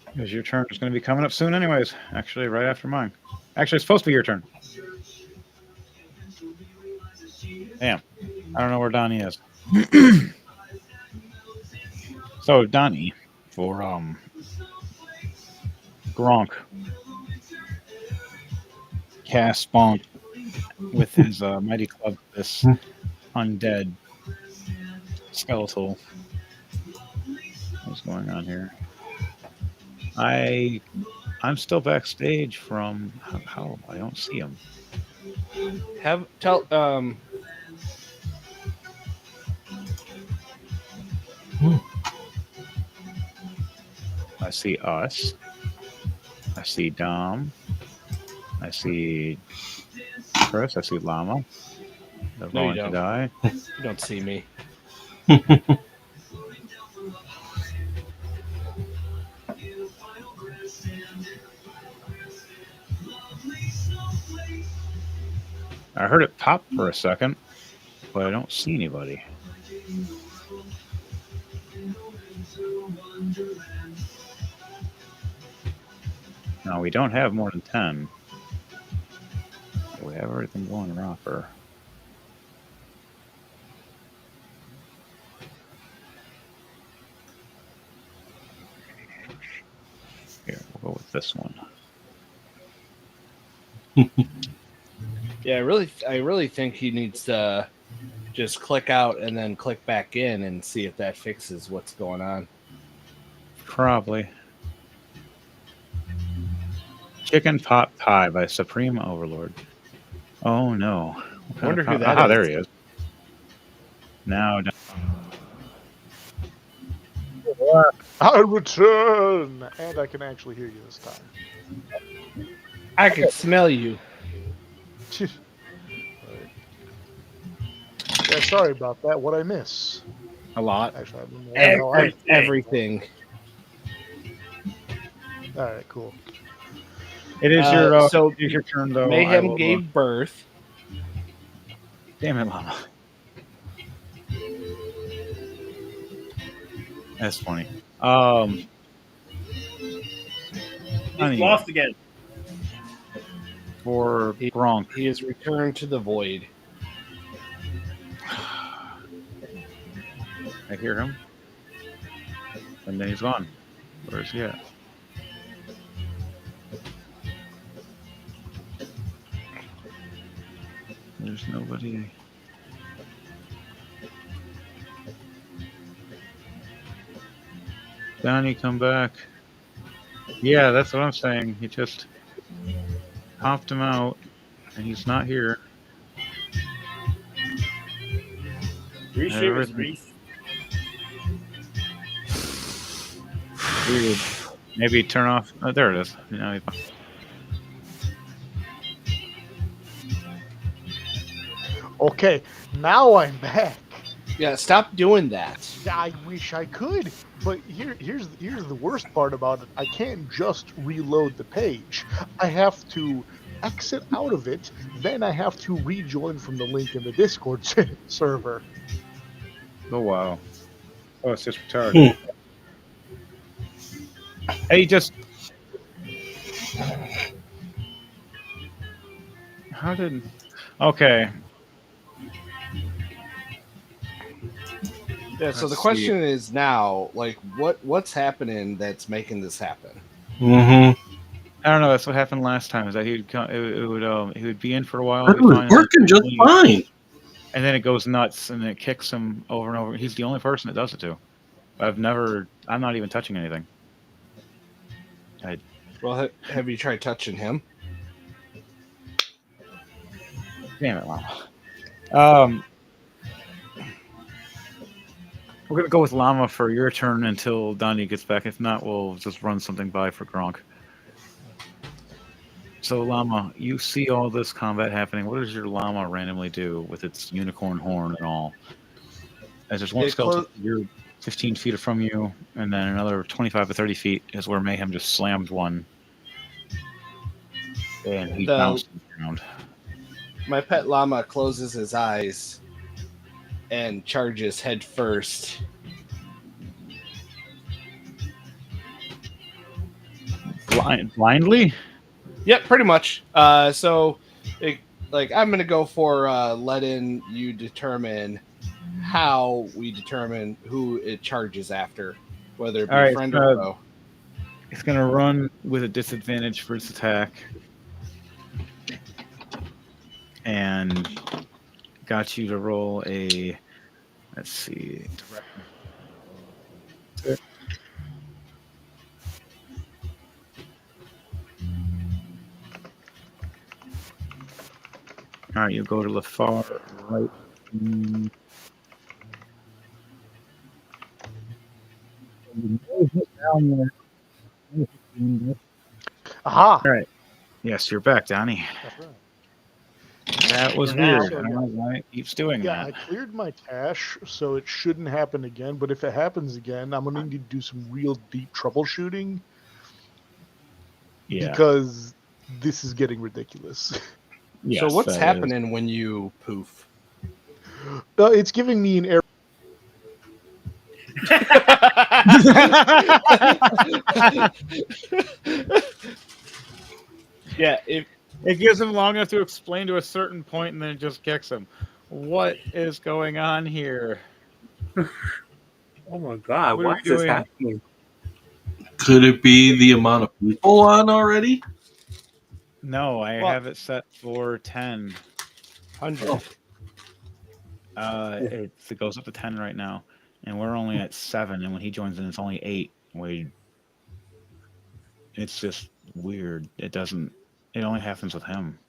Speaker 1: Because your turn is going to be coming up soon anyways. Actually, right after mine. Actually, it's supposed to be your turn. Damn. I don't know where Donnie is. So, Donnie, for Gronk, cast Bonk with his mighty club, this undead skeletal. What's going on here? I'm still backstage from how I don't see him. I see us. I see Dom. I see Chris. I see Llama. They're
Speaker 6: No, you
Speaker 1: going to
Speaker 6: don't.
Speaker 1: die.
Speaker 6: You don't see me.
Speaker 1: I heard it pop for a second, but I don't see anybody. No, we don't have more than 10. We have everything going proper. Here, we'll go with this one.
Speaker 6: Yeah, I really think he needs to just click out and then click back in and see if that fixes what's going on.
Speaker 1: Probably. Chicken Pot Pie by Supreme Overlord. Oh no.
Speaker 6: I wonder who that
Speaker 1: Ah,
Speaker 6: is.
Speaker 1: there he is. Now,
Speaker 5: I return, and I can actually hear you this time.
Speaker 6: I can smell you.
Speaker 5: Yeah, sorry about that. What I miss?
Speaker 6: A lot.
Speaker 5: Actually, I don't know what the hell I-
Speaker 6: Everything.
Speaker 5: All right, cool.
Speaker 1: it is
Speaker 6: so
Speaker 1: it is your turn though. I
Speaker 6: Mayhem
Speaker 1: will,
Speaker 6: gave birth.
Speaker 1: Damn it, Llama. That's funny.
Speaker 2: He's lost again.
Speaker 1: For Gronk.
Speaker 6: He has returned to the void.
Speaker 1: I hear him. And then he's gone. Where's he at? There's nobody. Donnie, come back. Yeah, that's what I'm saying. He just popped him out, and he's not here.
Speaker 2: Reese.
Speaker 1: Weird. Maybe turn off. Oh, there it is. Now
Speaker 5: Okay, now I'm back.
Speaker 6: Yeah, stop doing that.
Speaker 5: I wish I could, but here's the worst part about it. I can't just reload the page. I have to exit out of it, then I have to rejoin from the link in the Discord server.
Speaker 1: Oh wow. Oh, it's just retarded. Hey, just How did? Okay.
Speaker 6: Yeah, so
Speaker 1: Let's
Speaker 6: the
Speaker 1: see.
Speaker 6: question is now, like, what's happening that's making this happen?
Speaker 3: Mm-hmm.
Speaker 1: I don't know. That's what happened last time. Is that he would be in for a while.
Speaker 3: It
Speaker 1: He'd be
Speaker 3: was
Speaker 1: fine, and then
Speaker 3: working just fine.
Speaker 1: and then it goes nuts and it kicks him over and over. He's the only person that does it to. I'm not even touching anything.
Speaker 6: Well, have you tried touching him?
Speaker 1: Damn it, Llama. We're gonna go with Llama for your turn until Donnie gets back. If not, we'll just run something by for Gronk. So Llama, you see all this combat happening. What does your Llama randomly do with its unicorn horn and all? As there's one skeleton, you're 15 feet from you, and then another 25 to 30 feet is where Mayhem just slammed one, and he bounced around.
Speaker 6: My pet llama closes his eyes and charges head first.
Speaker 1: Blindly?
Speaker 6: Yep, pretty much. I'm gonna go for letting you determine how we determine who it charges after, whether it be friend or foe.
Speaker 1: It's gonna run with a disadvantage for its attack, and got you to roll a. Let's see. All right, you go to the far right.
Speaker 5: Aha!
Speaker 1: All right. Yes, you're back, Donnie.
Speaker 5: That's right.
Speaker 1: That was weird. I don't know why it keeps doing that.
Speaker 5: I cleared my cache, so it shouldn't happen again. But if it happens again, I'm going to need to do some real deep troubleshooting.
Speaker 1: Yeah.
Speaker 5: Because this is getting ridiculous.
Speaker 6: Yes, so what's happening when you poof?
Speaker 5: It's giving me an error.
Speaker 6: Yeah,
Speaker 1: it gives him long enough to explain to a certain point, and then it just kicks him. What is going on here?
Speaker 10: Oh my god, why is this happening?
Speaker 3: Could it be the amount of people on already?
Speaker 1: No, I have it set for 10.
Speaker 6: 100.
Speaker 1: It goes up to 10 right now, and we're only at 7. And when he joins in, it's only 8. It's just weird. It only happens with him.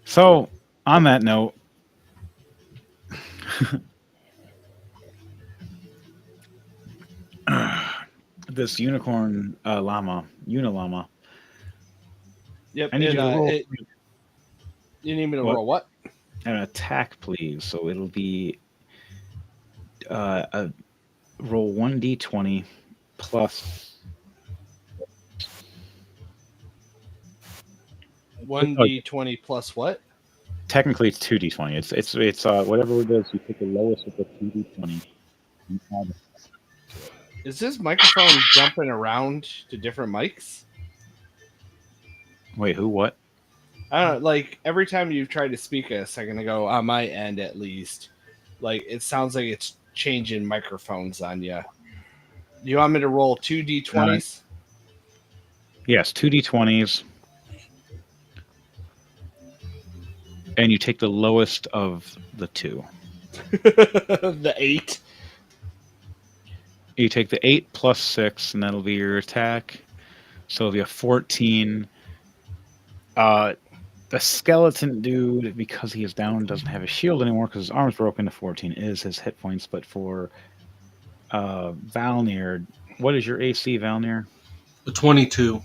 Speaker 1: So, on that note, this unicorn Unilama.
Speaker 6: Yep.
Speaker 1: I need you to roll.
Speaker 6: You need me to roll what?
Speaker 1: An attack, please. So it'll be a roll 1d20 plus
Speaker 6: 1d20 plus what?
Speaker 1: Technically, it's 2d20. It's whatever it is. You pick the lowest of the 2d20.
Speaker 6: Is this microphone jumping around to different mics?
Speaker 1: Wait, who? What?
Speaker 6: I don't know. Like every time you try to speak a second ago, on my end at least, like it sounds like it's changing microphones on you. You want me to roll 2d20s?
Speaker 1: Yes, 2d20s. And you take the lowest of the 2.
Speaker 6: The 8.
Speaker 1: You take the 8 plus 6, and that'll be your attack. So it'll be a 14. The skeleton dude, because he is down, doesn't have a shield anymore because his arm's broken. To 14 is his hit points. But for Valnir, what is your AC, Valnir?
Speaker 3: 22.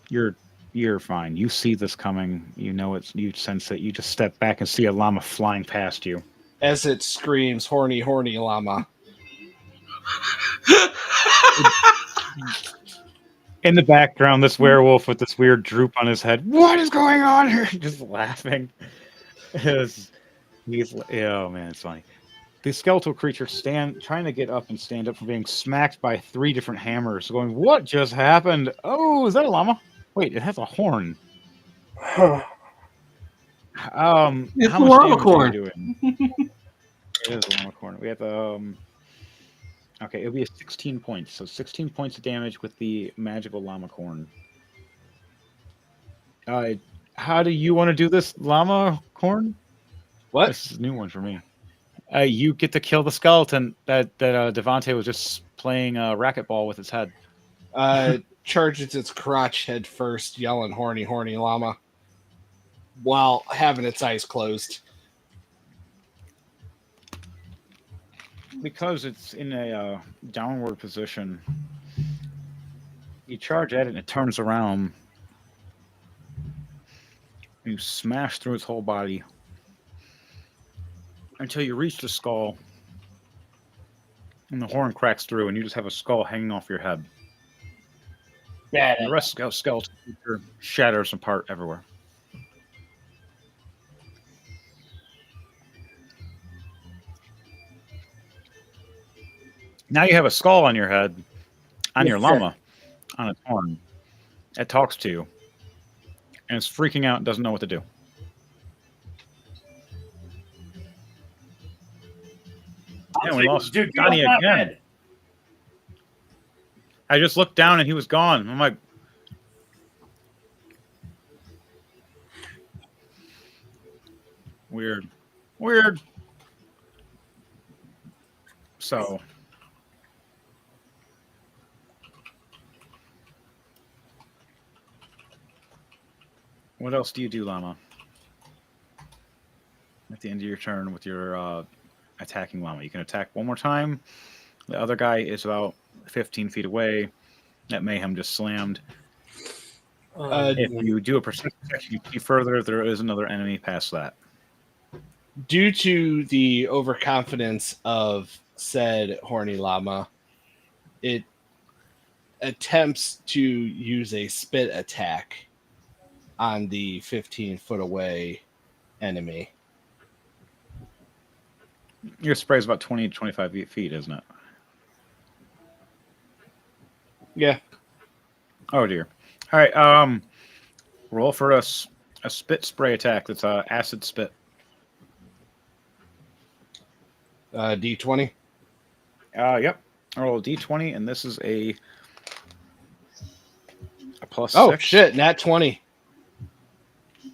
Speaker 1: You're fine. You see this coming. You know you sense it. You just step back and see a llama flying past you.
Speaker 6: As it screams, horny, horny llama.
Speaker 1: In the background, this werewolf with this weird droop on his head. What is going on here? Just laughing. Oh man, it's funny. the skeletal creature trying to get up and stand up from being smacked by 3 different hammers, going, "What just happened? Oh, is that a llama? Wait, it has a horn."
Speaker 3: It's
Speaker 1: How
Speaker 3: the
Speaker 1: much
Speaker 3: llama
Speaker 1: damage are
Speaker 3: corn.
Speaker 1: you doing? It is a llama corn. We have okay, it'll be a 16 points. So 16 points of damage with the magical llama corn. How do you want to do this, llama corn?
Speaker 6: What?
Speaker 1: This is a new one for me. You get to kill the skeleton that Devante was just playing racquetball with its head.
Speaker 6: Charges its crotch head first, yelling "horny, horny llama," while having its eyes closed.
Speaker 1: Because it's in a downward position, you charge at it and it turns around. You smash through its whole body until you reach the skull, and the horn cracks through, and you just have a skull hanging off your head. And the rest of the skeleton creature shatters apart everywhere. Now you have a skull on your head, on your llama, on its horn. It talks to you, and it's freaking out and doesn't know what to do. Yeah, we lost Donnie again. I just looked down and he was gone. I'm like, weird. So, what else do you do, llama? At the end of your turn with your attacking llama, you can attack one more time. The other guy is about 15 feet away. That mayhem just slammed. If you do a perception check, you can see further. There is another enemy past that.
Speaker 6: Due to the overconfidence of said horny llama, it attempts to use a spit attack on the 15-foot away enemy.
Speaker 1: Your spray is about 20 to 25 feet, isn't it?
Speaker 6: Yeah.
Speaker 1: Oh, dear. All right. Roll for a spit spray attack. That's acid spit.
Speaker 6: D20.
Speaker 1: Yep. Roll a D20, and this is a plus 6.
Speaker 6: Oh, shit. Nat 20.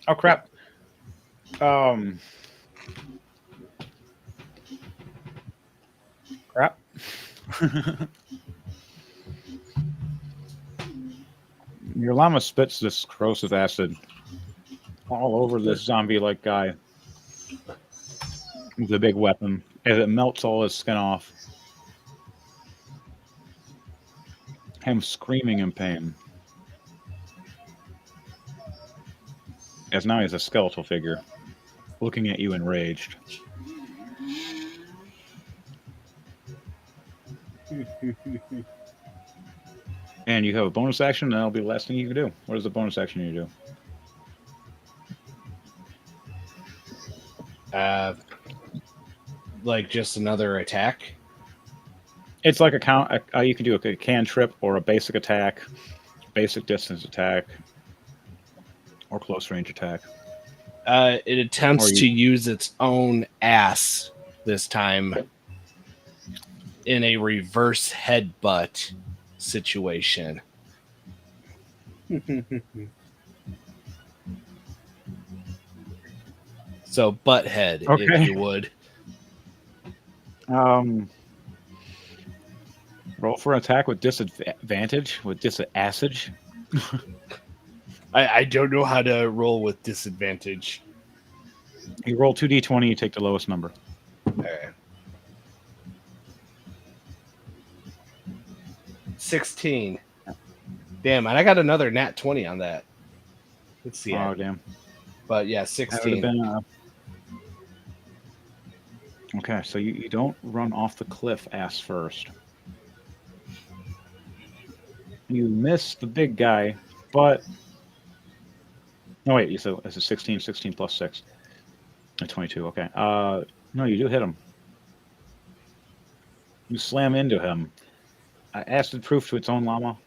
Speaker 1: Oh, crap. Crap. Your llama spits this corrosive acid all over this zombie-like guy with a big weapon as it melts all his skin off. Him screaming in pain. As now he's a skeletal figure, looking at you enraged. And you have a bonus action, and that'll be the last thing you can do. What is the bonus action you do?
Speaker 6: Like just another attack?
Speaker 1: It's like you can do a cantrip or a basic attack, basic distance attack, or close range attack.
Speaker 6: It attempts to use its own ass this time in a reverse headbutt situation. So butthead,
Speaker 1: okay,
Speaker 6: if you would.
Speaker 1: Roll for an attack with disadvantage, with disadvantage.
Speaker 6: I don't know how to roll with disadvantage.
Speaker 1: You roll 2d20, you take the lowest number.
Speaker 6: All right. 16. Damn, and I got another nat 20 on that. Let's see.
Speaker 1: Oh, damn.
Speaker 6: But yeah, 16.
Speaker 1: Okay, so you don't run off the cliff ass first. You miss the big guy, but... No, wait, so it's a 16 plus 6. 22, okay. No, you do hit him. You slam into him. Acid proof to its own llama.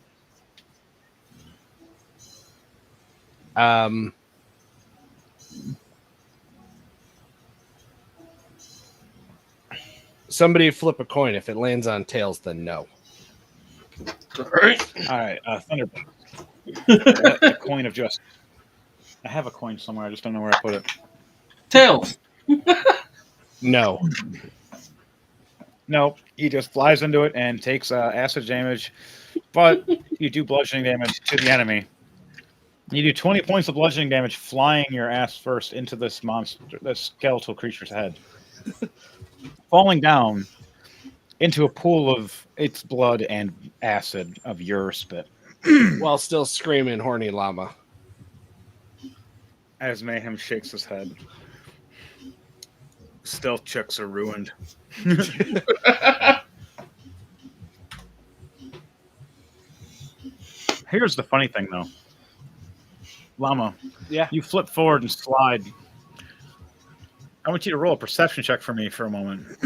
Speaker 6: Somebody flip a coin. If it lands on tails, then no.
Speaker 1: All right. Thunderbolt. The coin of justice. I have a coin somewhere. I just don't know where I put it.
Speaker 3: Tails.
Speaker 6: No.
Speaker 1: No, he just flies into it and takes acid damage, but you do bludgeoning damage to the enemy. You do 20 points of bludgeoning damage flying your ass first into this monster, this skeletal creature's head, falling down into a pool of its blood and acid of your spit.
Speaker 6: While still screaming, horny llama.
Speaker 1: As Mayhem shakes his head. Stealth checks are ruined. Here's the funny thing, though. Llama,
Speaker 6: Yeah.
Speaker 1: you flip forward and slide. I want you to roll a perception check for me for a moment.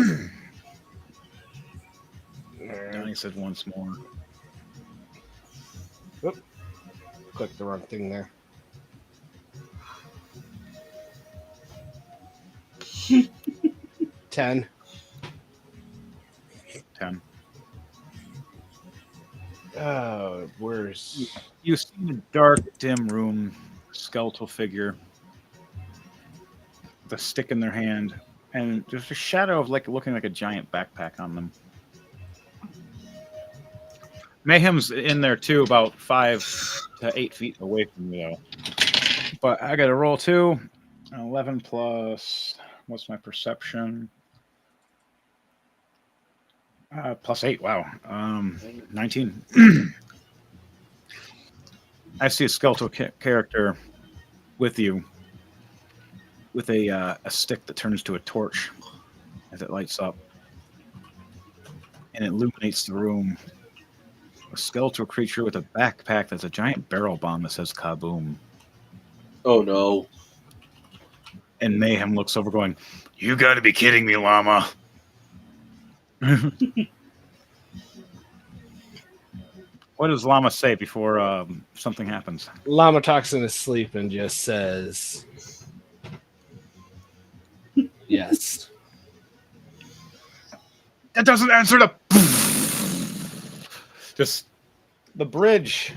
Speaker 1: Donnie said once more.
Speaker 6: Oop. Click the wrong thing there. Ten.
Speaker 1: 10.
Speaker 6: Oh, where's...
Speaker 1: You see a dark, dim room, skeletal figure, with a stick in their hand, and there's a shadow of looking like a giant backpack on them. Mayhem's in there too, about 5 to 8 feet away from you, though. But I got to roll 2. 11 plus, what's my perception? Plus 8, wow. 19. I see a skeletal character with you, with a stick that turns to a torch as it lights up, and it illuminates the room. A skeletal creature with a backpack that's a giant barrel bomb that says kaboom.
Speaker 3: Oh no.
Speaker 1: And Mayhem looks over going, "You gotta be kidding me, llama." What does llama say before something happens?
Speaker 6: Llama talks in his sleep and just says, yes.
Speaker 1: That doesn't answer the... Just the bridge.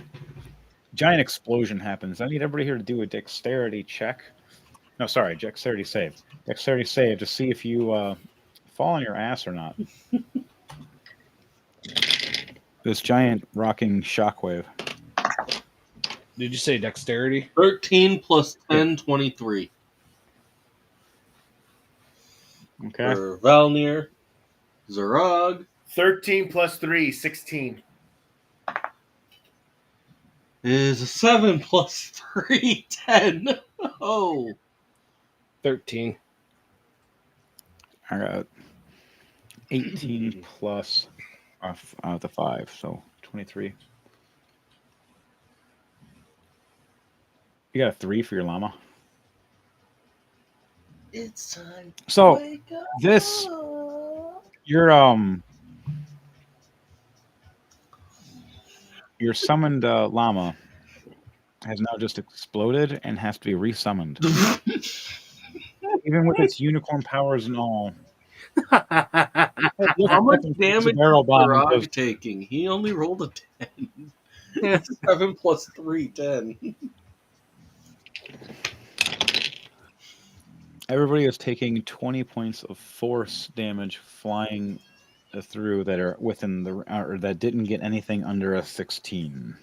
Speaker 1: Giant explosion happens. I need everybody here to do a dexterity check. No, sorry, dexterity save. Dexterity save to see if you fall on your ass or not. This giant rocking shockwave.
Speaker 6: Did you say dexterity?
Speaker 3: 13 plus 10, 23.
Speaker 1: Okay.
Speaker 3: For Valnir, Zarog.
Speaker 2: 13 plus 3, 16.
Speaker 3: Is a 7 plus 3, 10. Oh.
Speaker 6: 13.
Speaker 1: I got 18 plus the 5, so 23. You got a 3 for your llama.
Speaker 3: It's time.
Speaker 1: So this, your summoned llama has now just exploded and has to be resummoned. Even with its unicorn powers and all.
Speaker 3: How much damage is Zarog
Speaker 1: is
Speaker 3: taking? He only rolled a 10. 7 plus 3, 10.
Speaker 1: Everybody is taking 20 points of force damage flying through that are within the or that didn't get anything under a 16.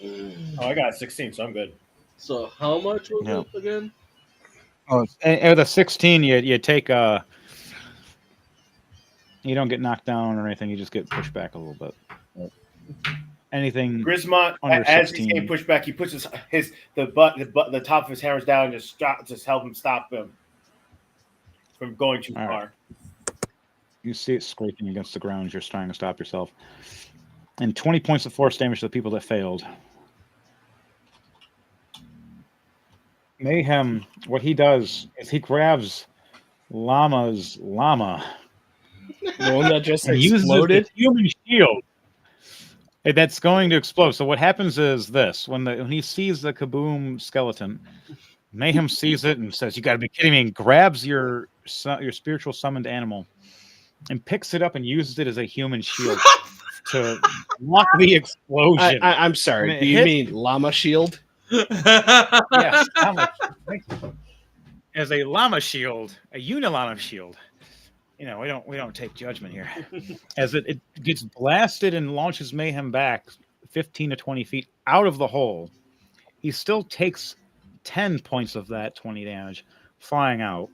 Speaker 2: Oh, I got a 16, so I'm good.
Speaker 3: So how much was it again?
Speaker 1: Oh, and with a 16, you take you don't get knocked down or anything. You just get pushed back a little bit. Anything
Speaker 2: Grismont,
Speaker 1: under
Speaker 2: as
Speaker 1: 16.
Speaker 2: he's getting pushed back, he puts the top of his hammers down and just help him stop him from going too far.
Speaker 1: You see it scraping against the ground as you're trying to stop yourself. And 20 points of force damage to the people that failed. Mayhem, what he does is he grabs Llama's llama.
Speaker 6: The one that just
Speaker 1: And uses
Speaker 6: exploded.
Speaker 1: the human shield. That's going to explode. So what happens is this: when he sees the kaboom skeleton, Mayhem sees it and says, "You got to be kidding me!" and grabs your spiritual summoned animal and picks it up and uses it as a human shield to block the explosion.
Speaker 6: I'm sorry. Do you mean llama shield?
Speaker 1: Yes, as a llama shield, a unilama shield. You know, we don't take judgment here. As it gets blasted and launches Mayhem back 15 to 20 feet out of the hole, he still takes 10 points of that 20 damage, flying out.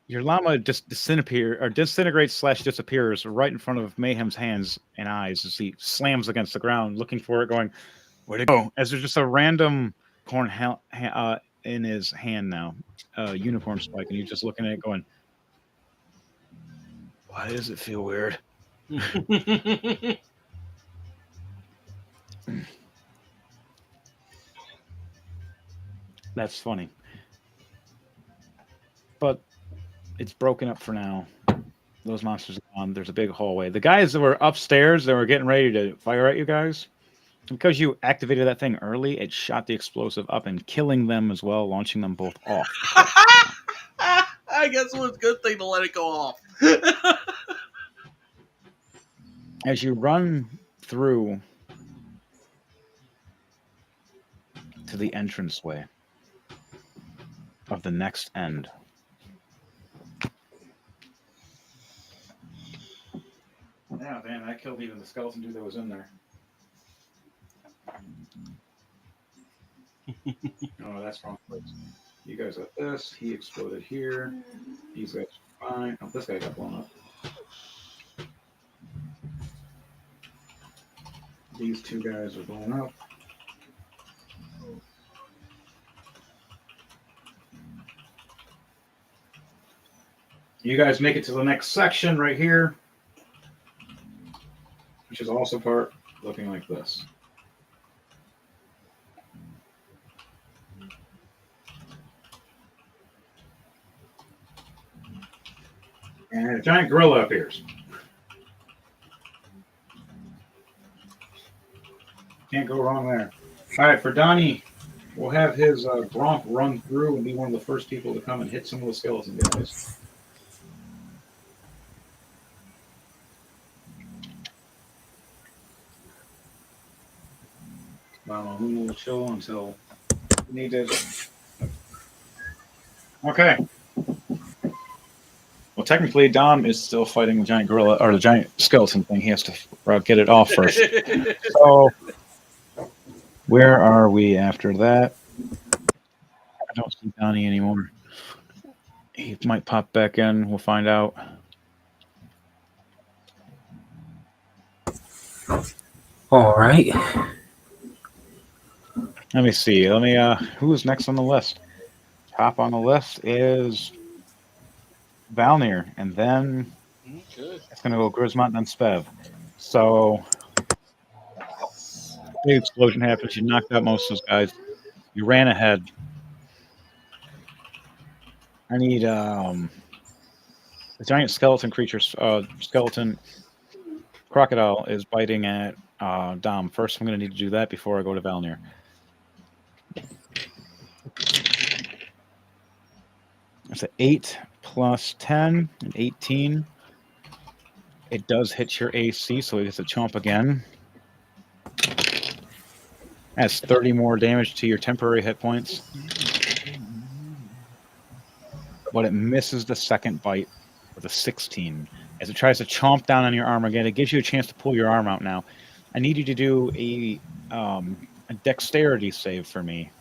Speaker 1: Your llama just disintegrates / disappears right in front of Mayhem's hands and eyes as he slams against the ground, looking for it, going, "Where'd it go?" As there's just a random corn in his hand now, unicorn spike, and he's just looking at it, going, "Why does it feel weird?" That's funny. But it's broken up for now. Those monsters are gone. There's a big hallway. The guys that were upstairs that were getting ready to fire at you guys, because you activated that thing early, it shot the explosive up and killing them as well, launching them both off.
Speaker 3: I guess it was a good thing to let it go off.
Speaker 1: As you run through to the entranceway of the next end, yeah, man, that killed even the skeleton dude that was in there. Oh, that's wrong place. You guys got this. He exploded here. These guys are fine. Oh, this guy got blown up. These two guys are blown up. You guys make it to the next section right here, which is also part looking like this. And a giant gorilla appears. Can't go wrong there. All right, for Donnie, we'll have his Gronk run through and be one of the first people to come and hit some of the skeleton guys. Luna will chill until needed. Okay. Well, technically, Dom is still fighting the giant gorilla or the giant skeleton thing. He has to get it off first. So, where are we after that? I don't see Donnie anymore. He might pop back in. We'll find out.
Speaker 10: All right.
Speaker 1: Let me see. Who's next on the list? Top on the list is Valnir, and then it's going to go Grismont, then Spev. So, big explosion happens. You knocked out most of those guys. You ran ahead. I need the giant skeleton creature. Skeleton crocodile is biting at Dom. First, I'm going to need to do that before I go to Valnir. It's an 8 plus 10, an 18. It does hit your AC, so it gets a chomp again. Adds 30 more damage to your temporary hit points. But it misses the second bite with a 16. As it tries to chomp down on your arm again, it gives you a chance to pull your arm out now. I need you to do a dexterity save for me.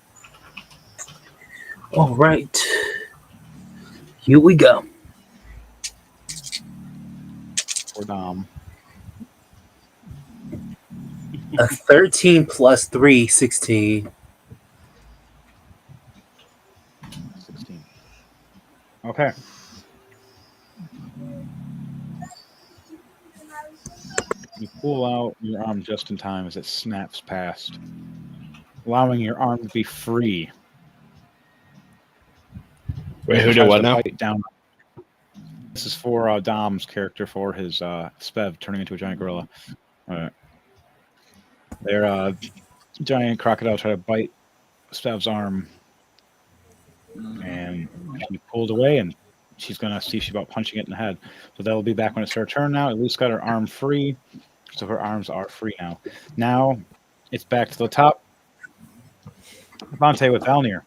Speaker 10: All right. Here we go.
Speaker 1: For Dom.
Speaker 10: A 13 plus 3, 16.
Speaker 1: 16. Okay. You pull out your arm just in time as it snaps past, allowing your arm to be free.
Speaker 11: Wait, who did what now?
Speaker 1: Fight down. This is for Dom's character for his Spev turning into a giant gorilla. All right. Their giant crocodile try to bite Spev's arm, and she pulled away, and she's gonna see if she's about punching it in the head. So that'll be back when it's her turn now. At least got her arm free, so her arms are free now. Now it's back to the top. Devontae with Valnir.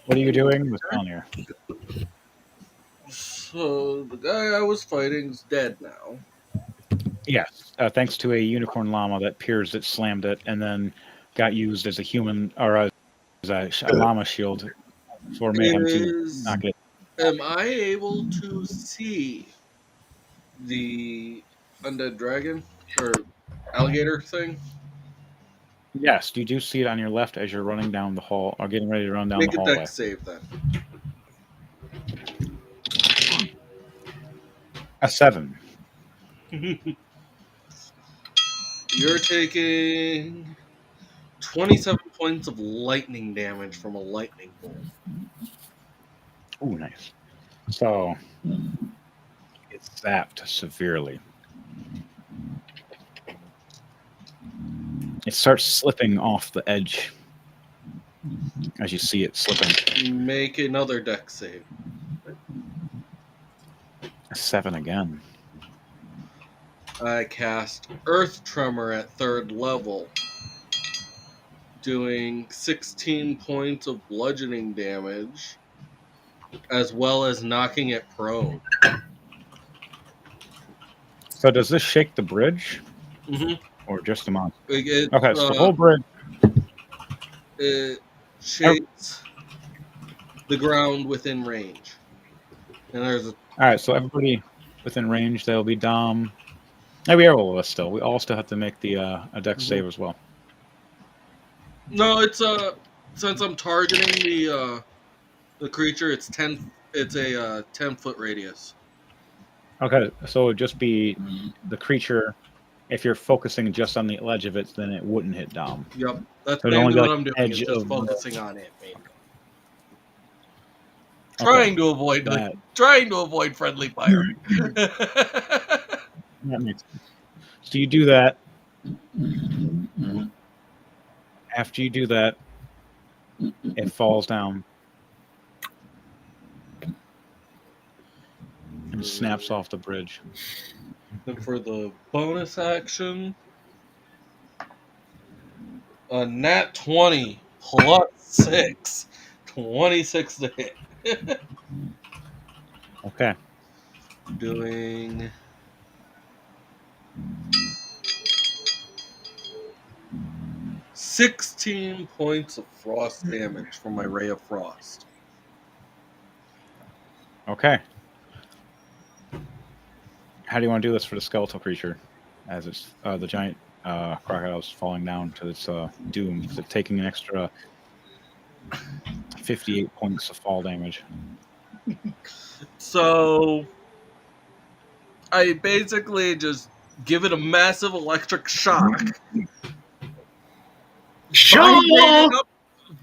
Speaker 1: What are you doing with Valnir?
Speaker 3: So the guy I was fighting is dead now.
Speaker 1: Yes, thanks to a unicorn llama that pierced it, slammed it, and then got used as a human or as a llama shield for Mayhem to knock it.
Speaker 3: Am I able to see the undead dragon or alligator thing?
Speaker 1: Yes, you do see it on your left as you're running down the hall or getting ready to run down the hallway.
Speaker 3: Make a dex save then.
Speaker 1: A 7.
Speaker 3: You're taking 27 points of lightning damage from a lightning bolt.
Speaker 1: Ooh, nice. So it's zapped severely. It starts slipping off the edge as you see it slipping.
Speaker 3: Make another dex save.
Speaker 1: A 7 again.
Speaker 3: I cast Earth Tremor at 3rd level, doing 16 points of bludgeoning damage, as well as knocking it prone.
Speaker 1: So does this shake the bridge?
Speaker 3: Mm-hmm.
Speaker 1: Or just the monster?
Speaker 3: Okay,
Speaker 1: so the whole bridge.
Speaker 3: It shakes the ground within range. And there's
Speaker 1: All right, so everybody within range, there'll be Dom. Maybe all of us still. We all still have to make the a dex save as well.
Speaker 3: No, it's since I'm targeting the creature, it's 10. It's a 10-foot radius.
Speaker 1: Okay, so it would just be the creature. If you're focusing just on the ledge of it, then it wouldn't hit Dom.
Speaker 3: Yep, that's
Speaker 1: so
Speaker 3: mainly what
Speaker 1: like
Speaker 3: I'm doing. Is just focusing on it, mainly.
Speaker 1: Okay.
Speaker 3: Trying to avoid friendly fire.
Speaker 1: That makes sense. So you do that. After you do that, it falls down and snaps off the bridge.
Speaker 3: And for the bonus action, a nat 20 plus 6, 26 to hit.
Speaker 1: Okay.
Speaker 3: Doing 16 points of frost damage from my Ray of Frost.
Speaker 1: Okay. How do you want to do this for the skeletal creature? As it's the giant crocodile is falling down to its doom. Is it taking an extra 58 points of fall damage?
Speaker 3: So I basically just give it a massive electric shock.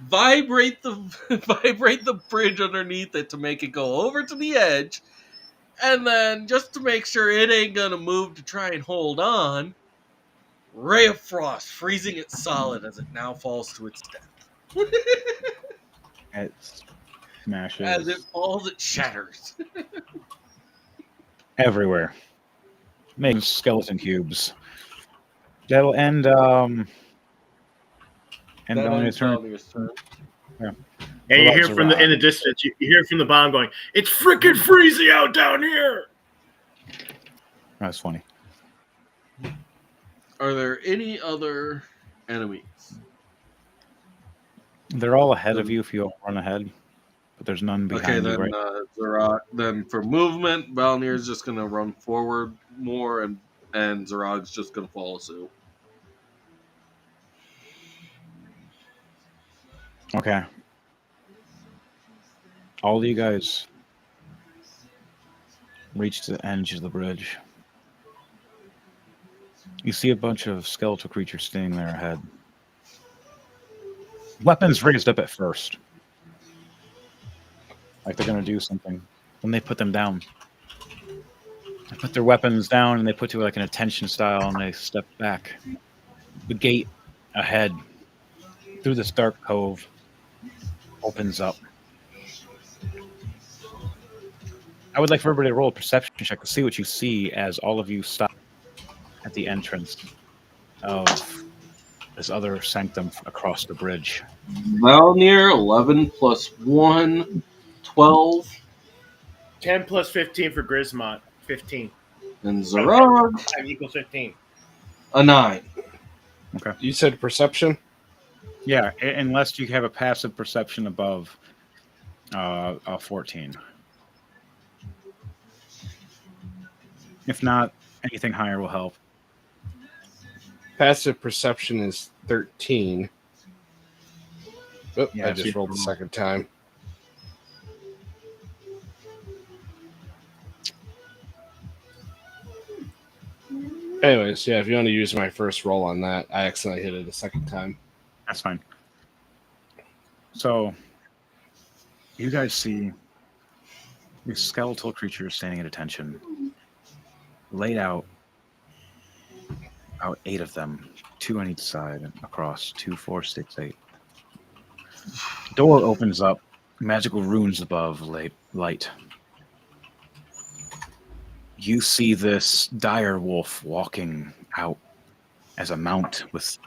Speaker 3: Vibrate the bridge underneath it to make it go over to the edge, and then just to make sure it ain't gonna move to try and hold on, Ray of Frost, freezing it solid as it now falls to its death.
Speaker 1: It smashes.
Speaker 3: As it falls, it shatters.
Speaker 1: Everywhere. Making skeleton cubes. That'll end Valnir's turn. Yeah.
Speaker 2: And you hear from in the distance, you hear from the bomb going, "It's freaking freezing out down here."
Speaker 1: That's funny.
Speaker 3: Are there any other enemies?
Speaker 1: They're all ahead of you if you run ahead, but there's none behind you, right?
Speaker 3: Zarog, then for movement, Valnir's just going to run forward more, and Zarog's just going to follow suit.
Speaker 1: Okay. All of you guys reach the edge of the bridge. You see a bunch of skeletal creatures standing there ahead. Weapons raised up at first. like they're going to do something. Then they put them down. They put their weapons down and they put to like an attention style and they step back. The gate ahead through this dark cove opens up. I would like for everybody to roll a perception check to see what you see as all of you stop at the entrance of this other sanctum across the bridge.
Speaker 3: Valnir, 11 plus 1, 12.
Speaker 2: 10 plus 15 for Grismont. 15.
Speaker 3: And Zarog,
Speaker 2: 5 equals 15.
Speaker 3: a 9.
Speaker 1: Okay.
Speaker 6: You said perception?
Speaker 1: Yeah, unless you have a passive perception above 14. If not, anything higher will help.
Speaker 6: Passive perception is 13. Oh,
Speaker 1: Yeah,
Speaker 6: I just rolled the second time. Anyways, yeah, if you want to use my first roll on that, I accidentally hit it a second time.
Speaker 1: That's fine. So, you guys see these skeletal creatures standing at attention, laid out, about 8 of them, 2 on each side, across 2, 4, 6, 8. Door opens up, magical runes above, light. You see this dire wolf walking out as a mount with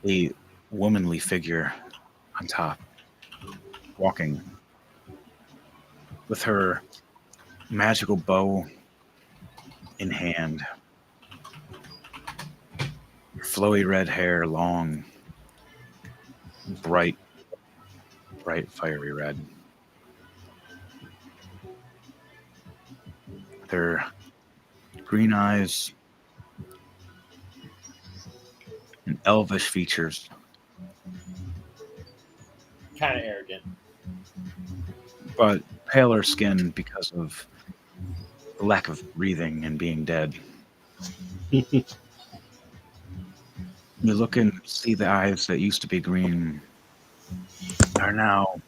Speaker 1: a womanly figure on top, walking with her magical bow in hand. Flowy red hair, long, bright, fiery red. Their green eyes and elvish features.
Speaker 2: Kind of arrogant.
Speaker 1: But paler skin because of the lack of breathing and being dead. You look and see the eyes that used to be green are now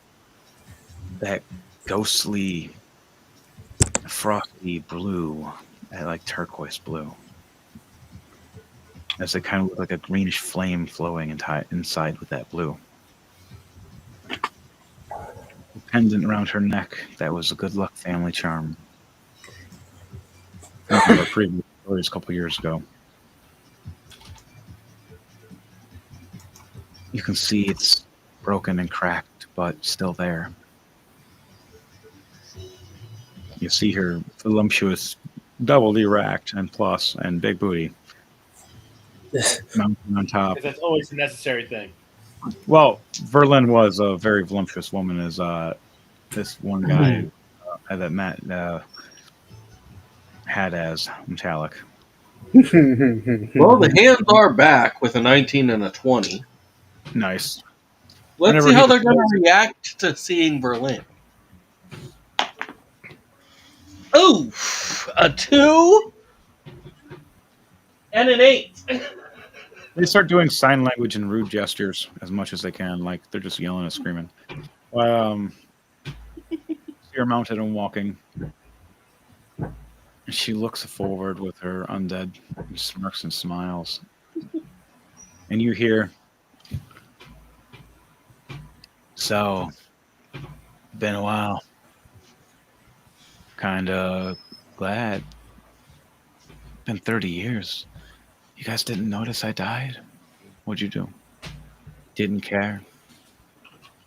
Speaker 1: that ghostly, frosty blue, like turquoise blue. As they kind of look like a greenish flame flowing inside with that blue. A pendant around her neck that was a good luck family charm. From our previous stories a couple years ago. You can see it's broken and cracked, but still there. You see her voluptuous, double erect and plus, and big booty. Mountain on top.
Speaker 2: That's always a necessary thing.
Speaker 1: Well, Verlin was a very voluptuous woman, as this one guy that Matt had as metallic.
Speaker 3: Well, the hands are back with a 19 and a 20.
Speaker 1: Nice.
Speaker 3: Let's
Speaker 1: Whenever
Speaker 3: see how
Speaker 1: he
Speaker 3: they're going to
Speaker 1: closes-
Speaker 3: react to seeing Berlin. Oh, a 2 and an 8.
Speaker 1: They start doing sign language and rude gestures as much as they can, like they're just yelling and screaming. You're mounted and walking. She looks forward with her undead, and smirks and smiles. And you hear, "So, been a while. Kinda glad. Been 30 years. You guys didn't notice I died? What'd you do? Didn't care?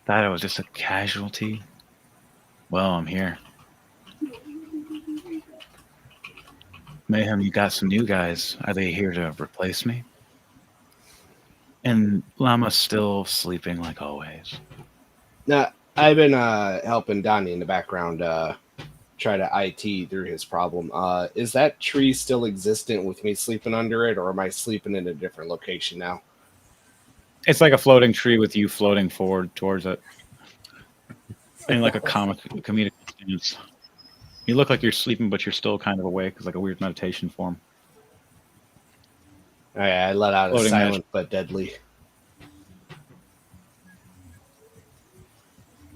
Speaker 1: Thought I was just a casualty? Well, I'm here. Mayhem, you got some new guys. Are they here to replace me?" And Llama's still sleeping like always.
Speaker 6: Now, I've been helping Donnie in the background try to IT through his problem. Is that tree still existent with me sleeping under it, or am I sleeping in a different location now?
Speaker 1: It's like a floating tree with you floating forward towards it. In like a comedic stance. You look like you're sleeping, but you're still kind of awake. It's like a weird meditation form.
Speaker 6: I let out a
Speaker 1: Floating
Speaker 6: silent
Speaker 1: edge.
Speaker 6: but deadly.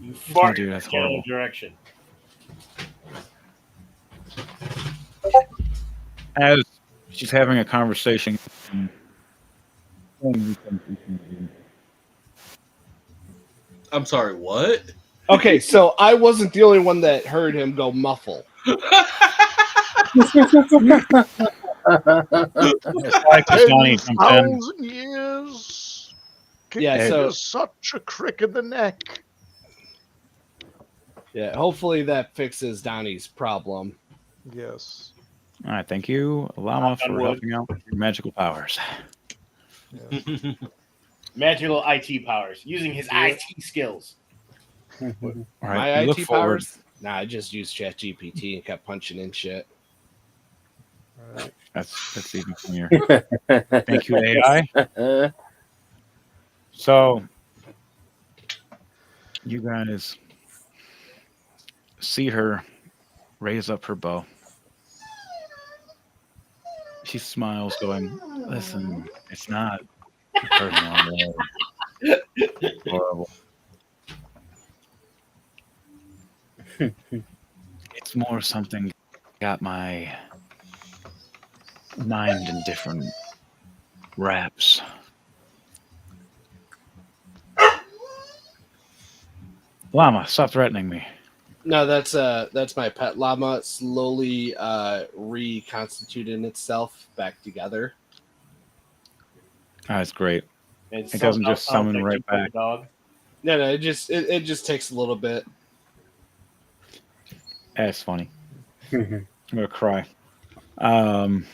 Speaker 2: You fart
Speaker 1: dude,
Speaker 2: in
Speaker 1: that's
Speaker 2: the general
Speaker 1: horrible.
Speaker 2: direction.
Speaker 1: As she's having a conversation.
Speaker 3: I'm sorry, what?
Speaker 6: Okay, so I wasn't the only one that heard him go muffle.
Speaker 1: Like Johnny
Speaker 5: 10,000
Speaker 1: comes in.
Speaker 5: years. Can
Speaker 6: Yeah,
Speaker 5: give
Speaker 6: so
Speaker 5: you such a crick in the neck.
Speaker 6: yeah, hopefully that fixes Donnie's problem.
Speaker 5: Yes.
Speaker 1: All right, thank you, Llama,
Speaker 2: Knock on
Speaker 1: for
Speaker 2: wood.
Speaker 1: helping out with your magical powers.
Speaker 5: Yes.
Speaker 2: Magical IT powers using his
Speaker 5: Yeah.
Speaker 2: IT skills.
Speaker 1: All right,
Speaker 6: My
Speaker 1: you look
Speaker 6: IT
Speaker 1: forward.
Speaker 6: powers? Nah, I just used ChatGPT and kept punching in shit.
Speaker 5: Right.
Speaker 1: That's even funnier. Thank you, AI. So, you guys see her raise up her bow. She smiles, going, "Listen, it's not personal. It's horrible. It's more something got my mind in different wraps." Llama, stop threatening me.
Speaker 6: No, that's my pet llama slowly reconstituting itself back together.
Speaker 1: That's great.
Speaker 2: It
Speaker 1: It doesn't just summon right back.
Speaker 2: Dog.
Speaker 6: No, it just takes a little bit.
Speaker 1: That's funny. I'm gonna cry. And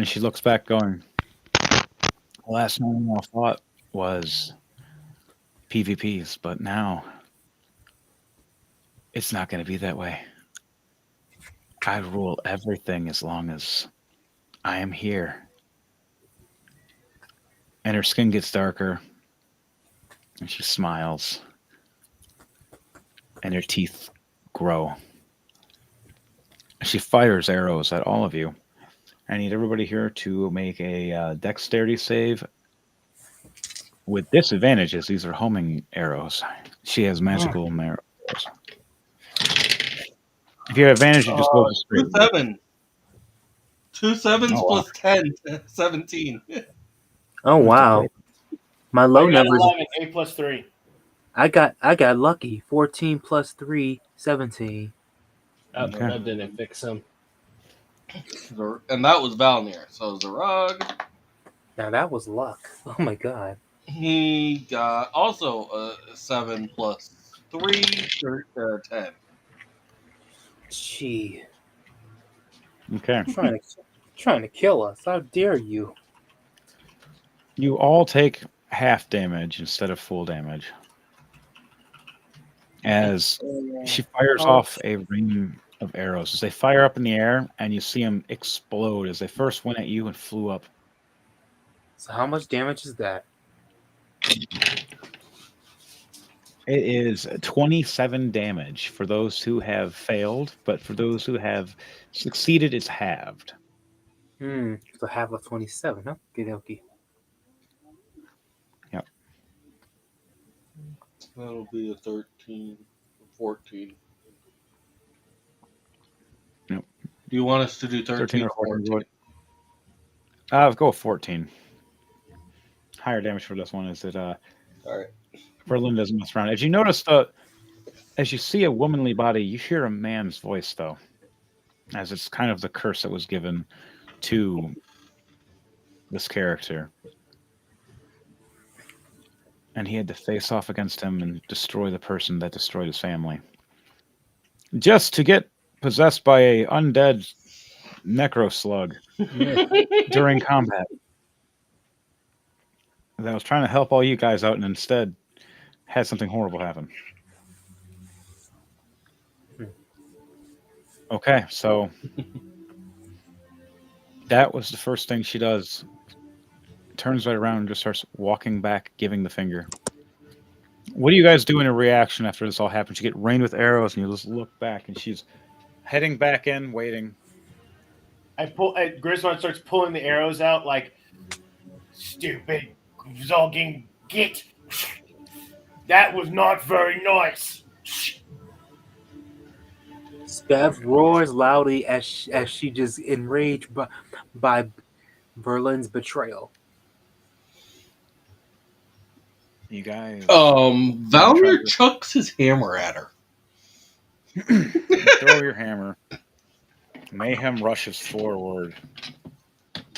Speaker 1: she looks back, going, "Last time I thought was PvPs, but now it's not going to be that way. I rule everything as long as I am here." And her skin gets darker, and she smiles, and her teeth grow. She fires arrows at all of you. I need everybody here to make a dexterity save with disadvantages. These are homing arrows. She has magical arrows. If you have advantage, you just go straight.
Speaker 3: 2 7. 2 sevens
Speaker 1: Oh, wow.
Speaker 3: plus 10, 17.
Speaker 10: Oh wow. My low
Speaker 2: I got
Speaker 10: numbers.
Speaker 2: 11, 8 plus 3.
Speaker 10: I got lucky. 14 plus 3, 17.
Speaker 6: Oh,
Speaker 1: Okay.
Speaker 6: that didn't fix him.
Speaker 3: And that was Valnir. So Zarag,
Speaker 10: Now that was luck. Oh my god.
Speaker 3: he got also a 7 plus 3, 10.
Speaker 10: Gee,
Speaker 1: Okay.
Speaker 10: trying to kill us. How dare you?
Speaker 1: You all take half damage instead of full damage. As she fires off a ring of arrows. As they fire up in the air, and you see them explode as they first went at you and flew up.
Speaker 10: So how much damage is that?
Speaker 1: It is 27 damage for those who have failed, but for those who have succeeded, it's halved.
Speaker 10: So half of 27, huh? Okay.
Speaker 1: Yep.
Speaker 3: That'll be a 13, 14.
Speaker 1: Nope.
Speaker 3: Do you want us to do 13 or 14?
Speaker 1: Go 14. Higher damage for this one is that
Speaker 3: All right.
Speaker 1: Berlin doesn't mess around. If you notice, as you see a womanly body, you hear a man's voice, though, as it's kind of the curse that was given to this character. And he had to face off against him and destroy the person that destroyed his family. Just to get possessed by a undead necro slug during combat. That was trying to help all you guys out and instead had something horrible happen. Okay, so that was the first thing she does. Turns right around and just starts walking back, giving the finger. What do you guys do in a reaction after this all happens? You get rained with arrows, and you just look back, and she's heading back in, waiting.
Speaker 2: Griswold starts pulling the arrows out like, stupid zogging git. That was not very nice.
Speaker 10: Bev roars loudly as she just enraged by Berlin's betrayal.
Speaker 1: You guys.
Speaker 3: Valor chucks his hammer at her.
Speaker 1: Throw your hammer. Mayhem rushes forward.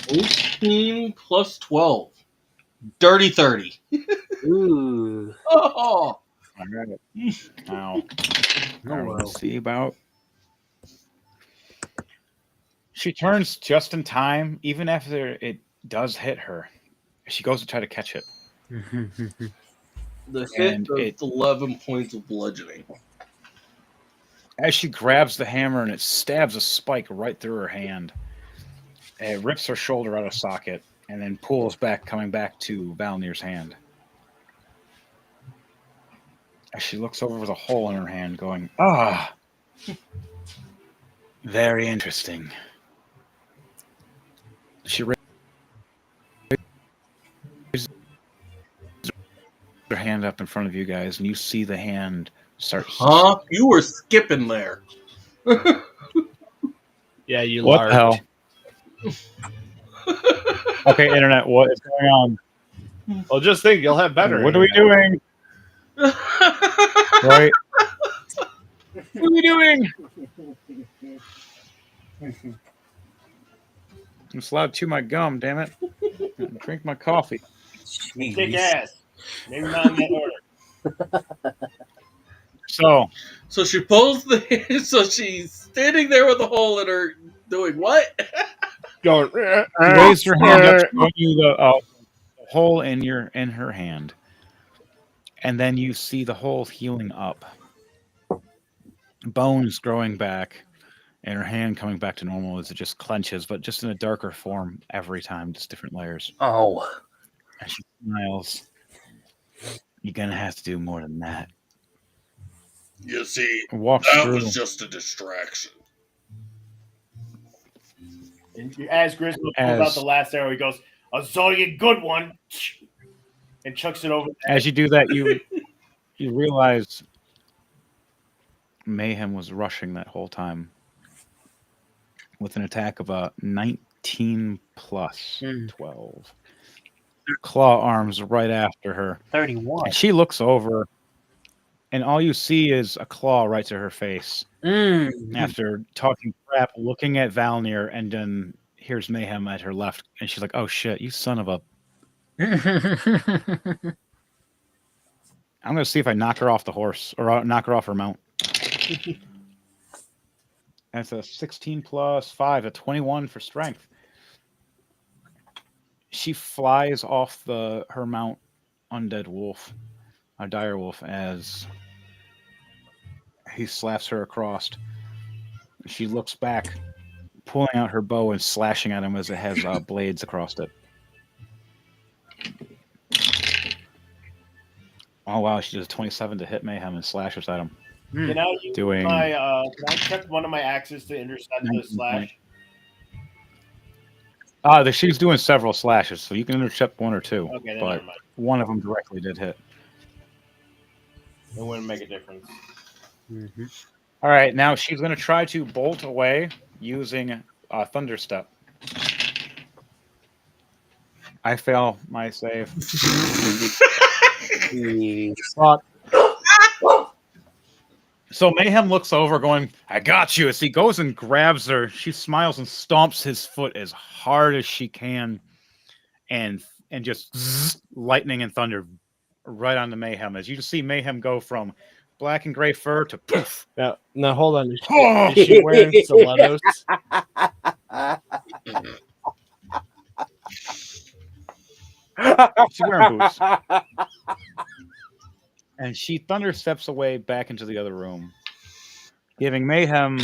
Speaker 3: 18 plus 12. Dirty 30.
Speaker 10: Ooh.
Speaker 3: Oh.
Speaker 1: All right. Now,
Speaker 10: Oh,
Speaker 1: let's see about. She turns just in time, even after it does hit her. She goes to try to catch it.
Speaker 3: The hit
Speaker 1: And
Speaker 3: does 11 points of bludgeoning.
Speaker 1: As she grabs the hammer and it stabs a spike right through her hand, it rips her shoulder out of socket and then pulls back, coming back to Valnir's hand. As she looks over with a hole in her hand, going, "Ah, very interesting." She raises her hand up in front of you guys, and you see the hand start.
Speaker 3: Huh? You were skipping there.
Speaker 6: Yeah, you
Speaker 1: What the hell? Okay, internet, what is going on?
Speaker 6: Well, just think, you'll have better.
Speaker 1: What are we doing? Right? What are we doing? I'm allowed to chew my gum, damn it. Drink my coffee.
Speaker 2: Kick ass. Maybe not in that order.
Speaker 1: So
Speaker 3: she pulls the. So she's standing there with a hole in her, doing what?
Speaker 6: Going.
Speaker 1: Raise your hand up, showing you the hole in her hand, and then you see the hole healing up, bones growing back, and her hand coming back to normal as it just clenches, but just in a darker form every time, just different layers.
Speaker 10: Oh.
Speaker 1: And she smiles. You're gonna have to do more than that.
Speaker 3: You see,
Speaker 1: Walks
Speaker 3: that
Speaker 1: through.
Speaker 3: was just a distraction.
Speaker 2: And as Griswold pulls out the last arrow, he goes, "A Zodiac good one," and chucks it over.
Speaker 1: As you do that, you realize Mayhem was rushing that whole time with an attack of a 19 plus 12. Claw arms right after her.
Speaker 10: 31.
Speaker 1: And she looks over, and all you see is a claw right to her face. After talking crap, looking at Valnir, and then here's Mayhem at her left, and she's like, "Oh shit, you son of a..." I'm gonna see if I knock her off the horse, or knock her off her mount. That's a 16 plus 5, a 21 for strength. She flies off her mount, Undead Wolf, a dire wolf, as he slaps her across. She looks back, pulling out her bow and slashing at him as it has blades across it. Oh wow, she does 27 to hit Mayhem and slashes at him.
Speaker 2: Can I use can I check one of my axes to intercept the slash?
Speaker 1: She's doing several slashes, so you can intercept one or two.
Speaker 2: Okay, then
Speaker 1: but
Speaker 2: never mind.
Speaker 1: one of them directly did hit.
Speaker 2: It wouldn't make a difference.
Speaker 1: All right, now she's going to try to bolt away using Thunder Step. I fail my save. So Mayhem looks over going, "I got you." As he goes and grabs her, she smiles and stomps his foot as hard as she can, and just lightning and thunder right onto Mayhem. As you see Mayhem go from black and gray fur to poof.
Speaker 6: Now hold on. Is she wearing stilettos?
Speaker 1: She's wearing boots. And she thunder steps away back into the other room, giving Mayhem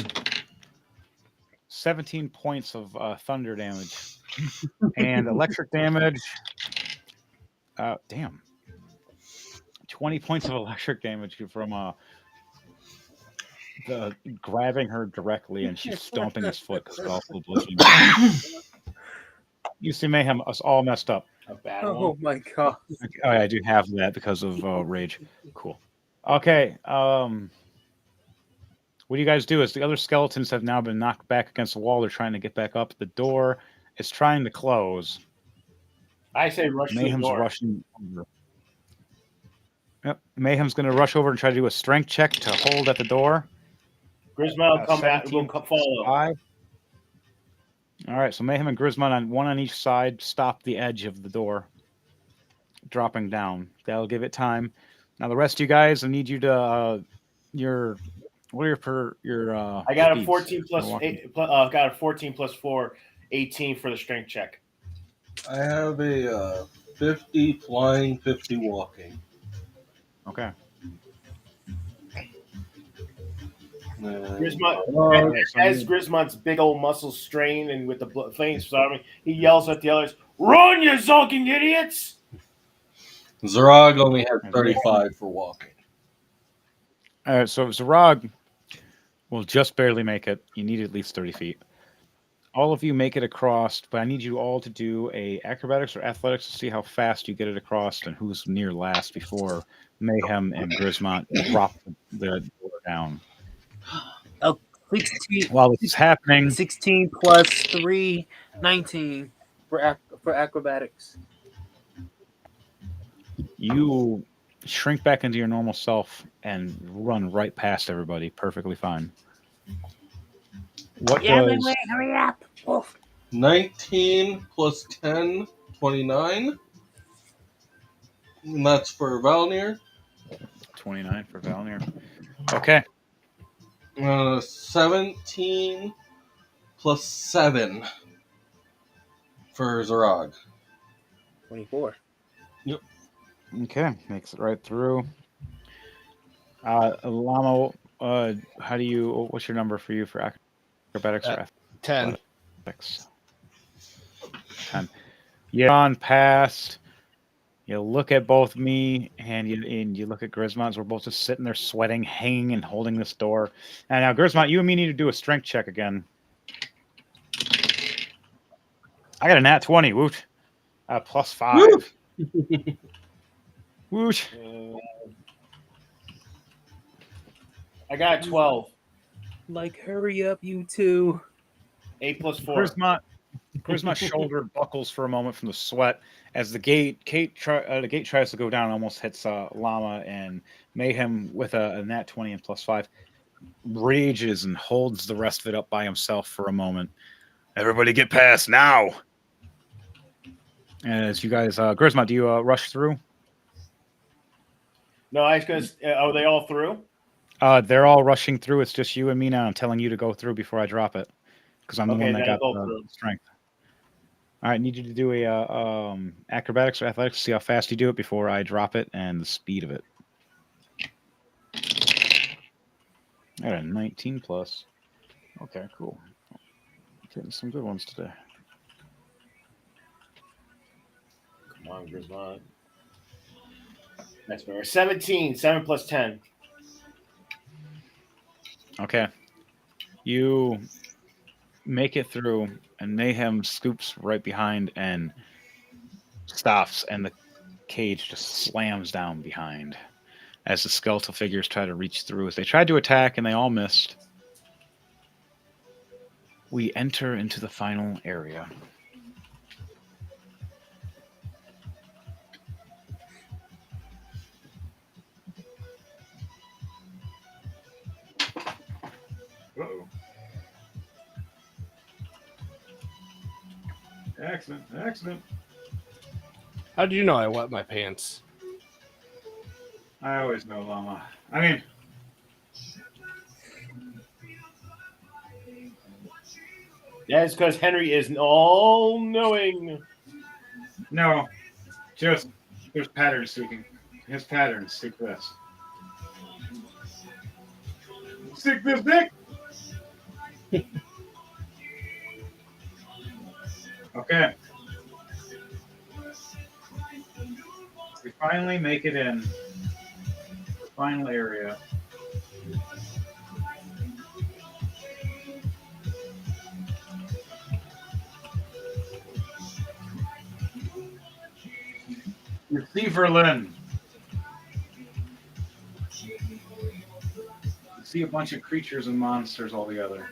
Speaker 1: 17 points of thunder damage. And electric damage. 20 points of electric damage from the grabbing her directly, and she's stomping his foot because also bludgeoning. You see Mayhem us all messed up.
Speaker 2: A bad
Speaker 10: Oh
Speaker 2: one.
Speaker 10: my god.
Speaker 1: Oh, yeah, I do have that because of rage. Cool. Okay. What what you guys do is the other skeletons have now been knocked back against the wall. They're trying to get back up. The door is trying to close.
Speaker 2: I say rush to the
Speaker 1: Mayhem's
Speaker 2: door.
Speaker 1: rushing over. Yep. Mayhem's going to rush over and try to do a strength check to hold at the door.
Speaker 2: Grisma will come back.
Speaker 1: 17
Speaker 2: Will follow.
Speaker 1: 5. All right, so Mayhem and Grisman on one on each side stop the edge of the door, dropping down. That'll give it time. Now the rest of you guys, I need you to what are your
Speaker 2: I got a
Speaker 1: speeds?
Speaker 2: 14 plus 8. Got a 14 plus 4, 18 for the strength check.
Speaker 3: I have a 50 flying, 50 walking.
Speaker 1: Okay.
Speaker 2: As Grismon's big old muscles strain and with the flames starting, he yells at the others, "Run, you zulking idiots!"
Speaker 3: Zarag only has 35 for walking.
Speaker 1: All right, so Zarag will just barely make it. You need at least 30 feet. All of you make it across, but I need you all to do a acrobatics or athletics to see how fast you get it across and who's near last before Mayhem and Grismont drop the door down.
Speaker 10: 16.
Speaker 1: While this is happening,
Speaker 10: 16 plus 3, 19 for acrobatics.
Speaker 1: you shrink back into your normal self and run right past everybody perfectly fine. What does...
Speaker 10: hurry up. Oof.
Speaker 3: 19 plus 10, 29. And that's for Valnir.
Speaker 1: 29 for Valnir. Okay.
Speaker 3: 17 plus 7 for Zarag.
Speaker 10: 24.
Speaker 3: Yep.
Speaker 1: Okay, makes it right through. Lamo, what's your number for you for acrobatics or
Speaker 6: 10.
Speaker 1: athletics? 10. You're on past. You look at both me and you look at Grismont. We're both just sitting there sweating, hanging and holding this door. And now, Grismont, you and me need to do a strength check again. I got a nat 20. Woot. Plus 5. Woot.
Speaker 2: I got 12.
Speaker 10: Like, hurry up, you two.
Speaker 2: 8 plus 4.
Speaker 1: Grismont's shoulder buckles for a moment from the sweat as the gate tries to go down, almost hits Llama, and Mayhem with a nat 20 and plus 5 rages and holds the rest of it up by himself for a moment. Everybody get past now. And as you guys, Grismont, do you rush through?
Speaker 2: No, I was going to. Are they all through?
Speaker 1: They're all rushing through. It's just you and me now. I'm telling you to go through before I drop it because I'm the one that got the strength. All right, I need you to do a acrobatics or athletics to see how fast you do it before I drop it and the speed of it. I got a 19 plus. Okay, cool. Getting some good ones today.
Speaker 2: Come on, Grismont. That's better. 17. 7 plus 10.
Speaker 1: Okay. You make it through, and Mayhem scoops right behind and stops, and the cage just slams down behind as the skeletal figures try to reach through. As they tried to attack, and they all missed. We enter into the final area. Uh-oh. Accident.
Speaker 6: How do you know I wet my pants?
Speaker 1: I always know, Llama. I mean...
Speaker 2: That's because Henry is all-knowing.
Speaker 1: No. Just, there's pattern seeking. His patterns. Seek this. Stick this dick! Okay. We finally make it in. The final area. Receiver Lynn. see a bunch of creatures and monsters all together.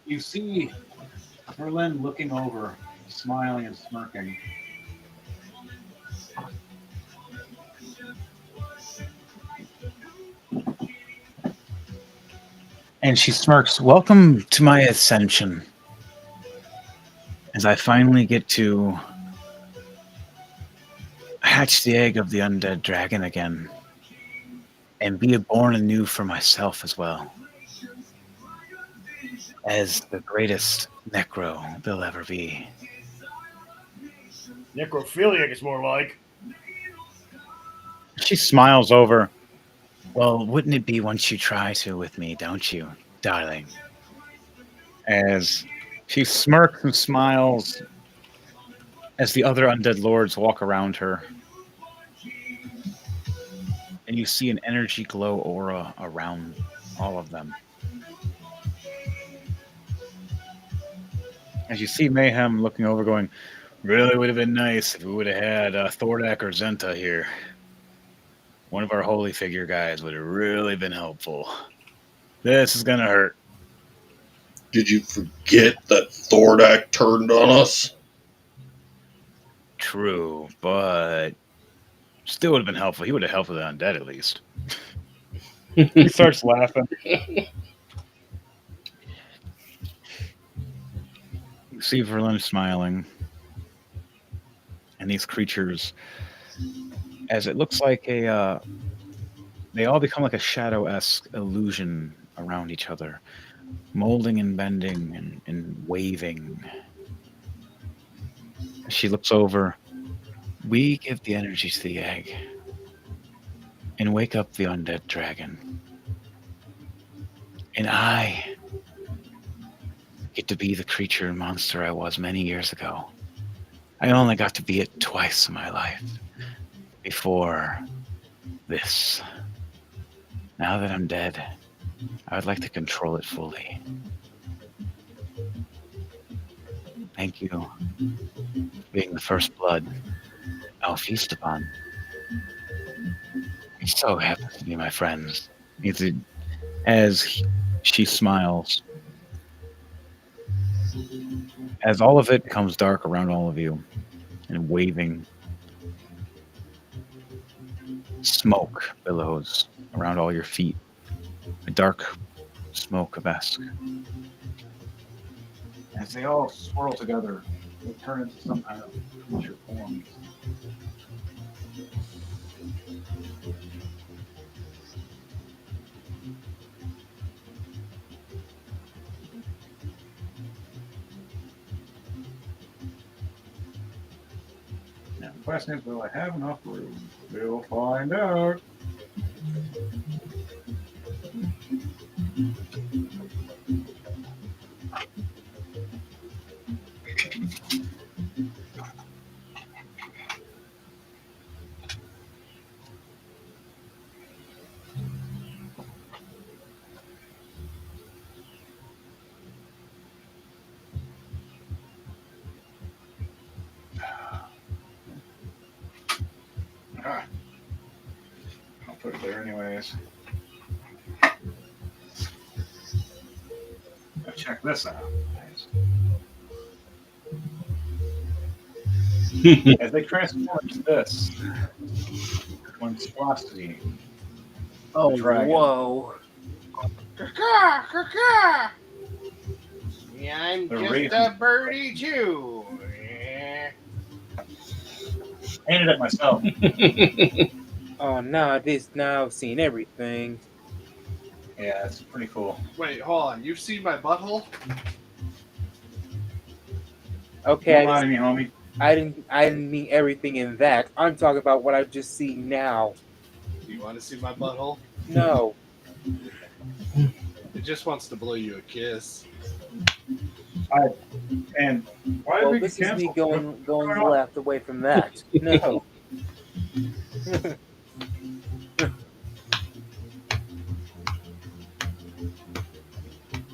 Speaker 1: You see Merlin looking over, smiling and smirking. And she smirks, "Welcome to my ascension. As I finally get to hatch the egg of the undead dragon again and be born anew for myself as well. As the greatest necro there'll ever be."
Speaker 2: Necrophiliac is more like.
Speaker 1: She smiles over. "Well, wouldn't it be once you try to with me, don't you, darling?" As she smirks and smiles as the other undead lords walk around her. And you see an energy glow aura around all of them. As you see Mayhem looking over going, "Really would have been nice if we would have had Thordak or Zenta here. One of our holy figure guys would have really been helpful. This is going to hurt."
Speaker 11: Did you forget that Thordak turned on us?
Speaker 1: True, but still would have been helpful. He would have helped with the undead at least. He starts laughing. You see Verlin smiling. And these creatures, as it looks like they all become like a shadow-esque illusion around each other, molding and bending and waving. As she looks over, "We give the energy to the egg and wake up the undead dragon. And I get to be the creature and monster I was many years ago. I only got to be it twice in my life before this. Now that I'm dead, I would like to control it fully. Thank you for being the first blood I'll feast upon. It so happens to be my friends." As she smiles, as all of it becomes dark around all of you and waving, smoke billows around all your feet, a dark smoke of esque. As they all swirl together, they turn into some kind of creature form. Now, the question is, will I have enough room? We'll find out. I'll put it there anyways. Now check this out. As they transform into this monstrosity.
Speaker 10: Oh,
Speaker 1: dragon.
Speaker 10: whoa.
Speaker 4: Caw, caw, caw. Yeah, I'm
Speaker 1: The
Speaker 4: just
Speaker 1: raven.
Speaker 4: a birdie too. Yeah.
Speaker 1: Painted it myself.
Speaker 10: Oh, now I've seen everything.
Speaker 1: Yeah, it's pretty cool.
Speaker 6: Wait, hold on. You've seen my butthole?
Speaker 10: Okay,
Speaker 1: Don't lie to me, homie.
Speaker 10: I didn't mean everything in that. I'm talking about what I've just seen now.
Speaker 6: Do you want to see my butthole?
Speaker 10: No.
Speaker 6: It just wants to blow you a kiss.
Speaker 1: And why did
Speaker 10: Well,
Speaker 1: we
Speaker 10: this
Speaker 1: get
Speaker 10: is me
Speaker 1: canceled?
Speaker 10: going left away from that. No.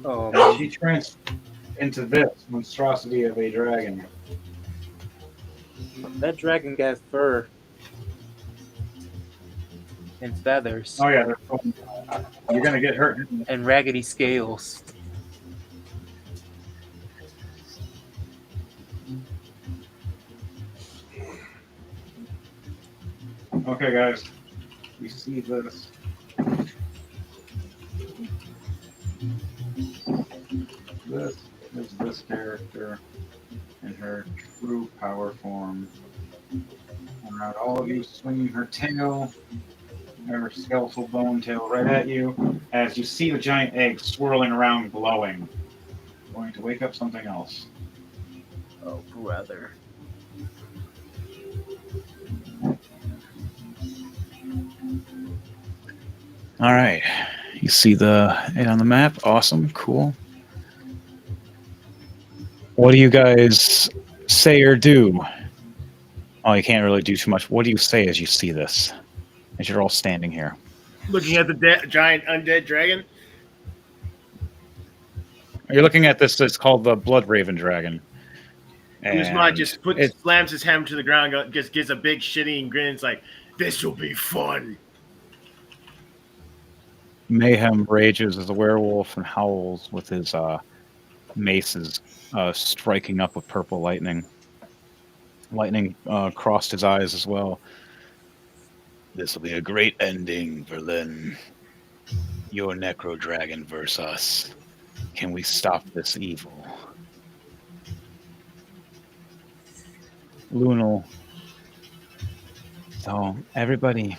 Speaker 10: Oh, man.
Speaker 1: She transformed into this monstrosity of a dragon.
Speaker 10: That dragon got fur and feathers
Speaker 1: Oh yeah, you're gonna get hurt.
Speaker 10: and raggedy scales.
Speaker 1: Okay, guys, you see this. This is this character in her true power form. Around all of you, swinging her tail, her skeletal bone tail right at you, as you see the giant egg swirling around, glowing. Going to wake up something else.
Speaker 10: Oh, brother.
Speaker 1: All right. You see it on the map. Awesome. Cool. What do you guys say or do? Oh, you can't really do too much. What do you say as you see this? As you're all standing here.
Speaker 2: Looking at the giant undead dragon.
Speaker 1: You're looking at this. It's called the Blood Raven Dragon.
Speaker 2: Uzma just
Speaker 1: it,
Speaker 2: slams his hammer to the ground, just gives a big shitty grin. It's like, this will be fun.
Speaker 1: Mayhem rages as a werewolf and howls with his maces striking up with purple lightning. Lightning crossed his eyes as well. This will be a great ending, Verlin. Your Necro Dragon versus us. Can we stop this evil? Lunal. So, everybody,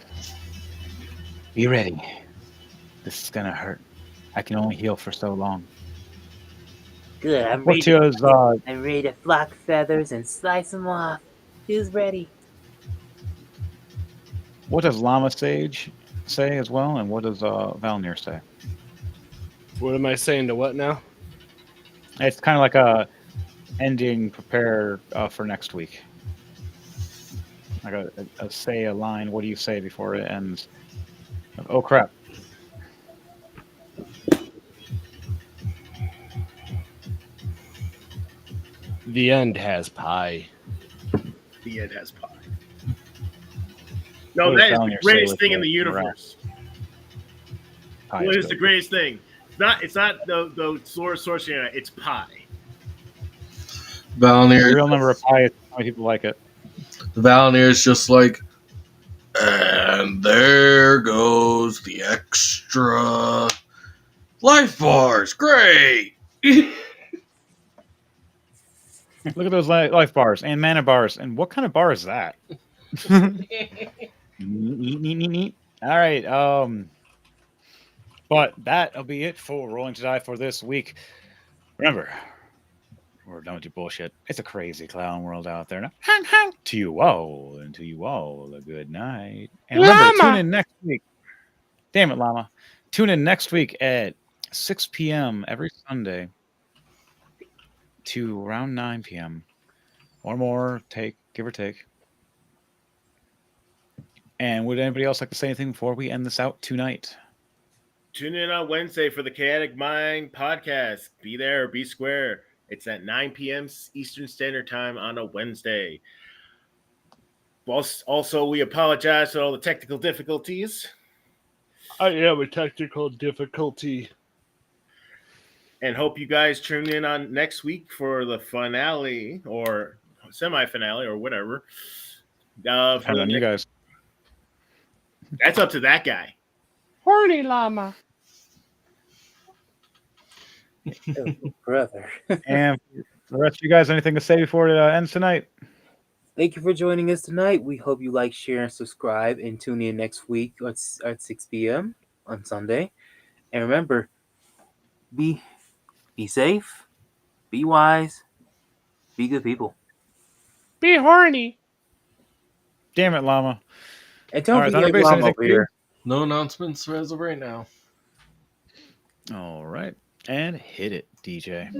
Speaker 1: be ready. This is gonna hurt. I can only heal for so long.
Speaker 10: Good. I'm
Speaker 1: What's
Speaker 10: ready.
Speaker 1: yours?
Speaker 10: I'm ready to flock feathers and slice them off. Who's ready?
Speaker 1: What does Llama Sage say as well, and what does Valnir say?
Speaker 6: What am I saying to what now?
Speaker 1: It's kind of like a ending. Prepare for next week. Like say a line. What do you say before it ends? Oh crap!
Speaker 6: The end has pie.
Speaker 2: The end has pie. No, that is the greatest thing in the universe. What is the greatest thing? It's not the sword sorcery. It's pie.
Speaker 3: Valnir.
Speaker 1: The real number of pie is how many people like it.
Speaker 3: Valnir is just like, and there goes the extra life bars. Great.
Speaker 1: Look at those life bars and mana bars. And what kind of bar is that? Neat. All right. But that'll be it for Rolling to Die for this week. Remember, we're done with your bullshit. It's a crazy clown world out there. Now, to you all, and to you all, a good night. And remember, tune in next week. Damn it, Llama. Tune in next week at 6 p.m. every Sunday to around 9 p.m. or more, give or take. And would anybody else like to say anything before we end this out tonight?
Speaker 2: Tune in on Wednesday for the Chaotic Mind podcast. Be there or be square. It's at 9 p.m. Eastern Standard Time on a Wednesday. Also, we apologize for all the technical difficulties.
Speaker 6: I am a technical difficulty.
Speaker 2: And hope you guys tune in on next week for the finale or semi-finale or whatever.
Speaker 1: Depends on you guys.
Speaker 2: That's up to that guy.
Speaker 4: Horny llama.
Speaker 10: Oh, brother.
Speaker 1: And for the rest of you guys, anything to say before it ends tonight?
Speaker 10: Thank you for joining us tonight. We hope you like, share, and subscribe, and tune in next week at 6 p.m. on Sunday. And remember, be safe, be wise, be good people.
Speaker 4: Be horny.
Speaker 1: Damn it, Llama.
Speaker 10: And don't be a llama over here.
Speaker 3: No announcements as of right now.
Speaker 1: All right. And hit it, DJ.